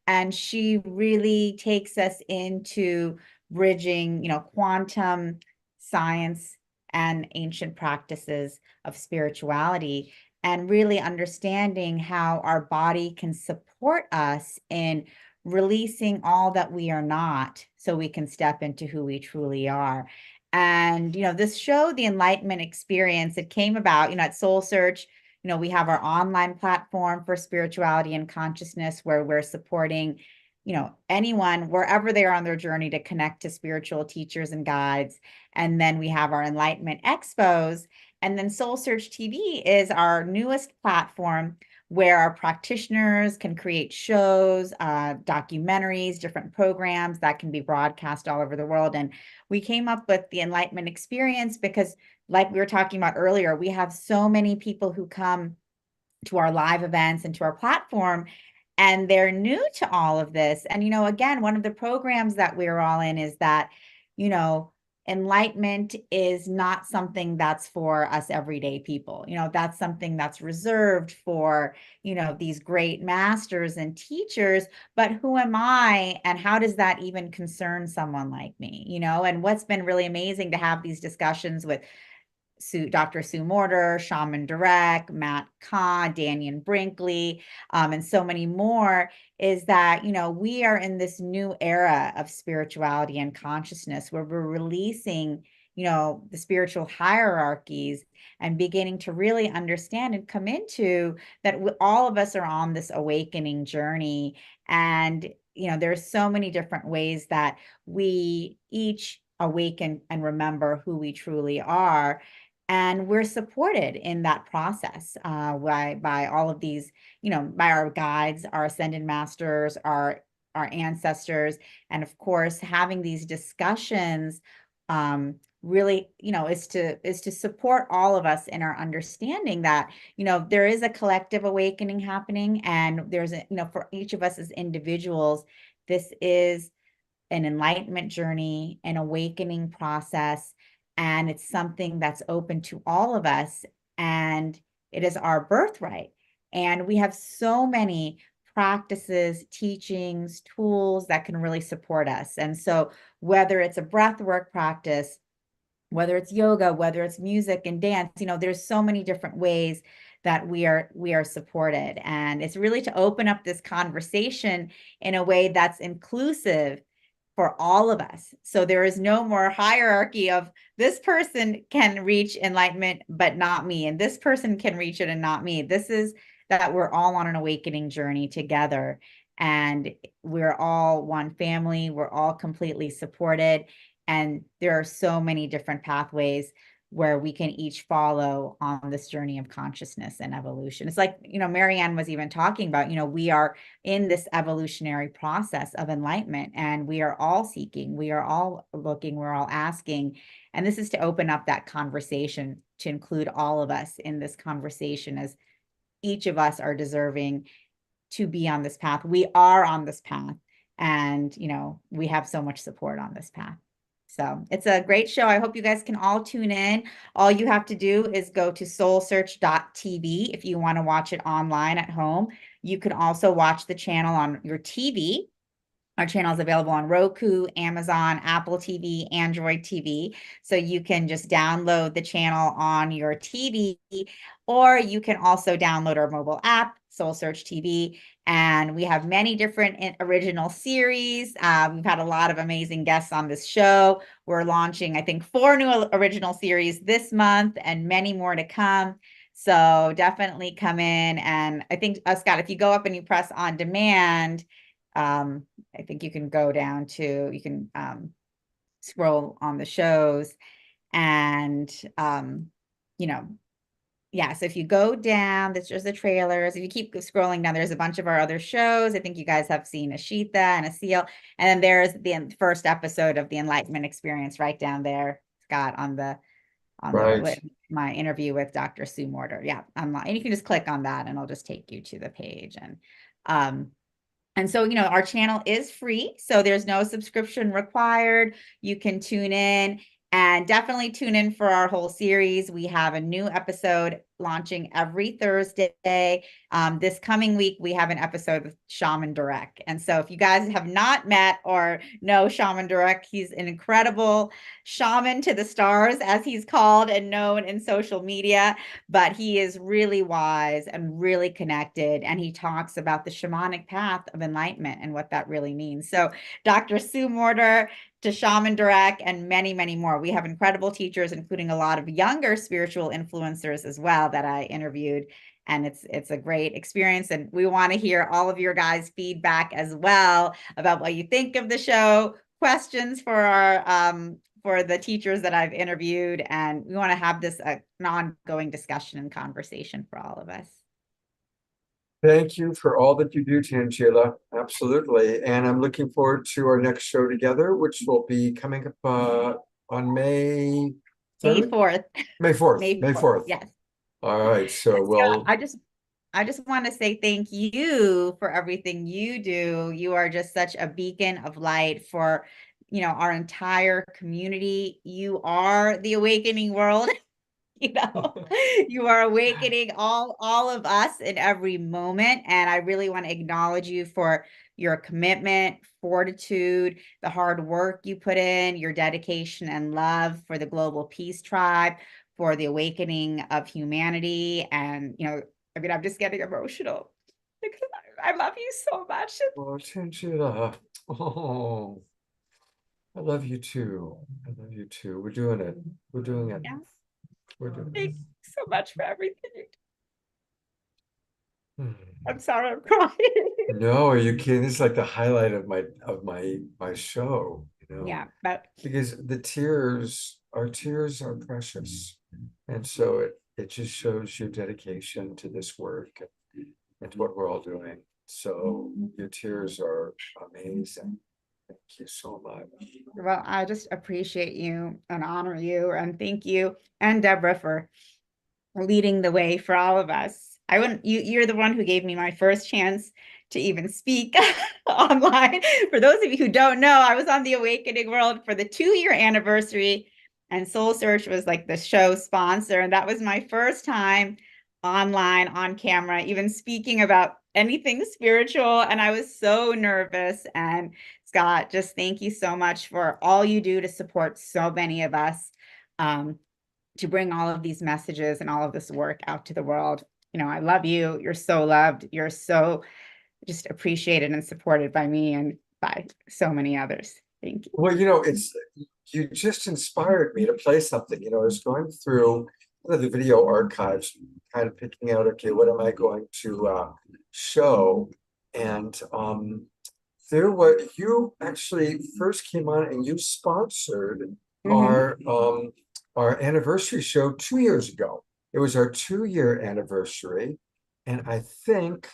and she really takes us into bridging, quantum science and ancient practices of spirituality, and really understanding how our body can support us in releasing all that we are not, so we can step into who we truly are. And, this show, The Enlightenment Experience, it came about, at Soul Search, we have our online platform for spirituality and consciousness where we're supporting, anyone, wherever they are on their journey to connect to spiritual teachers and guides. And then we have our Enlightenment Expos. And then Soul Search TV is our newest platform where our practitioners can create shows, documentaries, different programs that can be broadcast all over the world. And we came up with the Enlightenment Experience because, like we were talking about earlier, we have so many people who come to our live events and to our platform, and they're new to all of this. And, again, one of the programs that we're all in is that, enlightenment is not something that's for us everyday people. That's something that's reserved for, these great masters and teachers. But who am I, and how does that even concern someone like me? And what's been really amazing to have these discussions with Dr. Sue Morter, Shaman Durek, Matt Kahn, Dannion Brinkley, and so many more, is that, we are in this new era of spirituality and consciousness where we're releasing, the spiritual hierarchies and beginning to really understand and come into that all of us are on this awakening journey. And, there's so many different ways that we each awaken and remember who we truly are. And we're supported in that process by all of these, by our guides, our ascended masters, our ancestors, and of course, having these discussions really, is to support all of us in our understanding that, there is a collective awakening happening, and there's for each of us as individuals, this is an enlightenment journey, an awakening process, and it's something that's open to all of us, and it is our birthright. And we have so many practices, teachings, tools that can really support us. And so whether it's a breath work practice, whether it's yoga, whether it's music and dance, there's so many different ways that we are supported. And it's really to open up this conversation in a way that's inclusive for all of us. So there is no more hierarchy of this person can reach enlightenment, but not me. And this person can reach it and not me. This is that we're all on an awakening journey together. And we're all one family. We're all completely supported. And there are so many different pathways where we can each follow on this journey of consciousness and evolution. It's like, Marianne was even talking about, we are in this evolutionary process of enlightenment, and we are all seeking, we are all looking, we're all asking. And this is to open up that conversation, to include all of us in this conversation, as each of us are deserving to be on this path. We are on this path, and, we have so much support on this path. So it's a great show. I hope you guys can all tune in. All you have to do is go to soulsearch.tv if you want to watch it online at home. You can also watch the channel on your TV. Our channel is available on Roku, Amazon, Apple TV, Android TV. So you can just download the channel on your TV, or you can also download our mobile app, Soul Search TV. And we have many different original series. We've had a lot of amazing guests on this show. We're launching, I think, 4 new original series this month and many more to come. So definitely come in. And I think, Scott, if you go up and you press on demand, I think you can go down to, you can scroll on the shows, and, yeah, so if you go down, there's just the trailers. If you keep scrolling down, there's a bunch of our other shows. I think you guys have seen Ashita and Asil. And then there's the first episode of the Enlightenment Experience right down there, Scott, on the with my interview with Dr. Sue Morter. Yeah, online. And you can just click on that and it'll just take you to the page. And so, our channel is free, so there's no subscription required. You can tune in, and definitely tune in for our whole series. We have a new episode launching every Thursday. This coming week, we have an episode with Shaman Durek. And so if you guys have not met or know Shaman Durek, he's an incredible shaman to the stars, as he's called and known in social media. But he is really wise and really connected. And he talks about the shamanic path of enlightenment and what that really means. So Dr. Sue Morter, to Shaman Durek, and many, many more. We have incredible teachers, including a lot of younger spiritual influencers as well that I interviewed. And it's a great experience. And we want to hear all of your guys' feedback as well about what you think of the show, questions for our for the teachers that I've interviewed. And we want to have this an ongoing discussion and conversation for all of us. Thank you for all that you do, Tangela. Absolutely. And I'm looking forward to our next show together, which will be coming up on May 4th. May 4th. May 4th. Yes. All right. So I just want to say thank you for everything you do. You are just such a beacon of light for, our entire community. You are the awakening world. You are awakening all of us in every moment. And I really want to acknowledge you for your commitment, fortitude, the hard work you put in, your dedication and love for the Global Peace Tribe, for the awakening of humanity. And, I'm just getting emotional because I love you so much. Oh, Tangela. Oh, I love you too. I love you too. We're doing it. We're doing it. Yeah. We're doing Thank it. you so much for everything you do. Hmm. I'm sorry, I'm crying. No, are you kidding? This is like the highlight of my show. you know? Yeah, but Because our tears are precious. And so it just shows your dedication to this work and to what we're all doing. So your tears are amazing. Thank you so much. well, I just appreciate you and honor you and thank you and Deborah for leading the way for all of us. I wouldn't, you're the one who gave me my first chance to even speak online. For those of you who don't know, I was on the Awakening World for the 2-year anniversary, and Soul Search was like the show sponsor. And that was my first time online on camera, even speaking about anything spiritual. And I was so nervous. And Scott, just thank you so much for all you do to support so many of us. To bring all of these messages and all of this work out to the world. You know, I love you. You're so loved. You're so just appreciated and supported by me and by so many others. Thank you. Well, you just inspired me to play something. I was going through the video archives, kind of picking out, okay, what am I going to show? And you actually first came on and you sponsored our anniversary show 2 years ago. It was our 2-year anniversary. And I think,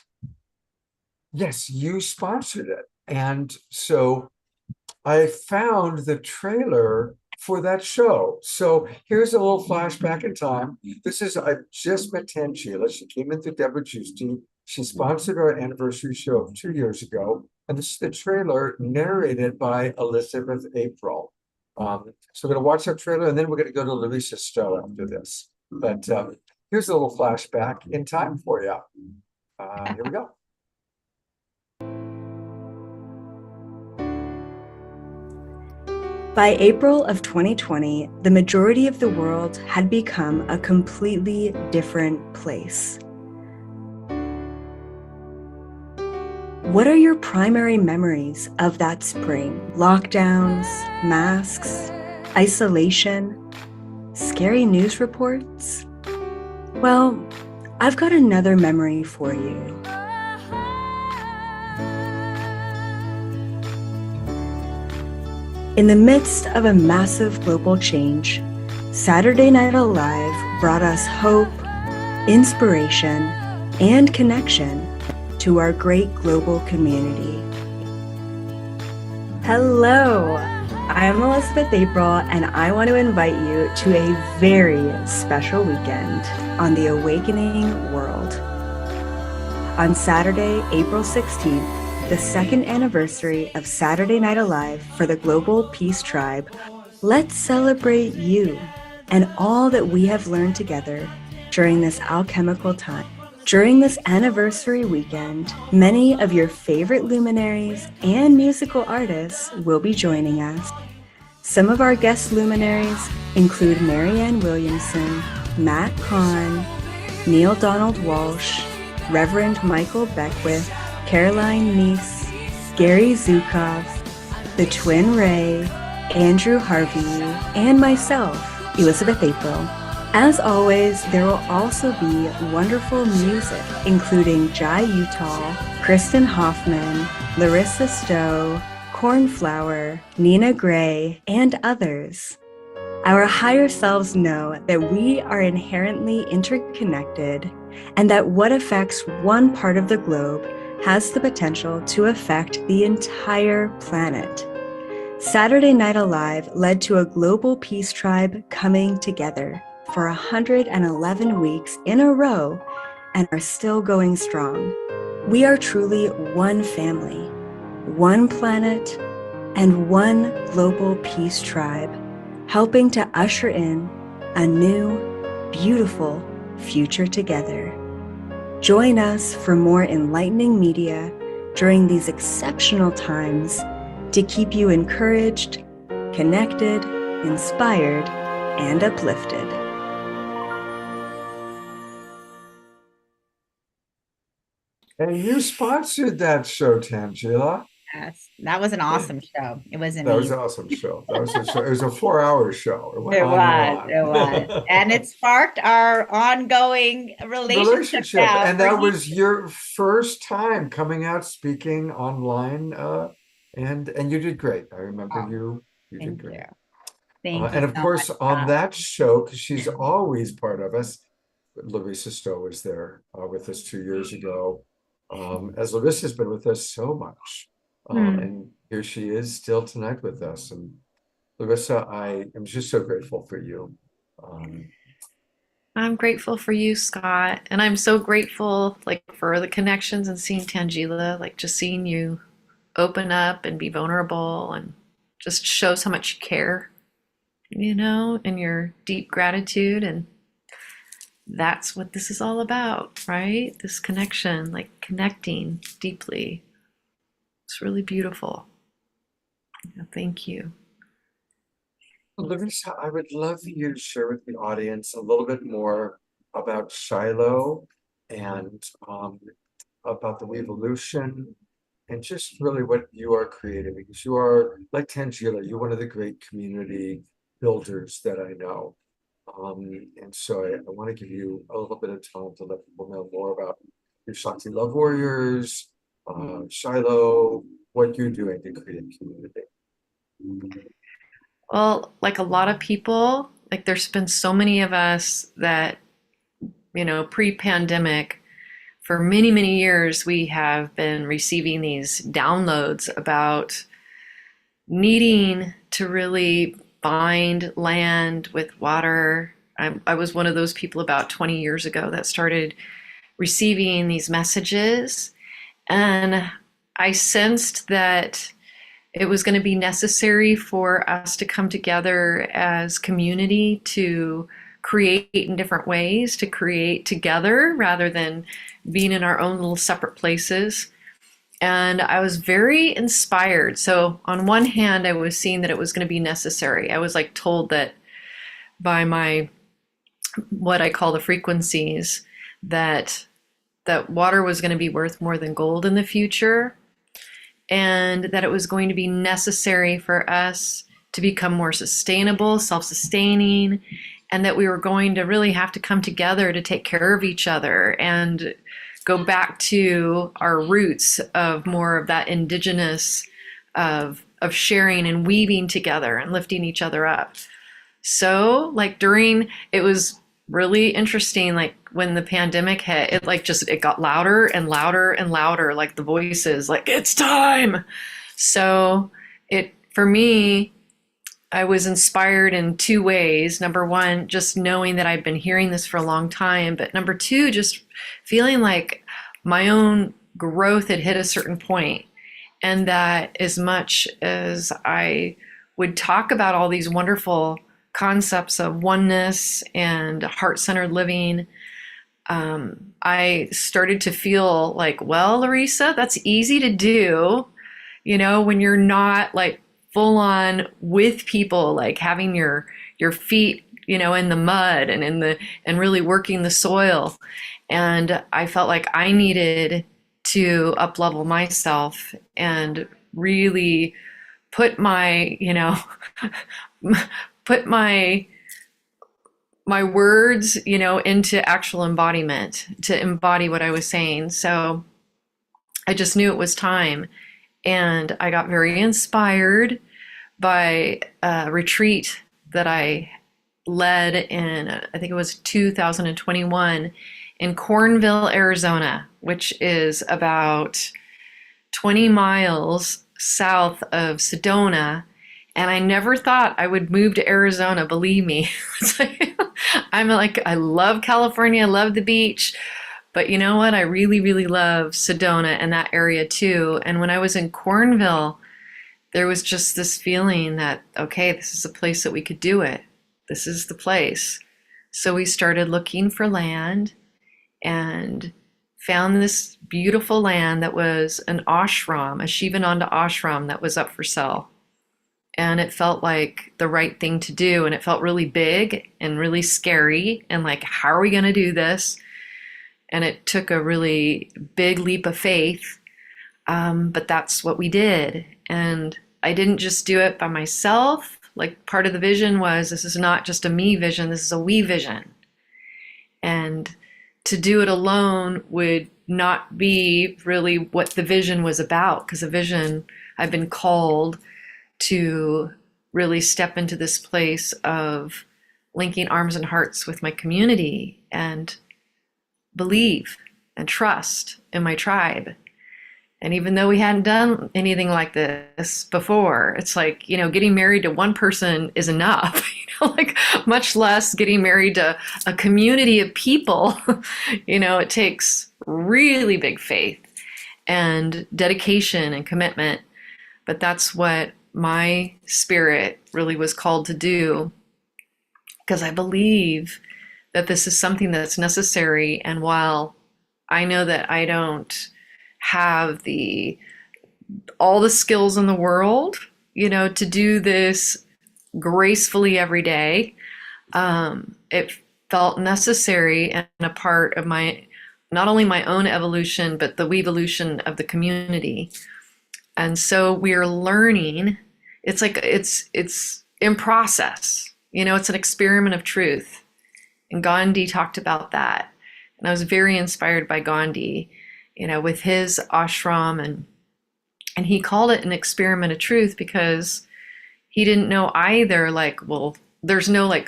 yes, you sponsored it. And so I found the trailer for that show. So here's a little flashback in time. I just met Tangela. She came in through Deborah Juicy. She sponsored our anniversary show of 2 years ago. And this is the trailer narrated by Elizabeth April. So we're going to watch that trailer and then we're going to go to Larissa Stowe after this. But here's a little flashback in time for you. Here we go. By April of 2020, the majority of the world had become a completely different place. What are your primary memories of that spring? Lockdowns, masks, isolation, scary news reports? Well, I've got another memory for you. In the midst of a massive global change, Saturday Night Alive brought us hope, inspiration, and connection to our great global community. Hello, I'm Elizabeth April, and I want to invite you to a very special weekend on the Awakening World. On Saturday, April 16th, the second anniversary of Saturday Night Alive for the Global Peace Tribe, let's celebrate you and all that we have learned together during this alchemical time. During this anniversary weekend, many of your favorite luminaries and musical artists will be joining us. Some of our guest luminaries include Marianne Williamson, Matt Kahn, Neil Donald Walsh, Reverend Michael Beckwith, Caroline Neese, Gary Zukov, the Twin Ray, Andrew Harvey, and myself, Elizabeth April. As always, there will also be wonderful music, including Jai Utah, Kristen Hoffman, Larissa Stowe, Cornflower, Nina Gray, and others. Our higher selves know that we are inherently interconnected and that what affects one part of the globe has the potential to affect the entire planet. Saturday Night Alive led to a global peace tribe coming together for 111 weeks in a row and are still going strong. We are truly one family, one planet, and one global peace tribe, helping to usher in a new, beautiful future together. Join us for more enlightening media during these exceptional times to keep you encouraged, connected, inspired, and uplifted. And you sponsored that show, Tangela. Yes, that was an awesome show. It was amazing. That was an awesome show. That was a show. It was a 4-hour show. It was. And it sparked our ongoing relationship. And that was your first time coming out speaking online And you did great. I remember Oh, you did thank great. you. Thank you And of so course, much, on Scott. that show, because she's always part of us, Larissa Stowe was there with us 2 years ago. As Larissa's been with us so much. And here she is still tonight with us. And Larissa, I am just so grateful for you. I'm grateful for you, Scott, and I'm so grateful like for the connections and seeing Tangela, like just seeing you open up and be vulnerable and just shows how much you care, and your deep gratitude. And that's what this is all about, right? This connection, like connecting deeply. It's really beautiful. Thank you. Larissa, I would love for you to share with the audience a little bit more about Shiloh and about the Weevolution and just really what you are creating, because you are, like Tangela, you're one of the great community builders that I know. And so I want to give you a little bit of time to let people know more about your Shakti Love Warriors, Shiloh, what you're doing to create community. Well, like a lot of people, like there's been so many of us that, pre-pandemic, for many, many years, we have been receiving these downloads about needing to really find land with water. I was one of those people about 20 years ago that started receiving these messages. And I sensed that it was going to be necessary for us to come together as community to create in different ways, to create together rather than being in our own little separate places. And I was very inspired. So on one hand, I was seeing that it was going to be necessary. I was like told that by my, what I call the frequencies, that water was going to be worth more than gold in the future, and that it was going to be necessary for us to become more sustainable, self-sustaining, and that we were going to really have to come together to take care of each other and go back to our roots of more of that indigenous of sharing and weaving together and lifting each other up. So like it was really interesting, like when the pandemic hit, it got louder and louder and louder, like the voices, like it's time. So for me, I was inspired in two ways. Number one, just knowing that I've been hearing this for a long time, but number two, just feeling like my own growth had hit a certain point, and that as much as I would talk about all these wonderful concepts of oneness and heart-centered living, I started to feel like, well, Larissa, that's easy to do, when you're not like full on with people, like having your feet, in the mud and really working the soil. And I felt like I needed to up-level myself and really put my, put my words, into actual embodiment, to embody what I was saying. So I just knew it was time. And I got very inspired by a retreat that I led in, I think it was 2021, in Cornville, Arizona, which is about 20 miles south of Sedona. And I never thought I would move to Arizona, believe me. I love California, I love the beach. But you know what? I really, really love Sedona and that area too. And when I was in Cornville, there was just this feeling that, okay, this is a place that we could do it. This is the place. So we started looking for land and found this beautiful land that was an ashram, a Shivananda ashram that was up for sale. And it felt like the right thing to do. And it felt really big and really scary. And like, how are we going to do this? And it took a really big leap of faith. But that's what we did. And I didn't just do it by myself. Like part of the vision was, this is not just a me vision, this is a we vision. And to do it alone would not be really what the vision was about, because the vision I've been called to really step into this place of linking arms and hearts with my community and believe and trust in my tribe. And even though we hadn't done anything like this before, it's like, getting married to one person is enough, like much less getting married to a community of people. It takes really big faith and dedication and commitment. But that's what my spirit really was called to do, because I believe that this is something that's necessary. And while I know that I don't have all the skills in the world, to do this gracefully every day, it felt necessary and a part of not only my own evolution, but the evolution of the community. And so we're learning. It's like it's in process. It's an experiment of truth. And Gandhi talked about that. And I was very inspired by Gandhi, with his ashram, and he called it an experiment of truth because he didn't know either, there's no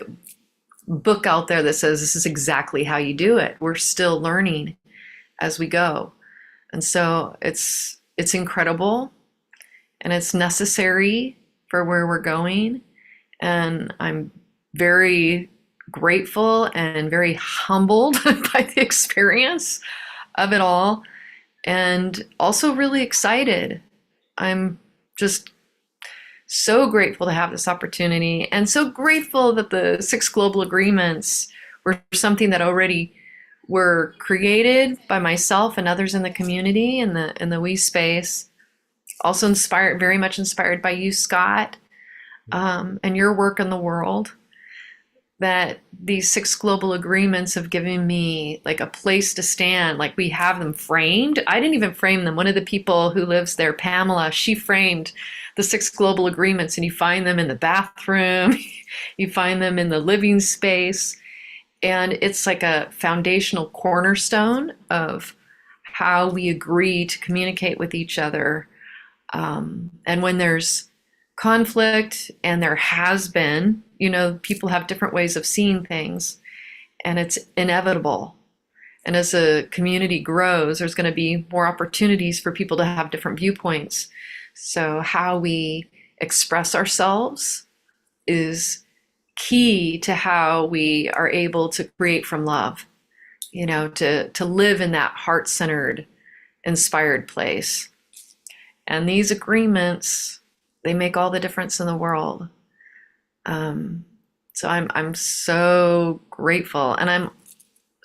book out there that says this is exactly how you do it. We're still learning as we go. And so it's incredible, and it's necessary for where we're going. And I'm very grateful and very humbled by the experience of it all, and also really excited. I'm just so grateful to have this opportunity, and so grateful that the 6 global agreements were something that already were created by myself and others in the community, in the We space. Also very much inspired by you, Scott, and your work in the world. That these 6 global agreements have given me a place to stand. We have them framed. I didn't even frame them. One of the people who lives there, Pamela, she framed the 6 global agreements, and you find them in the bathroom, you find them in the living space. And it's like a foundational cornerstone of how we agree to communicate with each other. And when there's conflict, and there has been, people have different ways of seeing things, and it's inevitable. And as a community grows, there's going to be more opportunities for people to have different viewpoints. So how we express ourselves is key to how we are able to create from love, to live in that heart-centered, inspired place. And these agreements, they make all the difference in the world. So I'm so grateful, and I'm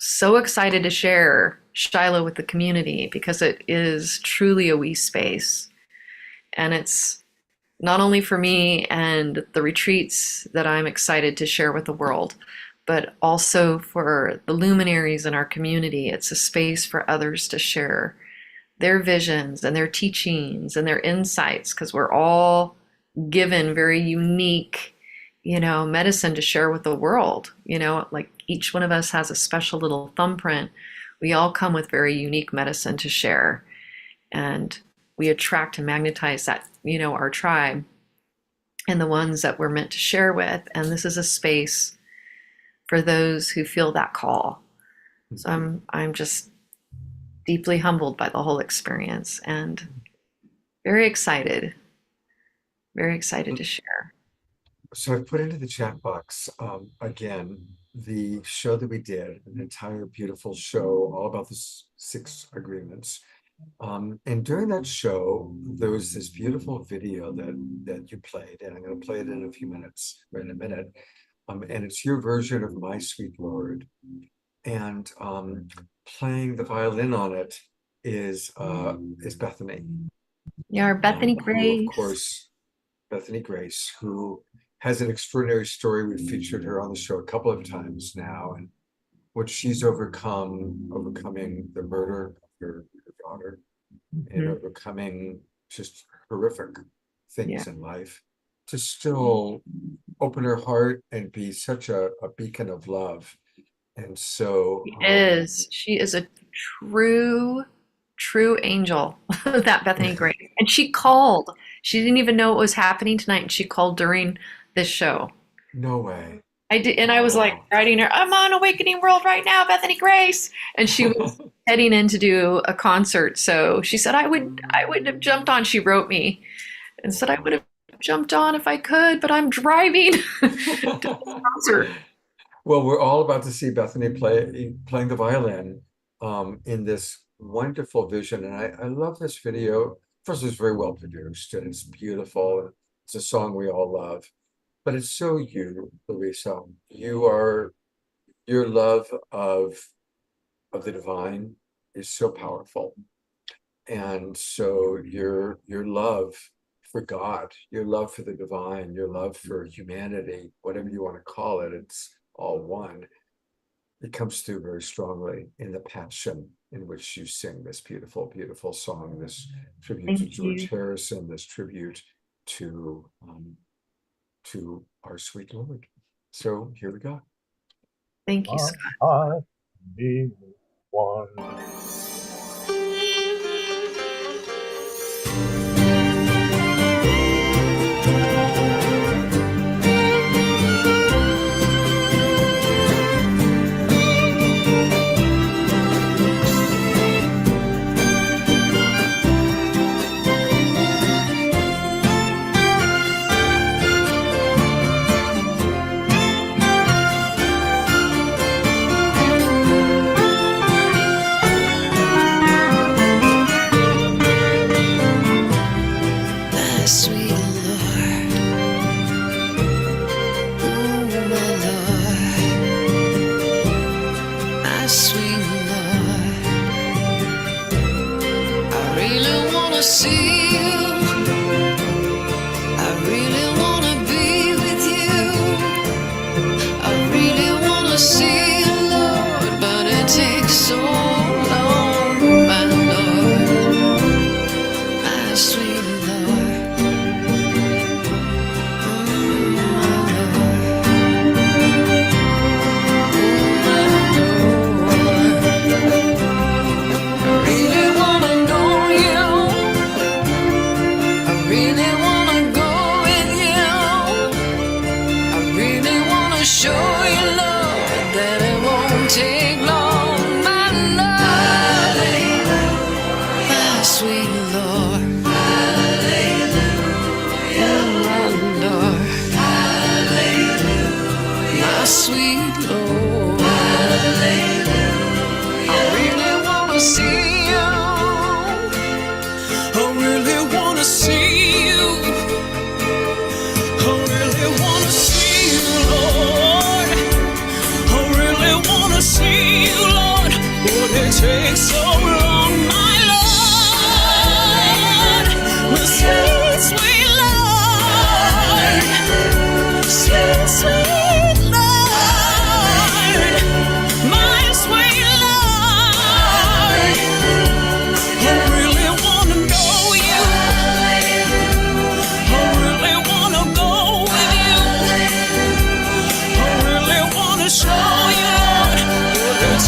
so excited to share Shiloh with the community, because it is truly a we space. And it's not only for me and the retreats that I'm excited to share with the world, but also for the luminaries in our community. It's a space for others to share their visions and their teachings and their insights, because we're all given very unique, medicine to share with the world. Each one of us has a special little thumbprint. We all come with very unique medicine to share, and we attract and magnetize that, our tribe and the ones that we're meant to share with. And this is a space for those who feel that call. So I'm just deeply humbled by the whole experience, and very excited to share. So I put into the chat box, again, the show that we did, an entire beautiful show all about the 6 agreements. And during that show, there was this beautiful video that you played, and I'm going to play it in a few minutes, or in a minute. And it's your version of My Sweet Lord. And playing the violin on it is Bethany. Yeah, our Bethany Grace. Of course, Bethany Grace, who has an extraordinary story. We've featured her on the show a couple of times now, and what she's overcoming the murder of her daughter, and overcoming just horrific things in life, to still open her heart and be such a beacon of love. And so she is a true angel, that Bethany Grace. And she called She didn't even know what was happening tonight, and she called during this show. No way. I did, and I was like writing her, I'm on Awakening World right now, Bethany Grace. And she was heading in to do a concert. So she said, I would have jumped on. She wrote me and said, I would have jumped on if I could, but I'm driving to the concert. Well, we're all about to see Bethany playing the violin in this wonderful vision. And I love this video. First, it's very well produced and it's beautiful. It's a song we all love. But it's so you, Larissa. Your love of the divine is so powerful. And so your love for God, your love for the divine, your love for humanity, whatever you want to call it, it's all one. It comes through very strongly in the passion in which you sing this beautiful, beautiful song, this tribute to George Harrison, this tribute to our sweet Lord. So here we go. Thank you, Scott. I be one.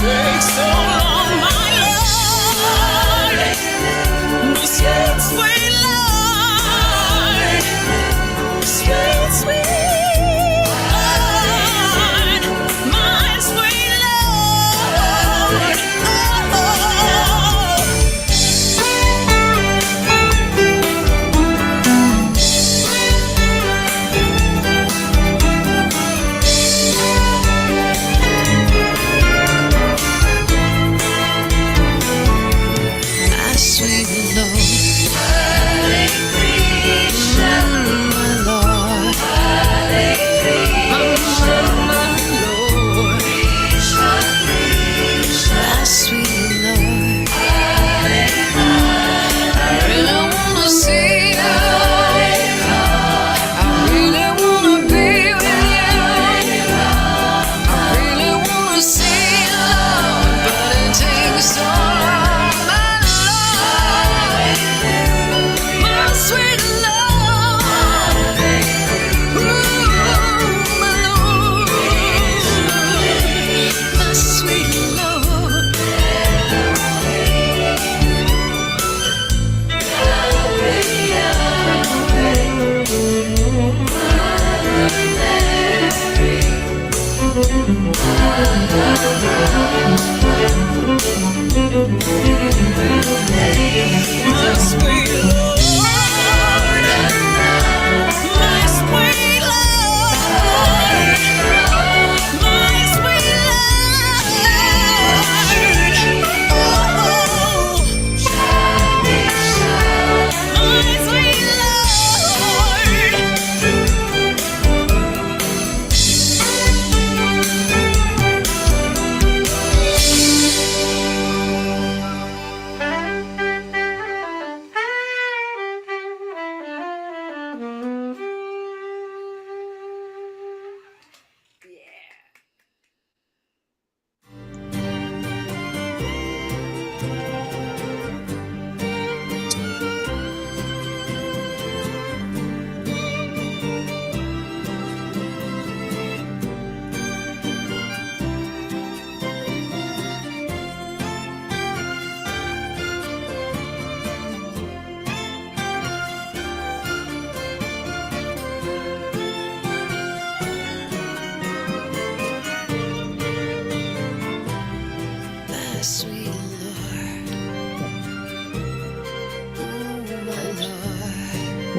Takes so long, my love.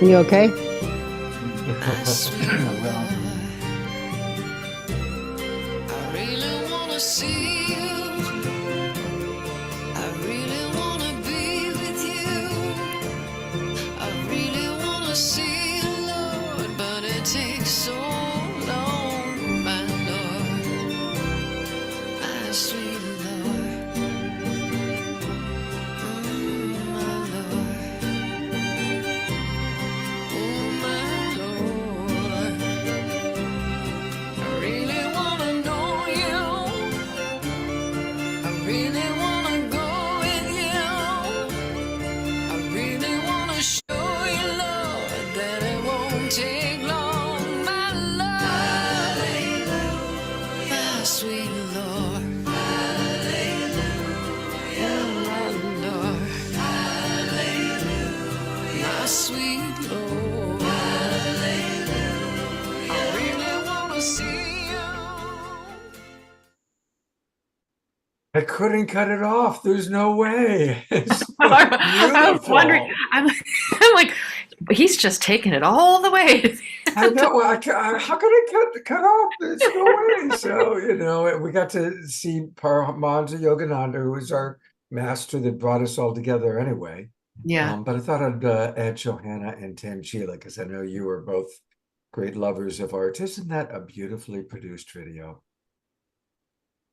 You okay? I couldn't cut it off. There's no way. It's so I was wondering. beautiful. I'm like, he's just taking it all the way. I know. How could I cut off? There's no way. So, we got to see Paramahansa Yogananda, who was our master that brought us all together anyway. Yeah. But I thought I'd add Johanna and Tangela, because I know you are both great lovers of art. Isn't that a beautifully produced video?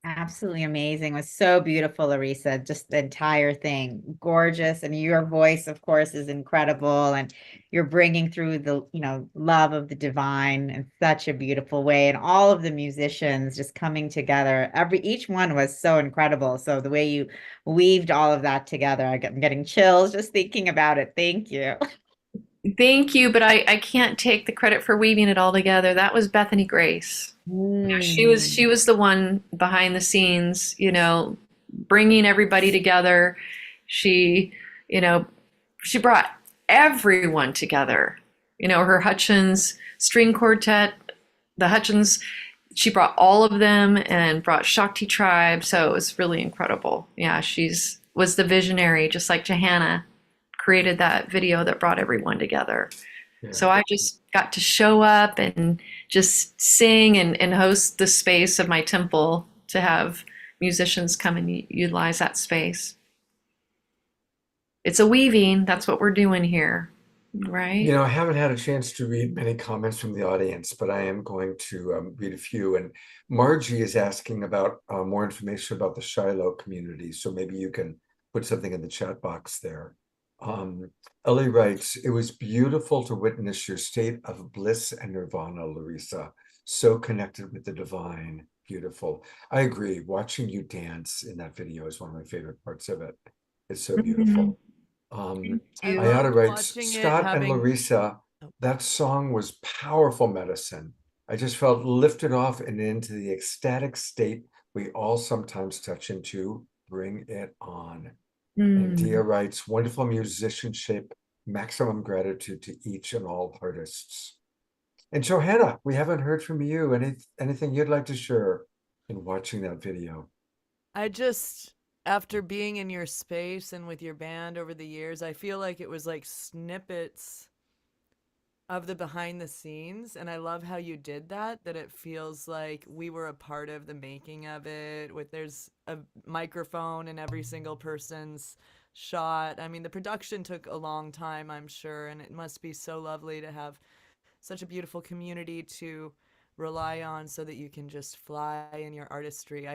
Absolutely amazing. It was so beautiful, Larissa. Just the entire thing, gorgeous. And your voice, of course, is incredible. And you're bringing through the, love of the divine in such a beautiful way. And all of the musicians just coming together. Each one was so incredible. So the way you weaved all of that together, I'm getting chills just thinking about it. Thank you. Thank you, but I can't take the credit for weaving it all together. That was Bethany Grace. She was the one behind the scenes, bringing everybody together. She brought everyone together. Her Hutchins string quartet, the Hutchins, she brought all of them and brought Shakti Tribe. So it was really incredible. Yeah, was the visionary, just like Johanna created that video that brought everyone together. Yeah. So I just got to show up and just sing and host the space of my temple to have musicians come and utilize that space. It's a weaving. That's what we're doing here, right? I haven't had a chance to read many comments from the audience, but I am going to read a few. And Margie is asking about more information about the Shiloh community. So maybe you can put something in the chat box there. Ellie writes, it was beautiful to witness your state of bliss and nirvana, Larissa. So connected with the divine. Beautiful. I agree. Watching you dance in that video is one of my favorite parts of it. It's so beautiful. Ayada writes, Scott and Larissa, that song was powerful medicine. I just felt lifted off and into the ecstatic state we all sometimes touch into. Bring it on. And Dia writes, wonderful musicianship, maximum gratitude to each and all artists. And Johanna, we haven't heard from you. Anything you'd like to share in watching that video? After being in your space and with your band over the years, I feel like it was like snippets of the behind the scenes. And I love how you did that it feels like we were a part of the making of it. There's a microphone in every single person's shot. I mean, the production took a long time, I'm sure, and it must be so lovely to have such a beautiful community to rely on so that you can just fly in your artistry.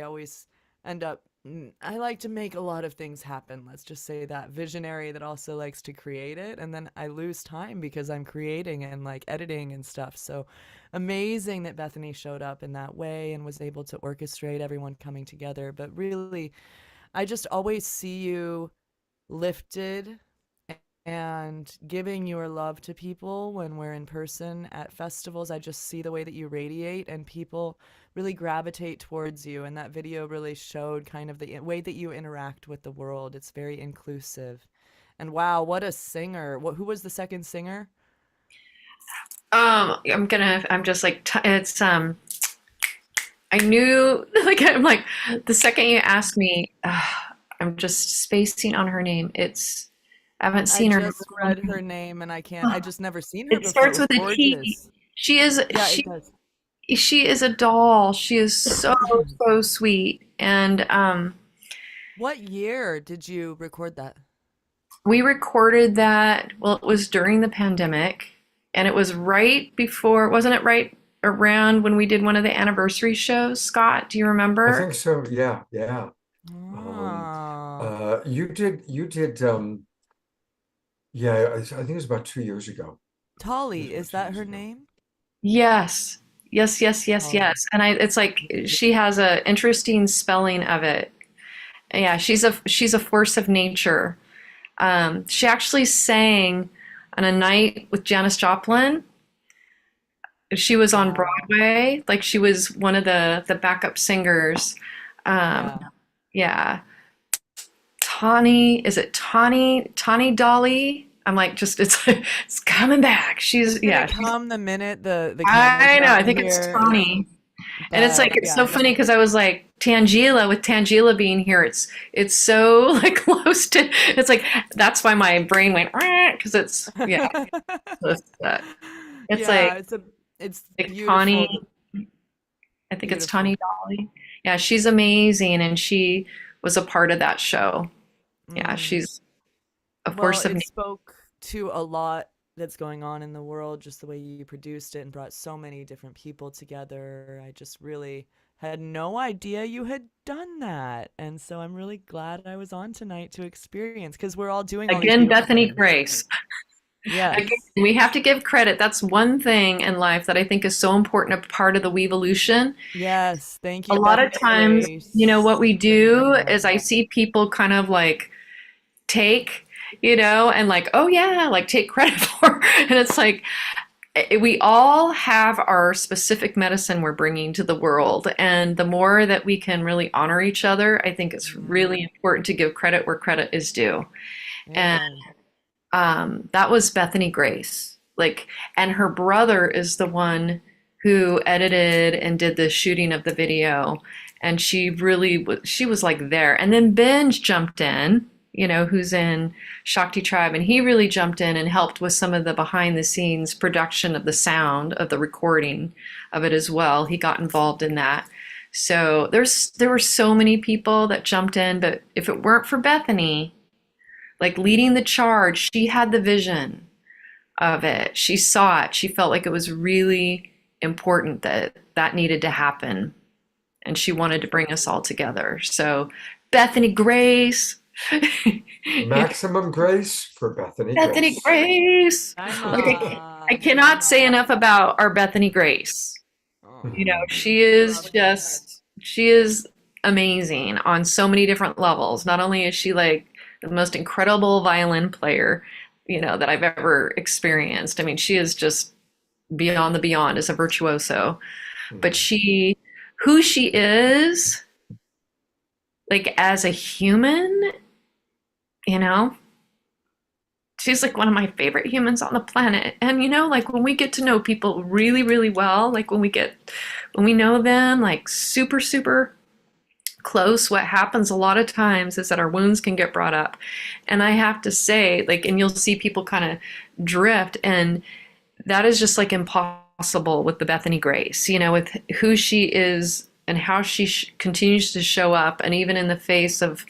I like to make a lot of things happen. Let's just say that. Visionary that also likes to create it. And then I lose time because I'm creating and like editing and stuff. So amazing that Bethany showed up in that way and was able to orchestrate everyone coming together. But really, I just always see you lifted and giving your love to people when we're in person at festivals. I just see the way that you radiate and people really gravitate towards you. And that video really showed kind of the way that you interact with the world. It's very inclusive. And wow, what a singer. Who was the second singer? I knew, I'm like, the second you asked me, I'm just spacing on her name. It's I haven't I seen her. just read her name and I can't. I just never seen her It before. starts It was with a T. gorgeous. She is Yeah, it does. she is a doll. She is so so sweet. And What year did you record that? we recorded that, well, it was during the pandemic, and it was right before, wasn't it right around when we did one of the anniversary shows, Scott? Do you I remember? think so. Yeah, yeah. You did. Yeah, I think it was about 2 years ago. Tolly, is that her name? Yes. Yes, yes, yes, Oh. yes. And it's like she has a interesting spelling of it. Yeah, she's a force of nature. She actually sang on A Night with Janis Joplin. She was on Broadway, like she was one of the backup singers. Yeah. Tawny, is it Tawny Dolly? I'm like, just it's coming back. She's Gonna come the minute the I camera's know. I not think it's here. Tawny. And it's like, it's yeah, so funny because I was like, Tangela, with Tangela being here, it's so like close to, it's like, that's why my brain went, because it's, yeah. It's like, it's like beautiful. Tawny, I think it's Tawny Dolly. Yeah, she's amazing. And she was a part of that show. Yeah, she's a force of it nature. spoke to a lot that's going on in the world, just the way you produced it and brought so many different people together. I just really had no idea you had done that. And so I'm really glad I was on tonight to experience, because we're all doing all these Again, beautiful Bethany things. Grace. Yes. Again, we have to give credit. That's one thing in life that I think is so important, a part of the Weevolution. Yes, thank you. A lot of Bethany times, Grace. you know, what we do is I see people kind of like take, you know, and like, oh yeah, like take credit for, and it's like, we all have our specific medicine we're bringing to the world. And the more that we can really honor each other, I think it's really important to give credit where credit is due. And that was Bethany Grace. Like, and her brother is the one who edited and did the shooting of the video. And she was like there. And then Benj jumped in, you know, who's in Shakti Tribe, and he really jumped in and helped with some of the behind the scenes production of the sound of the recording of it as well. He got involved in that. So there were so many people that jumped in, but if it weren't for Bethany, like leading the charge, she had the vision of it. She saw it. She felt like it was really important that needed to happen. And she wanted to bring us all together. So Bethany Grace. Maximum grace for Bethany Bethany Grace. Like, I cannot say enough about our Bethany Grace. You know, she is amazing on so many different levels. Not only is she like the most incredible violin player, you know, that I've ever experienced. I mean, she is just beyond the beyond as a virtuoso. But who she is, like as a human, you know, she's like one of my favorite humans on the planet. And, you know, like when we get to know people really, really well, like when we know them like super, super close, what happens a lot of times is that our wounds can get brought up. And I have to say, like, and you'll see people kind of drift, and that is just like impossible with the Bethany Grace, you know, with who she is and how she continues to show up. And even in the face of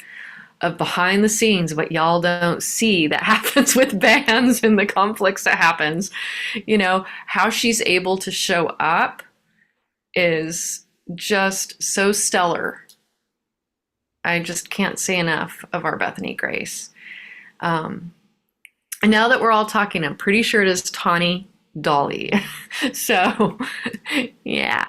behind the scenes, what y'all don't see that happens with bands and the conflicts that happens, you know, how she's able to show up is just so stellar. I just can't say enough of our Bethany Grace. And now that we're all talking, I'm pretty sure it is Tawny Dolly. So, yeah.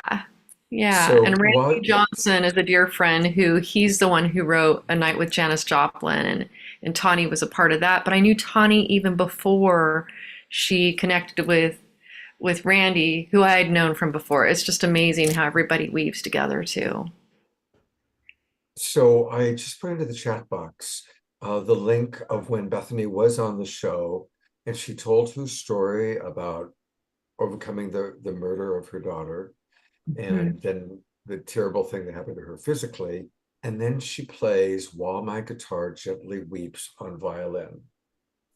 So and Randy Johnson is a dear friend he's the one who wrote A Night with Janis Joplin, and Tawny was a part of that. But I knew Tawny even before she connected with Randy, who I had known from before. It's just amazing how everybody weaves together too. So I just put into the chat box the link of when Bethany was on the show, and she told her story about overcoming the murder of her daughter, and then the terrible thing that happened to her physically. And then she plays While My Guitar Gently Weeps on violin.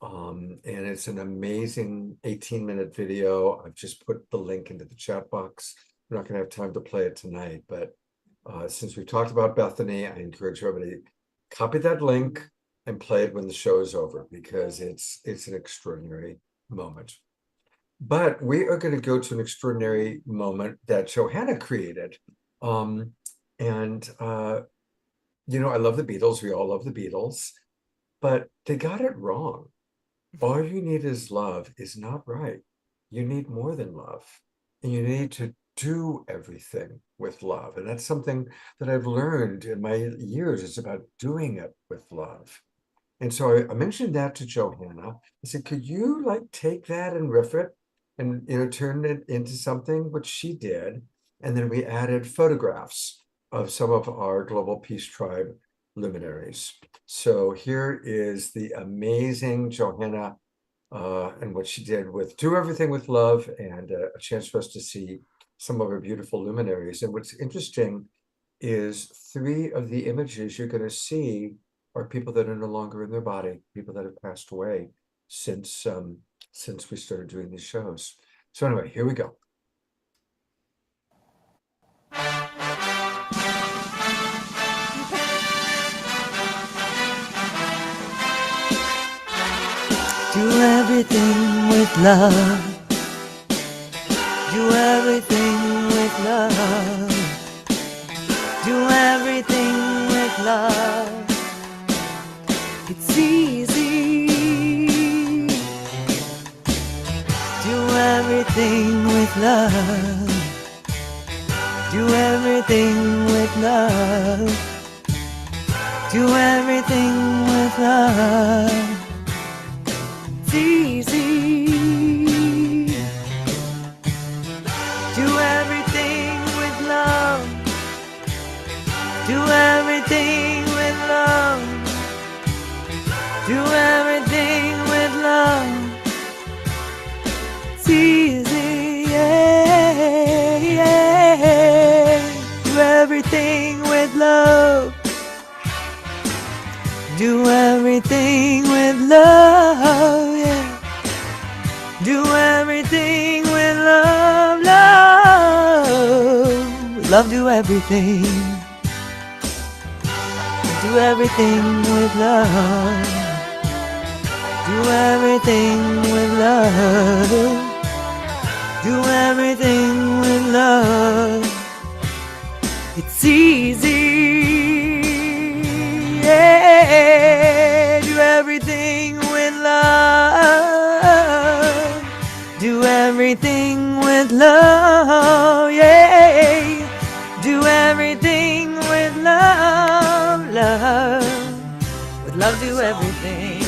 And it's an amazing 18-minute video. I've just put the link into the chat box. We're not going to have time to play it tonight, but since we talked about Bethany, I encourage everybody to copy that link and play it when the show is over, because it's an extraordinary moment. But we are going to go to an extraordinary moment that Johanna created. I love the Beatles. We all love the Beatles, but they got it wrong. All you need is love is not right. You need more than love, and you need to do everything with love. And that's something that I've learned in my years. It's about doing it with love. And so I mentioned that to Johanna. I said, could you take that and riff it and turn it into something, which she did. And then we added photographs of some of our Global Peace Tribe luminaries. So here is the amazing Johanna and what she did with Do Everything with Love, and a chance for us to see some of her beautiful luminaries. And what's interesting is 3 of the images you're going to see are people that are no longer in their body, people that have passed away since we started doing these shows. So anyway, here we go. Do everything with love. Do everything with love. Do everything with love. It's easy. Do everything with love. Do everything with love. Do everything with love. It's easy. Do everything with love. Do everything with love. Do everything with love. It's easy, yeah, yeah. Do everything with love. Do everything with love, yeah. Do everything with love, love. Love, do everything. Do everything with love. Do everything with love. Do everything with love. It's easy. Yeah. Do everything with love. Do everything with love. Yeah. Do everything with love. Love. With love, do everything.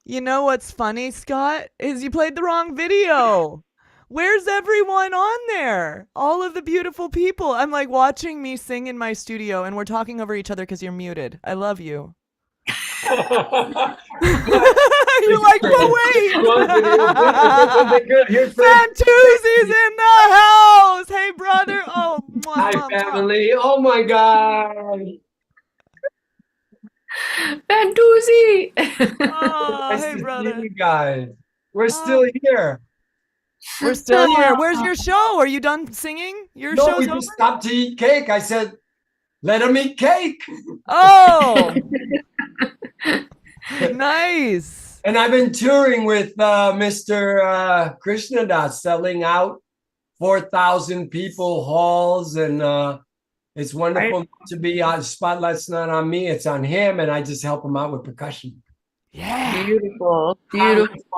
You know what's funny, Scott, is you played the wrong video. Where's everyone on there? All of the beautiful people. I'm like watching me sing in my studio, and we're talking over each other because you're muted. I love you. You're like, but wait. Fantuzzi's in the house. Hey, brother. Oh, hi, family. Oh my God. Fantuzzi. Oh, hey, brother. You guys, we're still here. We're still here. Where's your show? Are you done singing? Your No, show's we over? just stopped to eat cake. I said, let them eat cake. Oh, nice. And I've been touring with Mr. Krishnadas, selling out 4,000 people halls, and it's wonderful to be on. Spotlight's not on me, it's on him, and I just help him out with percussion. Yeah. Beautiful.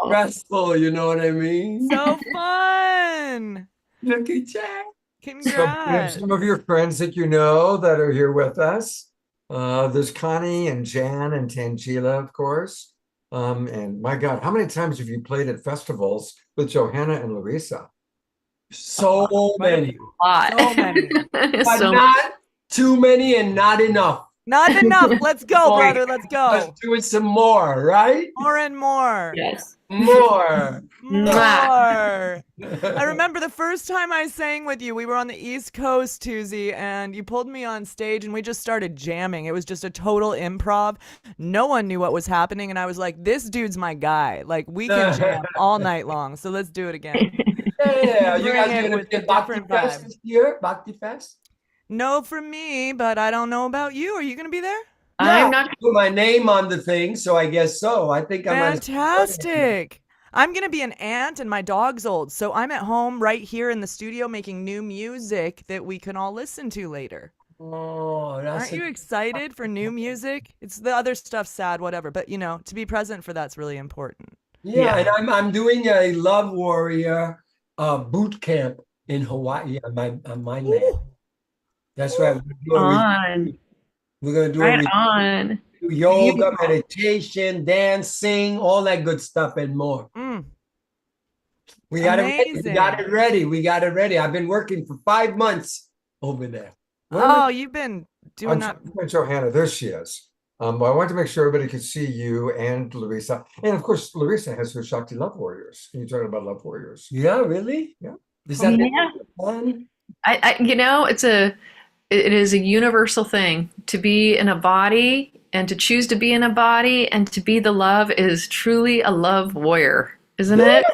Stressful, you know what I mean? So fun. Look at Jack. Congrats. Some of your friends that you know that are here with us. There's Connie and Jan and Tangela, of course. And my God, how many times have you played at festivals with Johanna and Larissa? So many. So many. But not too many and not enough. Not enough. Let's go, brother. Let's go. Let's do it some more, right? More and more. Yes. More. More. I remember the first time I sang with you, we were on the East Coast, Tuesday, and you pulled me on stage and we just started jamming. It was just a total improv. No one knew what was happening, and I was like, this dude's my guy. Like, we can jam all night long, so let's do it again. Yeah, you Bring guys it gonna with be a at Bhakti different Fest vibe. this year? Bhakti Fest? No for me, but I don't know about you. Are you going to be there? I'm not put my name on the thing, so I guess so. I think I might. Fantastic. I'm going to be an aunt and my dog's old, so I'm at home right here in the studio making new music that we can all listen to later. Oh, Aren't you excited for new music? It's the other stuff sad, whatever, but you know, to be present for that's really important. Yeah, and I'm doing a Love Warrior boot camp in Hawaii on my land. That's right. We're gonna do Right on. yoga, meditation, dance, sing, all that good stuff and more. We got it ready. We got it ready. We got it ready. I've been working for 5 months over there. Oh, you've been doing that. Johanna, there she is. But I wanted to make sure everybody could see you and Larissa. And of course, Larissa has her Shakti Love Warriors. Can you talk about Love Warriors? Yeah, really? Yeah. Is that fun? You know, it is a universal thing to be in a body and to choose to be in a body and to be the love is truly a love warrior, isn't it?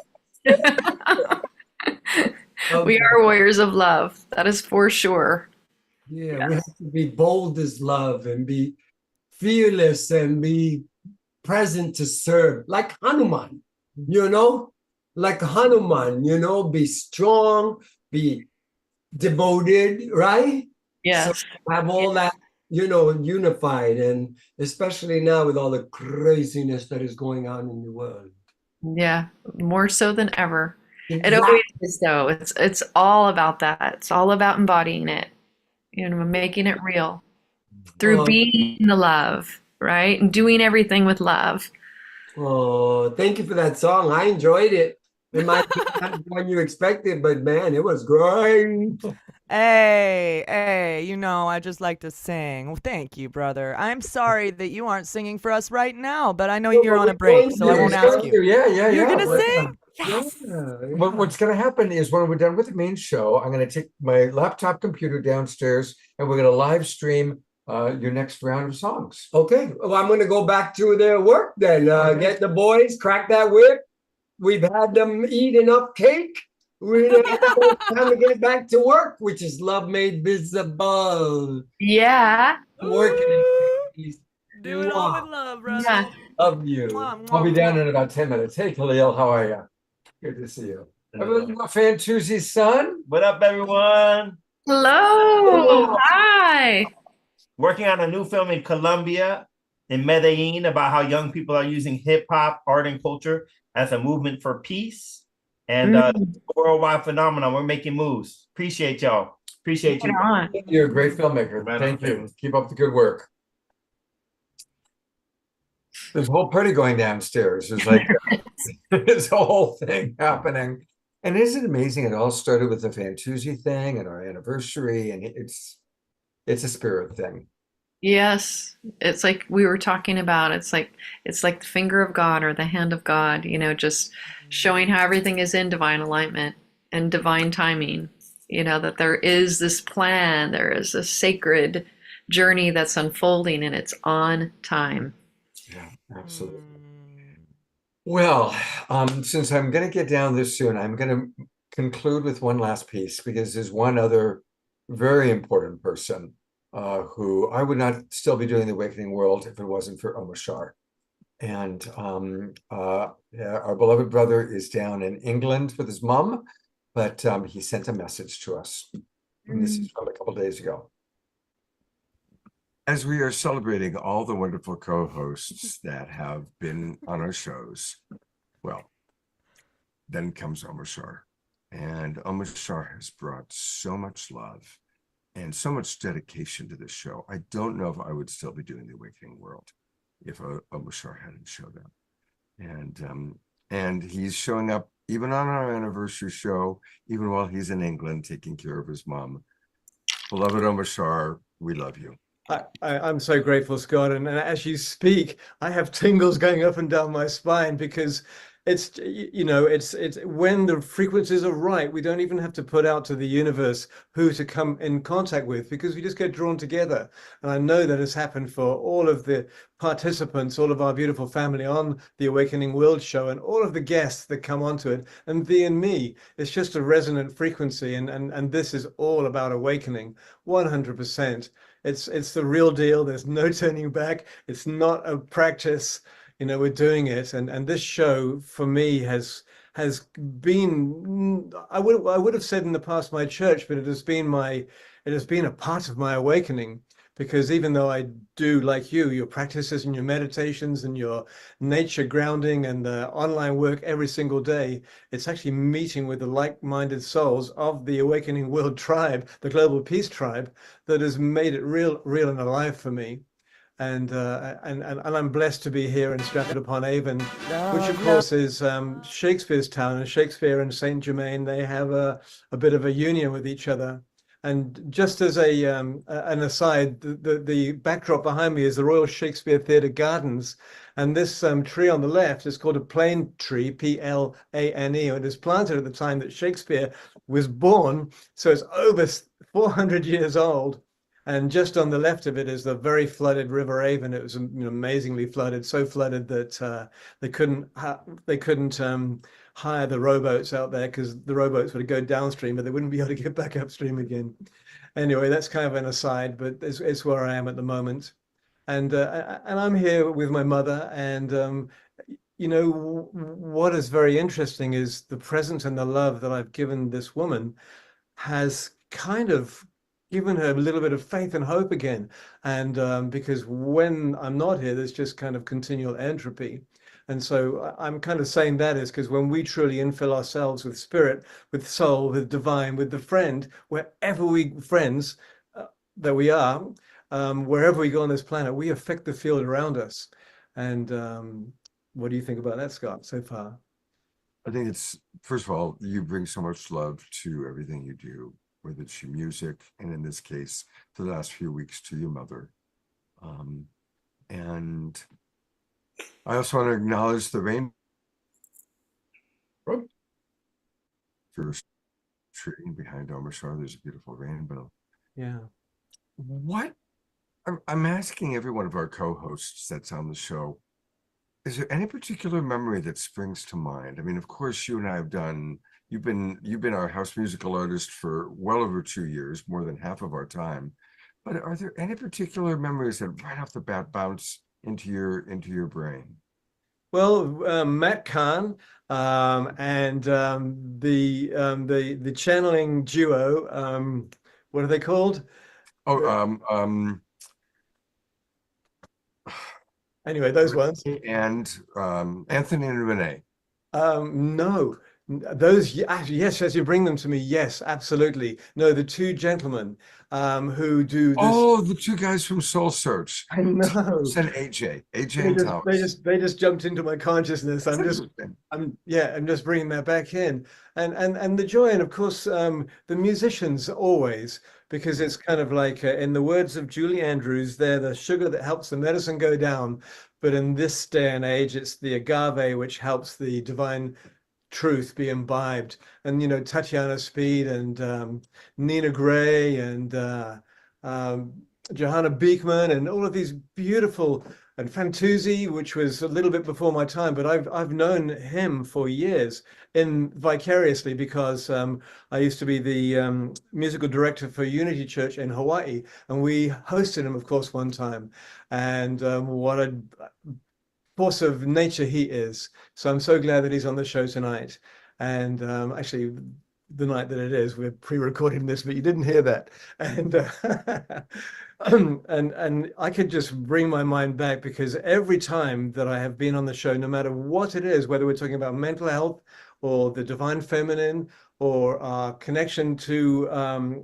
We are warriors of love. That is for sure. Yeah, we have to be bold as love and be fearless and be present to serve, like Hanuman, like Hanuman, be strong, be devoted, right? Yes. So have all that, unified, and especially now with all the craziness that is going on in the world. Yeah, more so than ever. It always is, though. It's all about that. It's all about embodying it, making it real through being the love, right? And doing everything with love. Oh, thank you for that song. I enjoyed it. It might not be what you expected, but man, it was great. Hey, I just like to sing. Well, thank you, brother. I'm sorry that you aren't singing for us right now, but I know you're on a break, so I won't ask you. Yeah. You're yeah. gonna sing? Yes. What's going to happen is when we're done with the main show, I'm going to take my laptop computer downstairs and we're going to live stream your next round of songs. Okay. Well, I'm going to go back to their work then. Get the boys, crack that whip. We've had them eat enough cake. We're time to get back to work, which is Love Made Visible. Yeah. Working. Do it all with love, brother. Yeah. Love you. I'll be down in about 10 minutes. Hey, Khalil, how are you? Good to see you. Fantuzzi's son. What up, everyone? Hello. Hi. Working on a new film in Colombia, in Medellin, about how young people are using hip hop, art, and culture as a movement for peace. And worldwide phenomenon. We're making moves. Appreciate y'all. Appreciate you. You're a great filmmaker. Thank you. Keep up the good work. There's a whole party going downstairs. There's like this whole thing happening. And isn't it amazing? It all started with the Fantuzzi thing and our anniversary, and it's a spirit thing. Yes. It's like we were talking about. It's like the finger of God or the hand of God, just showing how everything is in divine alignment and divine timing. That there is this plan, there is a sacred journey that's unfolding and it's on time. Yeah, absolutely. Well, since I'm going to get down this soon, I'm going to conclude with one last piece because there's one other very important person who I would not still be doing the Awakening World if it wasn't for Omar Shah. And our beloved brother is down in England with his mom, but he sent a message to us. And this is from a couple days ago. As we are celebrating all the wonderful co-hosts that have been on our shows, well, then comes Omar Shah. And Omar Shah has brought so much love and so much dedication to this show. I don't know if I would still be doing the Awakening World if Omar Shah hadn't showed up. And he's showing up even on our anniversary show, even while he's in England taking care of his mom. Beloved Omar Shah, we love you. I'm so grateful, Scott. And as you speak, I have tingles going up and down my spine because it's when the frequencies are right, we don't even have to put out to the universe who to come in contact with, because we just get drawn together. And I know that has happened for all of the participants, all of our beautiful family on the Awakening World show, and all of the guests that come onto it, and thee and me. It's just a resonant frequency, and this is all about awakening, 100%. It's the real deal. There's no turning back. It's not a practice. We're doing it, and this show for me has been, I would have said in the past, my church, but it has been a part of my awakening. Because even though I do, like your practices and your meditations and your nature grounding and the online work every single day, it's actually meeting with the like-minded souls of the Awakening World Tribe, the Global Peace Tribe, that has made it real and alive for me. And I'm blessed to be here in Stratford-upon-Avon, which of course is Shakespeare's town. And Shakespeare and Saint Germain, they have a bit of a union with each other. And just as an aside, the backdrop behind me is the Royal Shakespeare Theatre Gardens, and this tree on the left is called a plane tree, Plane. It was planted at the time that Shakespeare was born, so it's over 400 years old. And just on the left of it is the very flooded River Avon. It was amazingly flooded, so flooded that they couldn't hire the rowboats out there, because the rowboats would go downstream, but they wouldn't be able to get back upstream again. Anyway, that's kind of an aside, but it's where I am at the moment. And I'm here with my mother. And what is very interesting is the presence and the love that I've given this woman has kind of given her a little bit of faith and hope again. And because when I'm not here, there's just kind of continual entropy. And so I'm kind of saying that is because when we truly infill ourselves with spirit, with soul, with divine, with the friend, wherever friends that we are, wherever we go on this planet, we affect the field around us. And what do you think about that, Scott, so far? I think first of all, you bring so much love to everything you do, whether it's your music, and in this case, the last few weeks, to your mother. And I also want to acknowledge the rain. First tree behind Omershar, there's a beautiful rainbow. Yeah. What I'm asking every one of our co-hosts that's on the show, is there any particular memory that springs to mind? I mean, of course, you and I have done. You've been our house musical artist for well over 2 years, more than half of our time. But are there any particular memories that right off the bat bounce into your brain? Well, Matt Kahn and the channeling duo, what are they called? Anyway, those ones. And Anthony and Renee. No. Those, yes, as you bring them to me, yes, absolutely. No, the two gentlemen who do this. Oh, the two guys from Soul Search. I know. Said AJ and Thomas. They just jumped into my consciousness. I'm just bringing that back in, and the joy, and of course the musicians always, because it's kind of like in the words of Julie Andrews, they're the sugar that helps the medicine go down, but in this day and age, it's the agave which helps the divine truth be imbibed. And Tatiana Speed and Nina Gray and Johanna Beekman and all of these beautiful, and Fantuzzi, which was a little bit before my time, but I've known him for years vicariously, because I used to be the musical director for Unity Church in Hawaii, and we hosted him, of course, one time. And what a force of nature he is. So I'm so glad that he's on the show tonight. And actually, the night that it is, we're pre-recording this, but you didn't hear that. And I could just bring my mind back, because every time that I have been on the show, no matter what it is, whether we're talking about mental health or the divine feminine or our connection to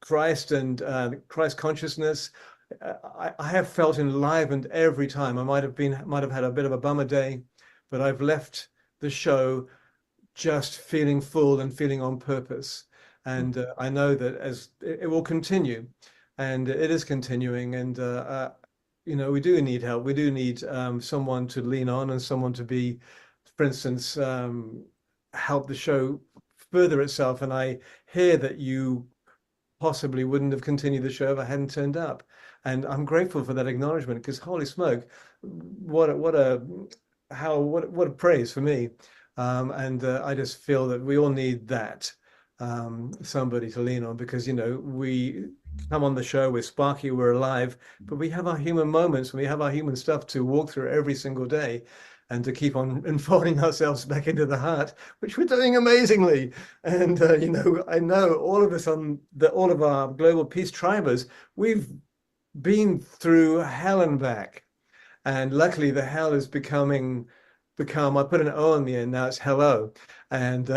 Christ and Christ consciousness, I have felt enlivened every time. I might have had a bit of a bummer day, but I've left the show just feeling full and feeling on purpose. And I know that as it will continue, and it is continuing. And we do need help. We do need someone to lean on and someone to be for instance, help the show further itself. And I hear that you possibly wouldn't have continued the show if I hadn't turned up. And I'm grateful for that acknowledgement, because holy smoke, what a praise for me. And I just feel that we all need that, somebody to lean on, because, you know, we come on the show, we're sparky, we're alive, but we have our human moments and we have our human stuff to walk through every single day, and to keep on enfolding ourselves back into the heart, which we're doing amazingly. And, you know, I know all of us all of our Global Peace Tribers, we've been through hell and back. And luckily the hell is become, I put an O on the end, now it's hello. And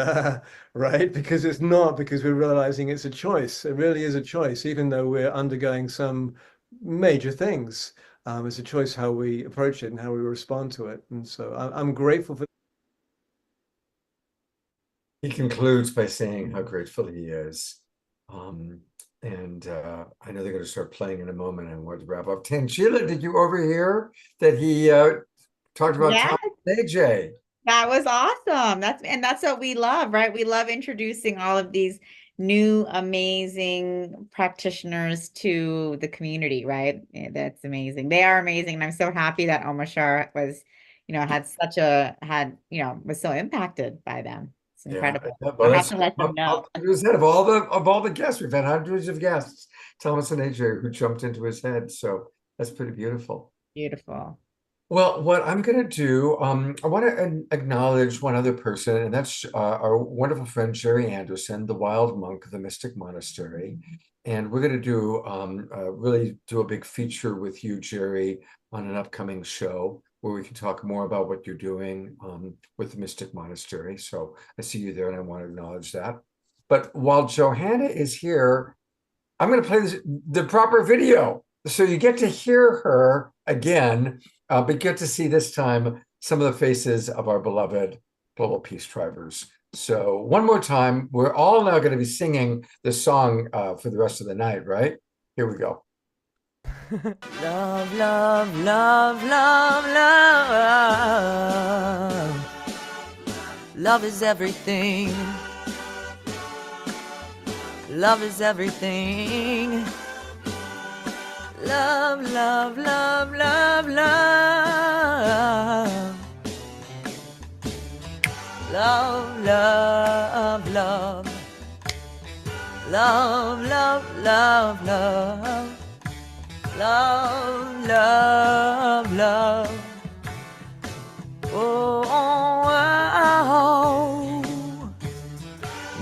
right, because it's not, because we're realizing it's a choice. It really is a choice, even though we're undergoing some major things. It's a choice how we approach it and how we respond to it. And so I'm grateful for. He concludes by saying how grateful he is. I know they're going to start playing in a moment. I want to wrap up. Tangela, did you overhear that he talked about Yes. Tom and AJ? That was awesome. That's what we love, right? We love introducing all of these new amazing practitioners to the community, right? That's amazing. They are amazing. And I'm so happy that Omashar was, was so impacted by them. It's incredible. Yeah, I'll have to let them know. Of all the guests, we've had hundreds of guests, Thomas and AJ, who jumped into his head. So that's pretty beautiful. Beautiful. Well, what I'm going to do, I want to acknowledge one other person, and that's our wonderful friend, Jerry Anderson, the wild monk of the Mystic Monastery. And we're going to do really do a big feature with you, Jerry, on an upcoming show where we can talk more about what you're doing with the Mystic Monastery. So I see you there and I want to acknowledge that. But while Johanna is here, I'm going to play the proper video. So you get to hear her again, but get to see this time some of the faces of our beloved Global Peace Tribers. So one more time, we're all now going to be singing this song for the rest of the night, right? Here we go. Love, love, love, love, love. Love is everything. Love is everything. Love, love, love, love, love. Love, love, love. Love, love, love, love. Love, love, love. Oh, oh, oh.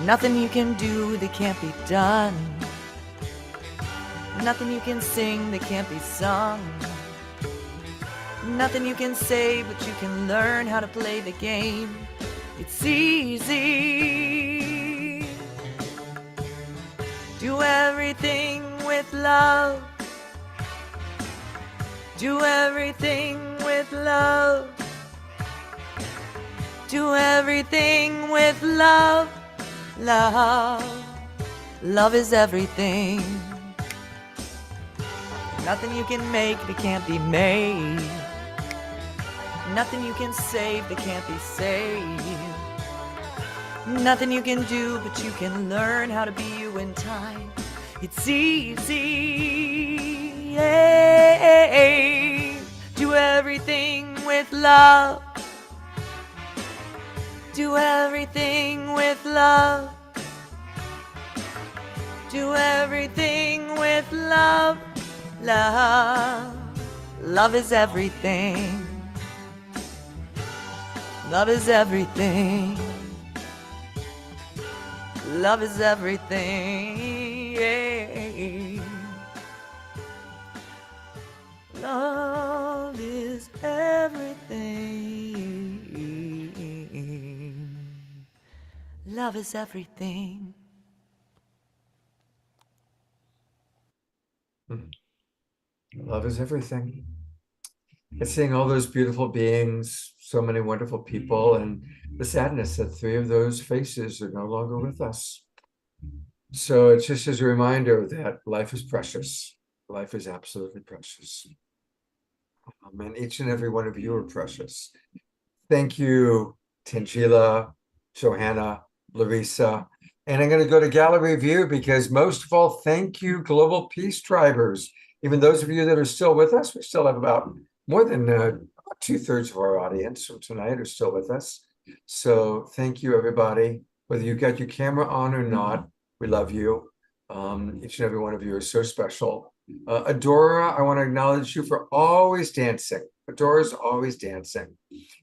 Nothing you can do that can't be done. Nothing you can sing that can't be sung. Nothing you can say, but you can learn how to play the game. It's easy. Do everything with love. Do everything with love. Do everything with love. Love. Love is everything. Nothing you can make that can't be made. Nothing you can save that can't be saved. Nothing you can do, but you can learn how to be you in time. It's easy. Yeah. Do everything with love. Do everything with love. Do everything with love. Love. Love is everything. Love is everything. Love is everything. Yeah. Love is everything. Love is everything. Love is everything. It's seeing all those beautiful beings, so many wonderful people, and the sadness that 3 of those faces are no longer with us. So it's just as a reminder that life is precious. Life is absolutely precious. And each and every one of you are precious. Thank you, Tangela, Johanna, Larissa. And I'm going to go to gallery view because most of all, thank you, Global Peace Drivers. Even those of you that are still with us, we still have about more than 2/3 of our audience from tonight are still with us. So thank you, everybody. Whether you got your camera on or not, we love you. Each and every one of you are so special. Adora, I want to acknowledge you for always dancing. Adora's always dancing.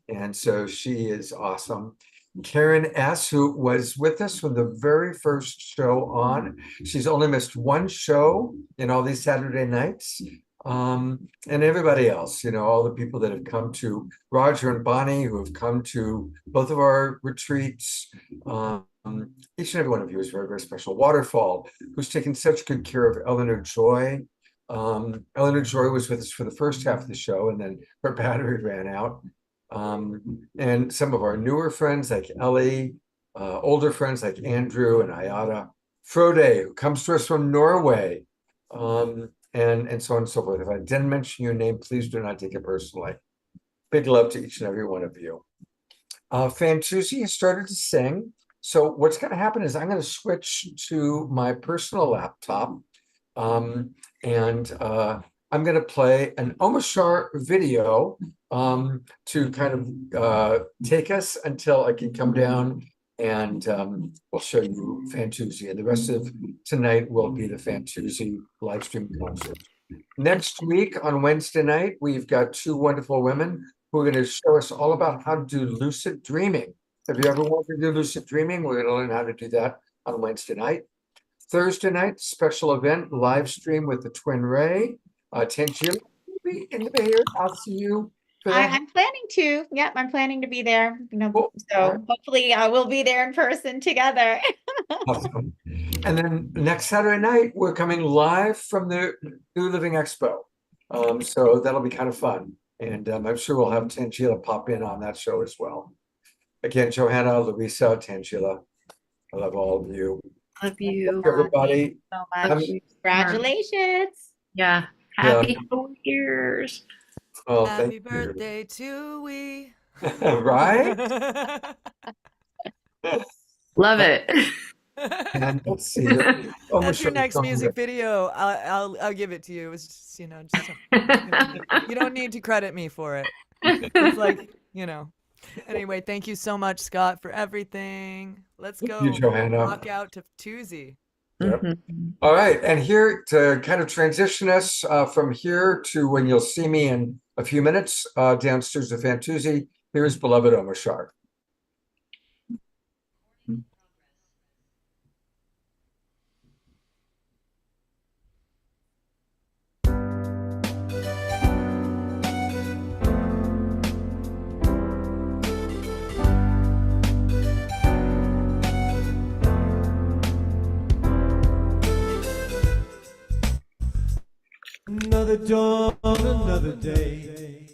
And so she is awesome. Karen S., who was with us from the very first show on. She's only missed one show in all these Saturday nights. And everybody else, all the people that have come to Roger and Bonnie, who have come to both of our retreats. Each and every one of you is very, very special. Waterfall, who's taken such good care of Eleanor Joy. Eleanor Joy was with us for the first half of the show, and then her battery ran out. And some of our newer friends like Ellie, older friends like Andrew and Ayada, Frode, who comes to us from Norway, and so on and so forth. If I didn't mention your name, please do not take it personally. Big love to each and every one of you. Fantuzzi has started to sing. So what's going to happen is I'm going to switch to my personal laptop, and I'm going to play an Omashar video to kind of take us until I can come down, and we'll show you Fantuzzi. And the rest of tonight will be the Fantuzzi live stream concert. Next week on Wednesday night, we've got two wonderful women who are going to show us all about how to do lucid dreaming. If you ever wanted to do lucid dreaming, we're going to learn how to do that on Wednesday night. Thursday night, special event, live stream with the Twin Ray. Tangela will be in the Bay Area. I'll see you. I'm planning to. Yep, I'm planning to be there. So hopefully we'll be there in person together. Awesome. And then next Saturday night, we're coming live from the New Living Expo. So that'll be kind of fun. And I'm sure we'll have Tangela pop in on that show as well. Again, Johanna, Larissa, Tangela, I love all of you. Love you. Everybody. So much. Congratulations. Yeah. Happy 4 years. Oh, Happy thank birthday to we. Right? Love it. And let's see. That's your next music video. I'll give it to you. It's just, you don't need to credit me for it. It's like, Anyway, thank you so much, Scott, for everything. Let's go. Thank you, Johanna. Rock out to Tuesday. Yep. All right. And here to kind of transition us from here to when you'll see me in a few minutes downstairs at Fantuzzi, here's beloved Omashar. Another dawn, another day.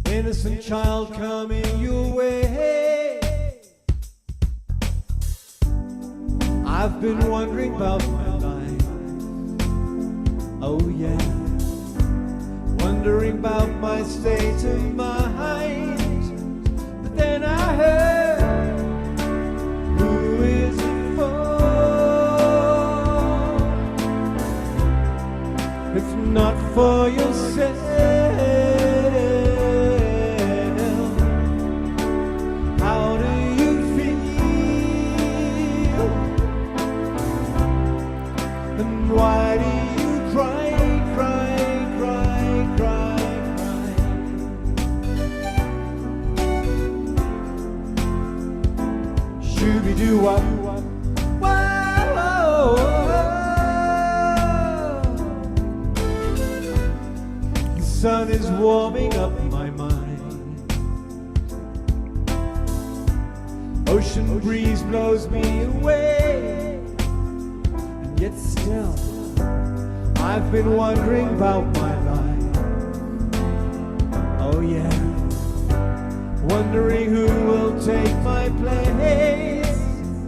Innocent child coming your way. I've been wondering about my life. Oh yeah. Wondering about my state of mind. But then I heard, who is it for? If not for yourself, how do you feel? And why do you cry, cry, cry, cry, cry? Shooby-doo-wop, the sun is warming up my mind. Ocean breeze blows me away. And yet still, I've been wondering about my life. Oh yeah. Wondering who will take my place.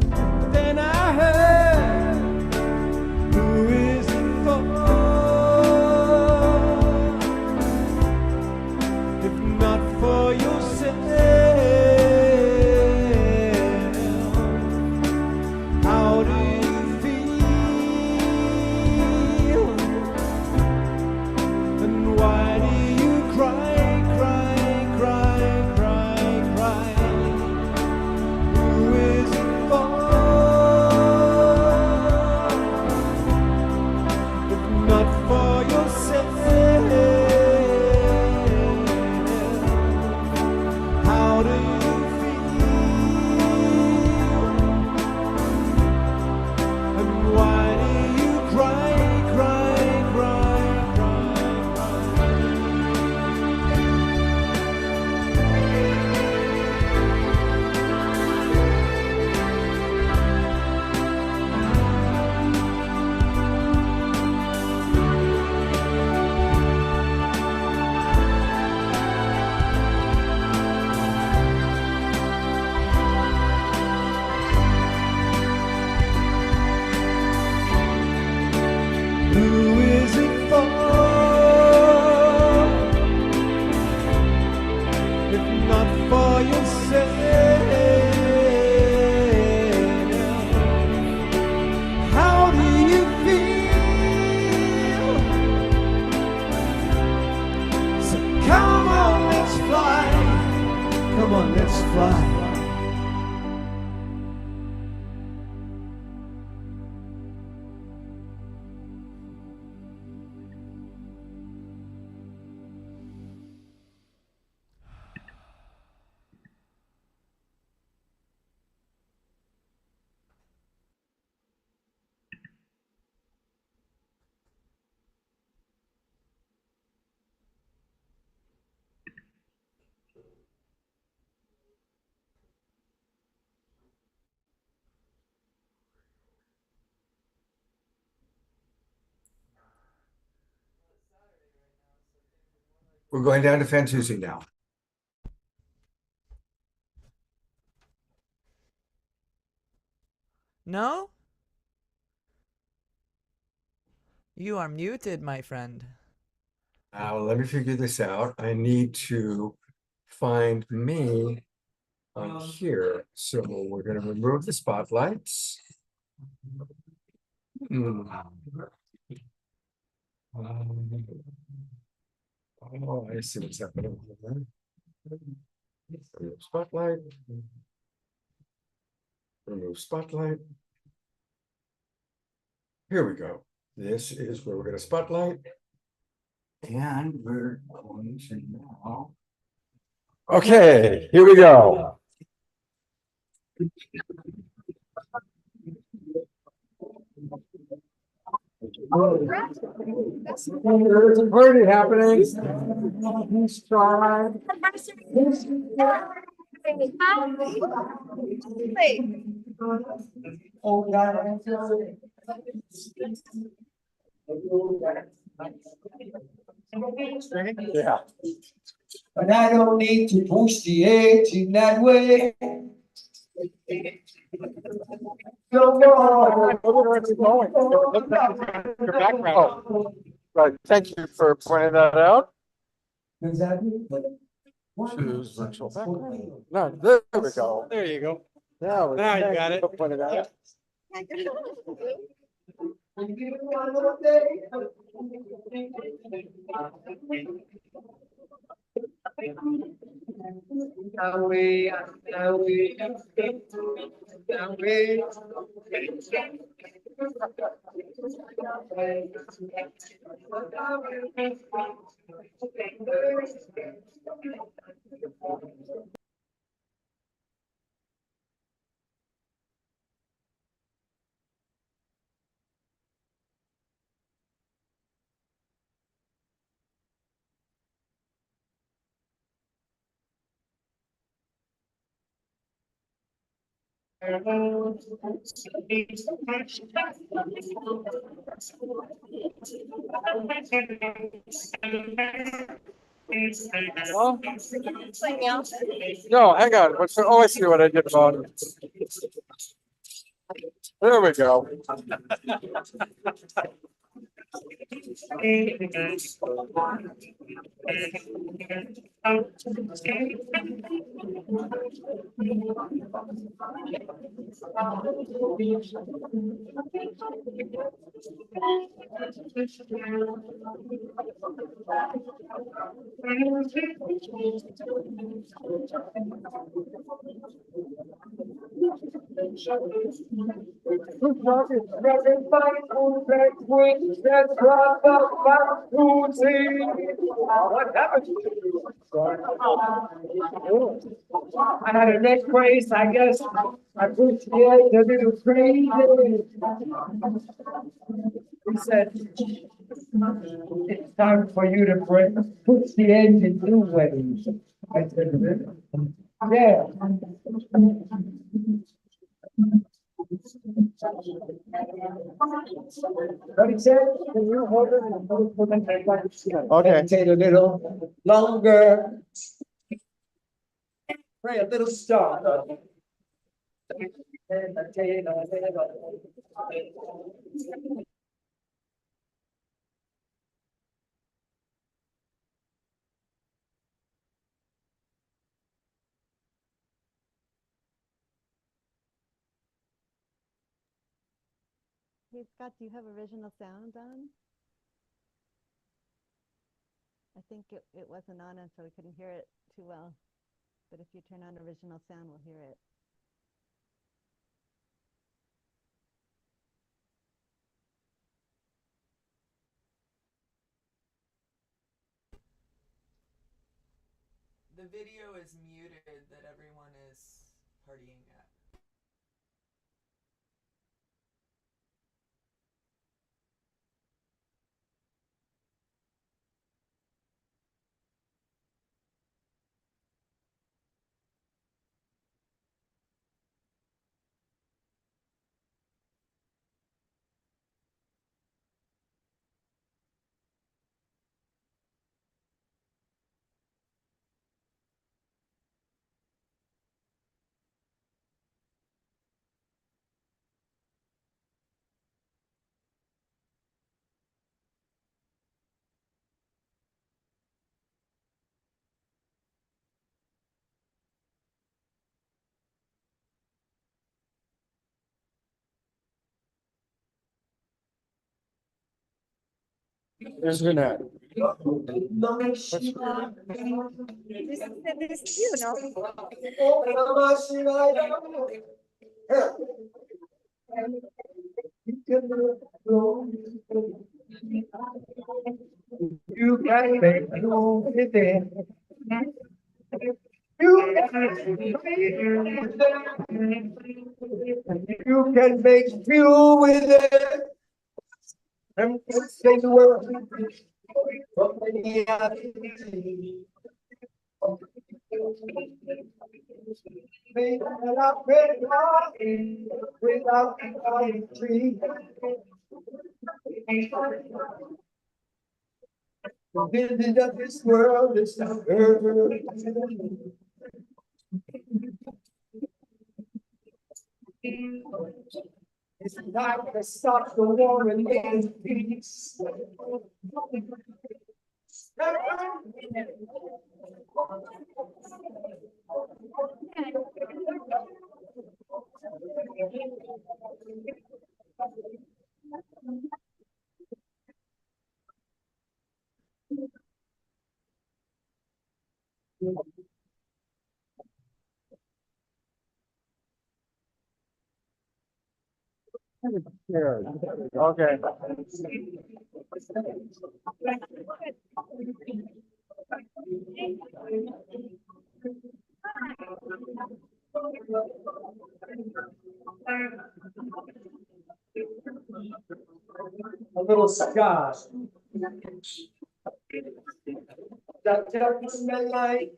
But then I heard, who is it for? And why do you cry, cry, cry, cry, cry? Who is it for? If not for yourself, how do you feel? And why do you cry, cry, cry, cry, cry? Who is it for? If not for yourself, how do you feel? So come on, let's fly. Come on, let's fly. We're going down to Fantuzzi now. No? You are muted, my friend. Let me figure this out. I need to find me on here. So we're going to remove the spotlights. Oh, I see what's happening here. Remove spotlight. Remove spotlight. Here we go. This is where we're going to spotlight. And we're going to now. Okay, here we go. There's a party happening. He's tried. Yeah. But I don't need to push the edge in that way. Your background. Oh, right. Thank you for pointing that out. Choose virtual background. No, there we go. There you go. Now you got it. Point it out. No, hang on. Oh, I see what I did about it. There we go. What happened? I had a neck brace, I guess. I pushed the edge a little crazy. He said, it's time for you to push the edge in two ways. I said, yeah. But he said, can you hold it and put it okay. Take a little longer. Pray a little star. Hey Scott, do you have original sound on? I think it wasn't on, and so we couldn't hear it too well. But if you turn on original sound, we'll hear it. The video is muted that everyone is partying at. Isn't it? You can make you with it. You can make fuel with it. I'm gonna say the word. Without the tree. The vision of this world is not earth. It's time to stop the war and make peace. Okay. A little scar. That just my life.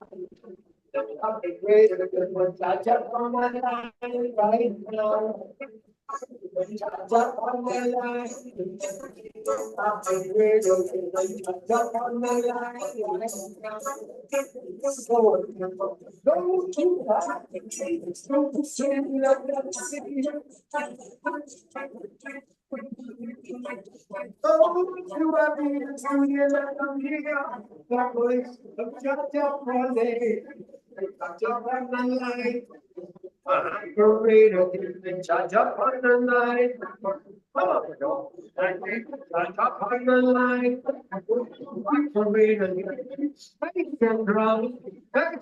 I'll be great at it, but I just on my life right now. Just on my life. I'll be great at it, just on my life right now. So, go to that. Go to see like that city. Oh, you are me, to you, let them hear that voice of Jaja Pale. Jaja on the line. Greater than Jaja on the line. Come on, go. Jaja on the line. Greater than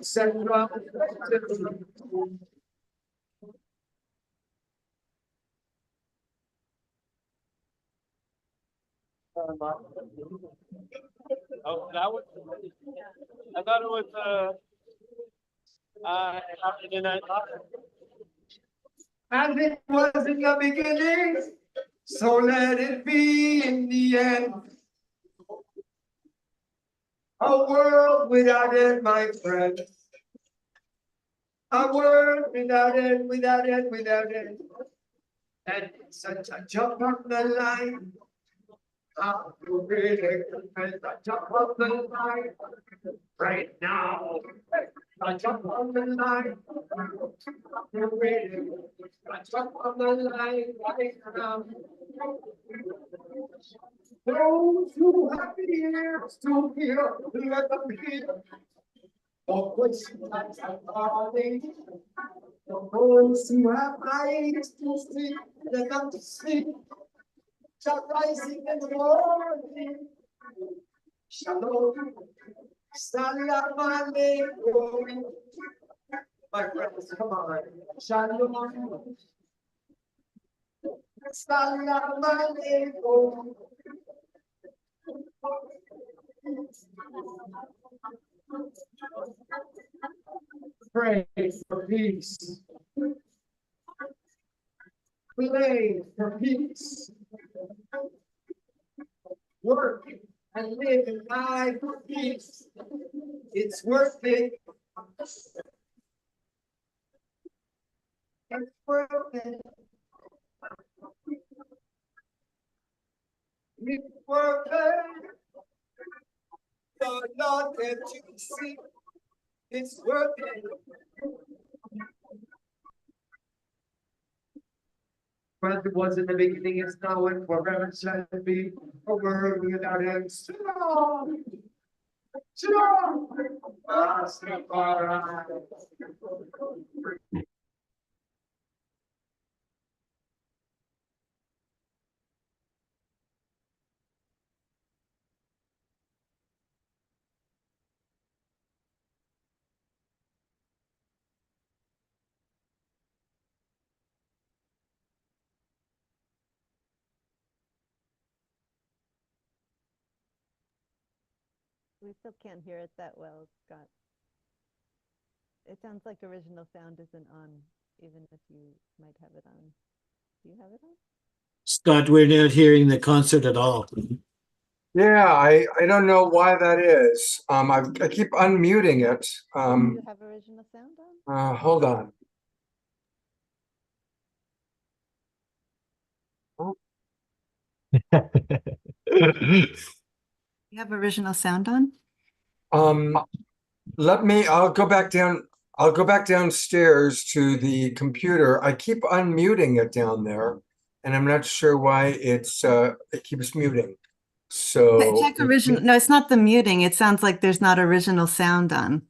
Sandra. Sandra. Oh, that was. I thought it was. Saturday Night Live. And it was in the beginning, so let it be in the end. A world without end, my friend. A world without end, without end, without end. And it's such a jump on the line. How to really jump on the line right now. I jump on the line. You're ready. I jump on the line right now. Those who have ears to hear, let them hear. For which times are calling. Those who have eyes to see, let them see. Shall rising in the morning. Shalom. Salam alaikum. My friends, come on. Shalom. Salam alaikum. Pray for peace. Pray for peace. Work and live and die for peace. It's worth it. It's worth it. It's worth it. You're not there to see. It's worth it. But it was in the beginning, it's now, and forever shall it be. A world without end. Shalom. Shalom. Rastafari. We still can't hear it that well, Scott. It sounds like original sound isn't on, even if you might have it on. Do you have it on? Scott, we're not hearing the concert at all. Yeah, I don't know why that is. I keep unmuting it. Do you have original sound on? Hold on. You have original sound on? I'll go back down. I'll go back downstairs to the computer. I keep unmuting it down there, and I'm not sure why it keeps muting. So Check original. No, it's not the muting. It sounds like there's not original sound on.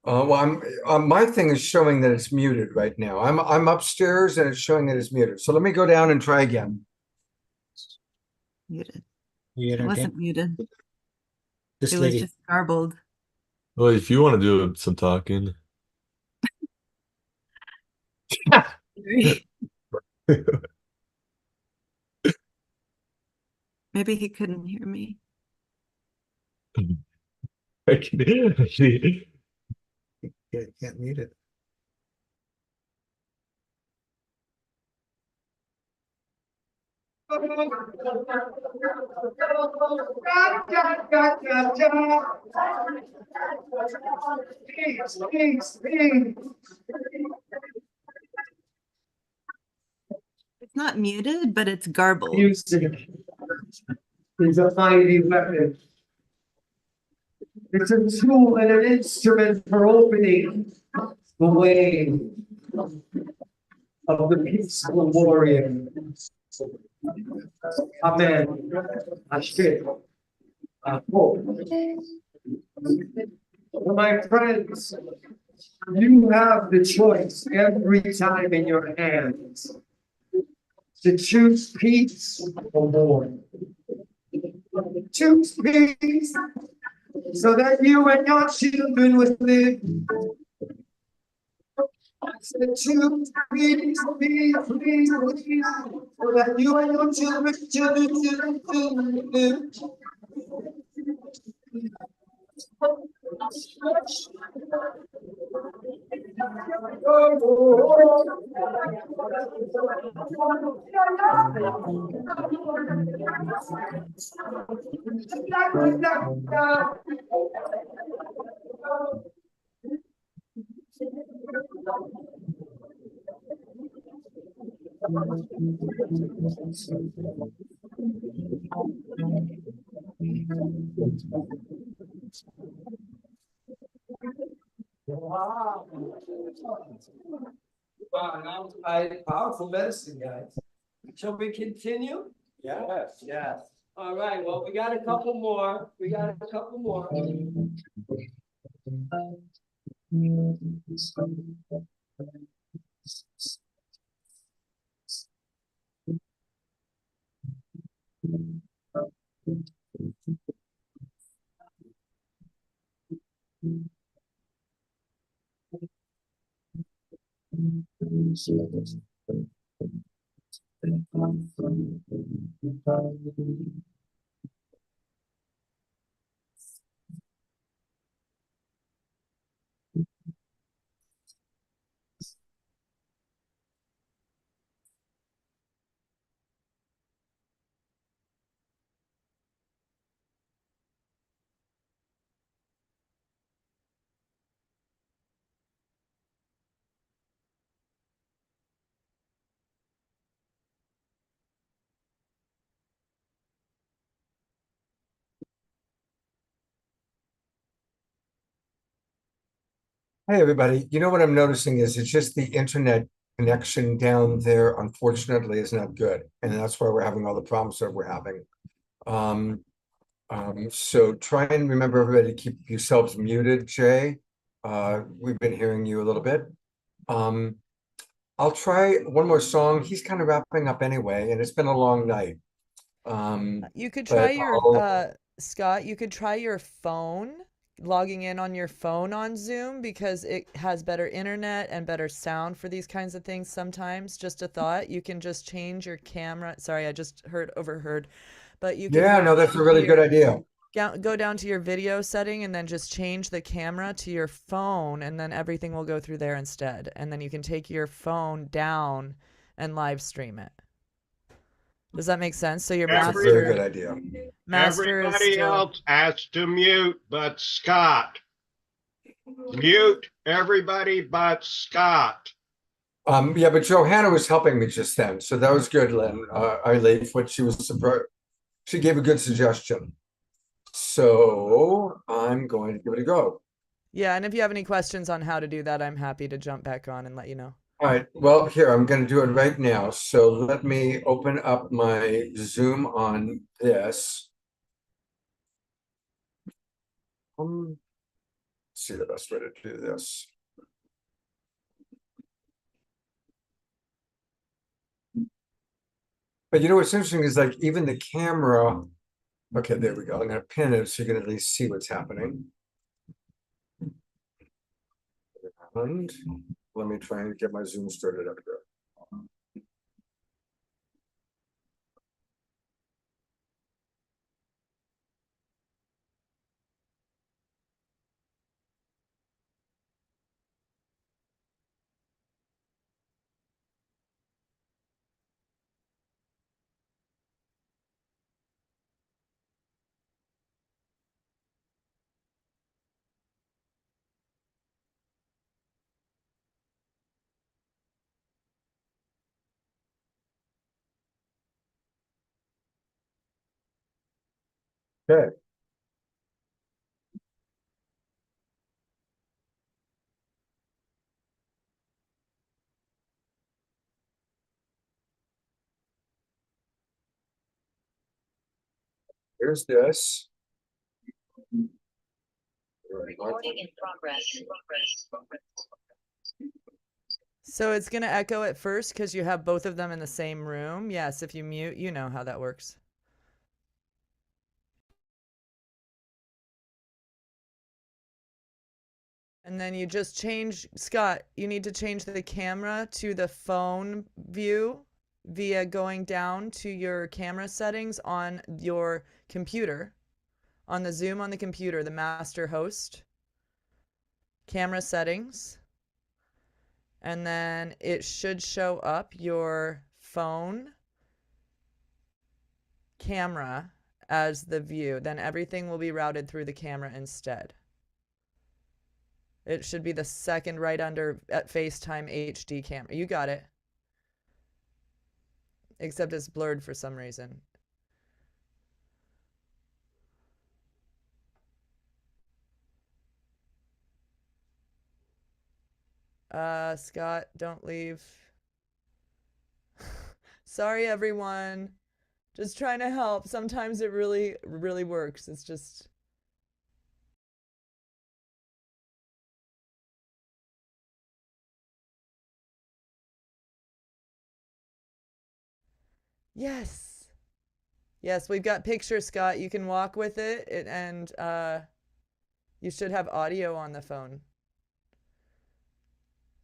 well, my thing is showing that it's muted right now. I'm upstairs and it's showing that it's muted. So let me go down and try again. Muted. It wasn't muted. This It was lady. just garbled. Well, if you want to do some talking. Maybe he couldn't hear me. I can, Yeah, can't mute it. Peace, peace, peace. It's not muted, but it's garbled. Music is a mighty weapon. It's a tool and an instrument for opening the way of the peaceful warrior. Amen. Ashe. Hope. My friends, you have the choice every time in your hands to choose peace or war. Choose peace so that you and your children will live. Choose peace, peace, peace, peace, so that you and your children will live. Wow. Wow, that was powerful medicine, guys. Shall we continue? Yes, yes. All right, well, we got a couple more. We got a couple more. Hey, everybody. You know what I'm noticing is it's just the internet connection down there, unfortunately, is not good. And that's why we're having all the problems that we're having. So try and remember everybody to keep yourselves muted, Jay. We've been hearing you a little bit. I'll try one more song. He's kind of wrapping up anyway, and it's been a long night. You could But try your I'll- Scott, you could try your phone, logging in on your phone on Zoom because it has better internet and better sound for these kinds of things sometimes. Just a thought. You can just change your camera. Sorry, I just overheard. But you can Yeah, go no, that's a down to really good idea. go down to your video setting and then just change the camera to your phone, and then everything will go through there instead. And then you can take your phone down and live stream it. Does that make sense? So your That's a master very good idea. master is Everybody still else has to mute but Scott. Mute everybody but Scott. Yeah, but Johanna was helping me just then, so that was good, Lynn. I leave what she was surprised. She gave a good suggestion. So I'm going to give it a go. Yeah, and if you have any questions on how to do that, I'm happy to jump back on and let you know. All right, well, here, I'm going to do it right now. So let me open up my Zoom on this. Let's see the best way to do this. But you know what's interesting is like even the camera. Okay, there we go. I'm going to pin it so you can at least see what's happening. And let me try and get my Zoom started up here. Okay. Here's this. Recording in progress. So it's going to echo at first because you have both of them in the same room. Yes, if you mute, you know how that works. And then you just change, Scott, you need to change the camera to the phone view via going down to your camera settings on your computer, on the Zoom on the computer, the master host, camera settings. And then it should show up your phone camera as the view. Then everything will be routed through the camera instead. It should be the second right under at FaceTime HD camera. You got it. Except it's blurred for some reason. Scott, don't leave. Sorry, everyone. Just trying to help. Sometimes it really works. It's just... Yes. Yes, we've got pictures, Scott. You can walk with it, and you should have audio on the phone.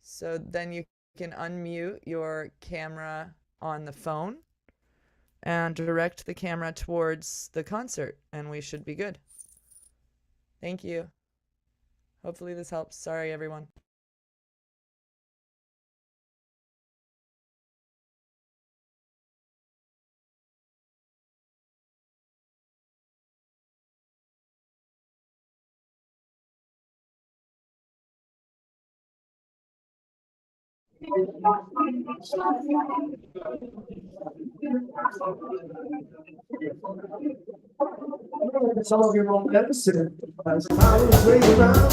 So then you can unmute your camera on the phone and direct the camera towards the concert, and we should be good. Thank you. Hopefully this helps. Sorry, everyone. Some of your own medicine. As I was way around.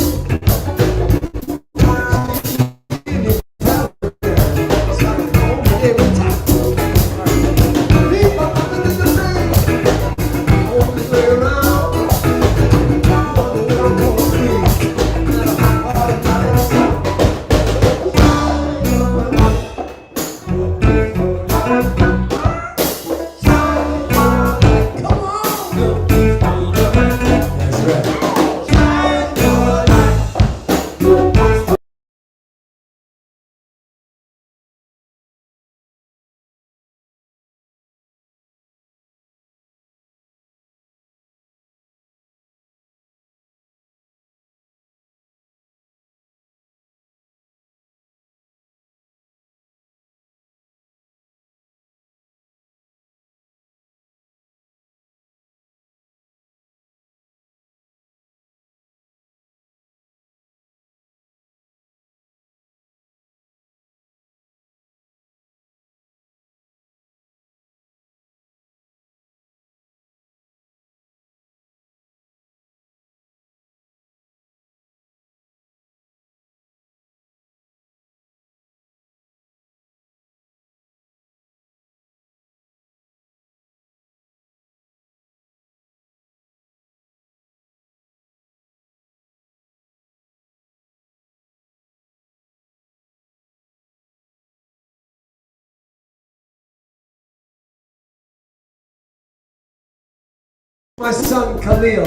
My son Khalil,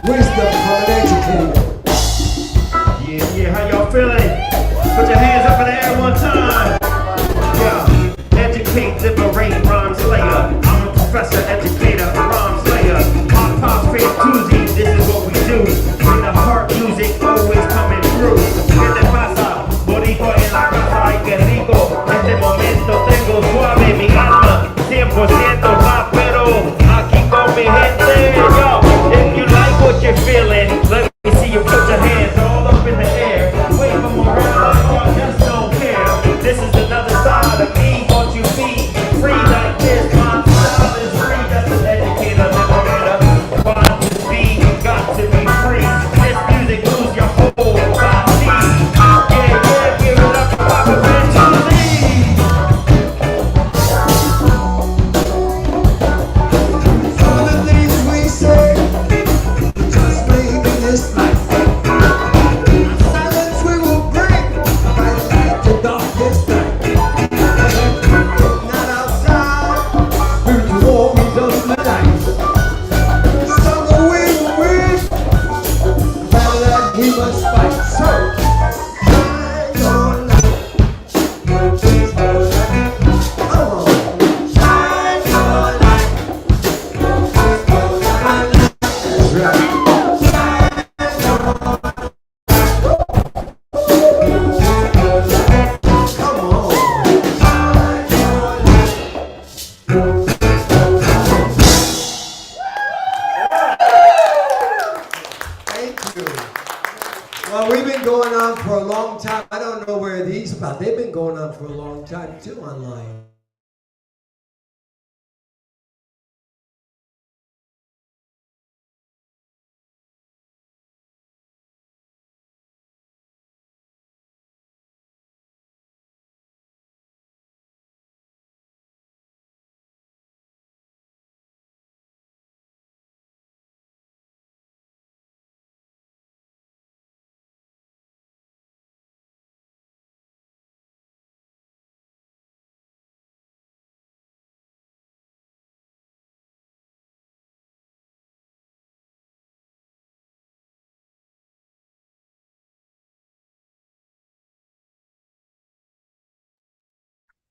wisdom from an educator. Yeah, how y'all feeling? Put your hands up in the air one time. Yeah, educate, liberate, rhyme slayer. I'm a professor, educator, rhyme slayer. My pop's Fantuzzi, this is what we do. Bring the heart music, always coming through. ¿Qué te pasa? Boricua en la casa, ay que rico. Este momento tengo suave mi alma, 100% rapero. Aquí con mi gente, yo. If you like what you're feeling, let me see you put your hands all up in the air. Wave them around like y'all just don't care. This is another side of me. Won't you be free like this? My style is free. That's an educator, liberator. Find to be, you got to be free. This music lose your whole body. Yeah, give it up for Papa Fantuzzi. Some of the things we Well, we've been going on for a long time. I don't know where these about. They've been going on for a long time too online.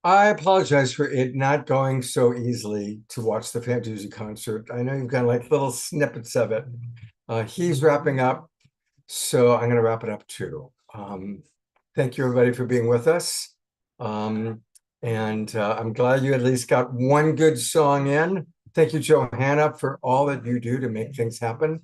I apologize for it not going so easily to watch the Fantuzzi concert. I know you've got like little snippets of it. He's wrapping up, so I'm going to wrap it up too. Thank you, everybody, for being with us. And I'm glad you at least got one good song in. Thank you, Johanna, for all that you do to make things happen.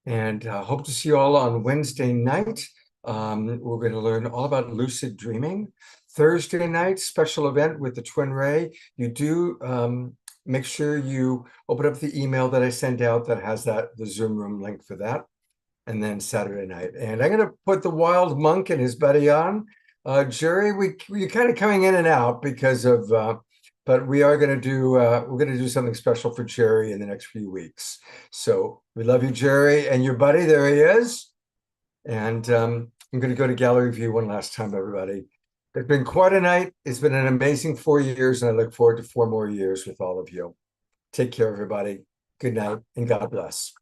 And hope to see you all on Wednesday night. We're going to learn all about lucid dreaming. Thursday night, special event with the Twin Ray. You do make sure you open up the email that I sent out that has the Zoom room link for that. And then Saturday night. And I'm going to put the Wild Monk and his buddy on. Jerry, we're kind of coming in and out because of, but we are going to do, we're going to do something special for Jerry in the next few weeks. So we love you, Jerry, and your buddy. There he is. And I'm going to go to gallery view one last time, everybody. It's been quite a night. It's been an amazing 4 years, and I look forward to 4 more years with all of you. Take care, everybody. Good night, and God bless.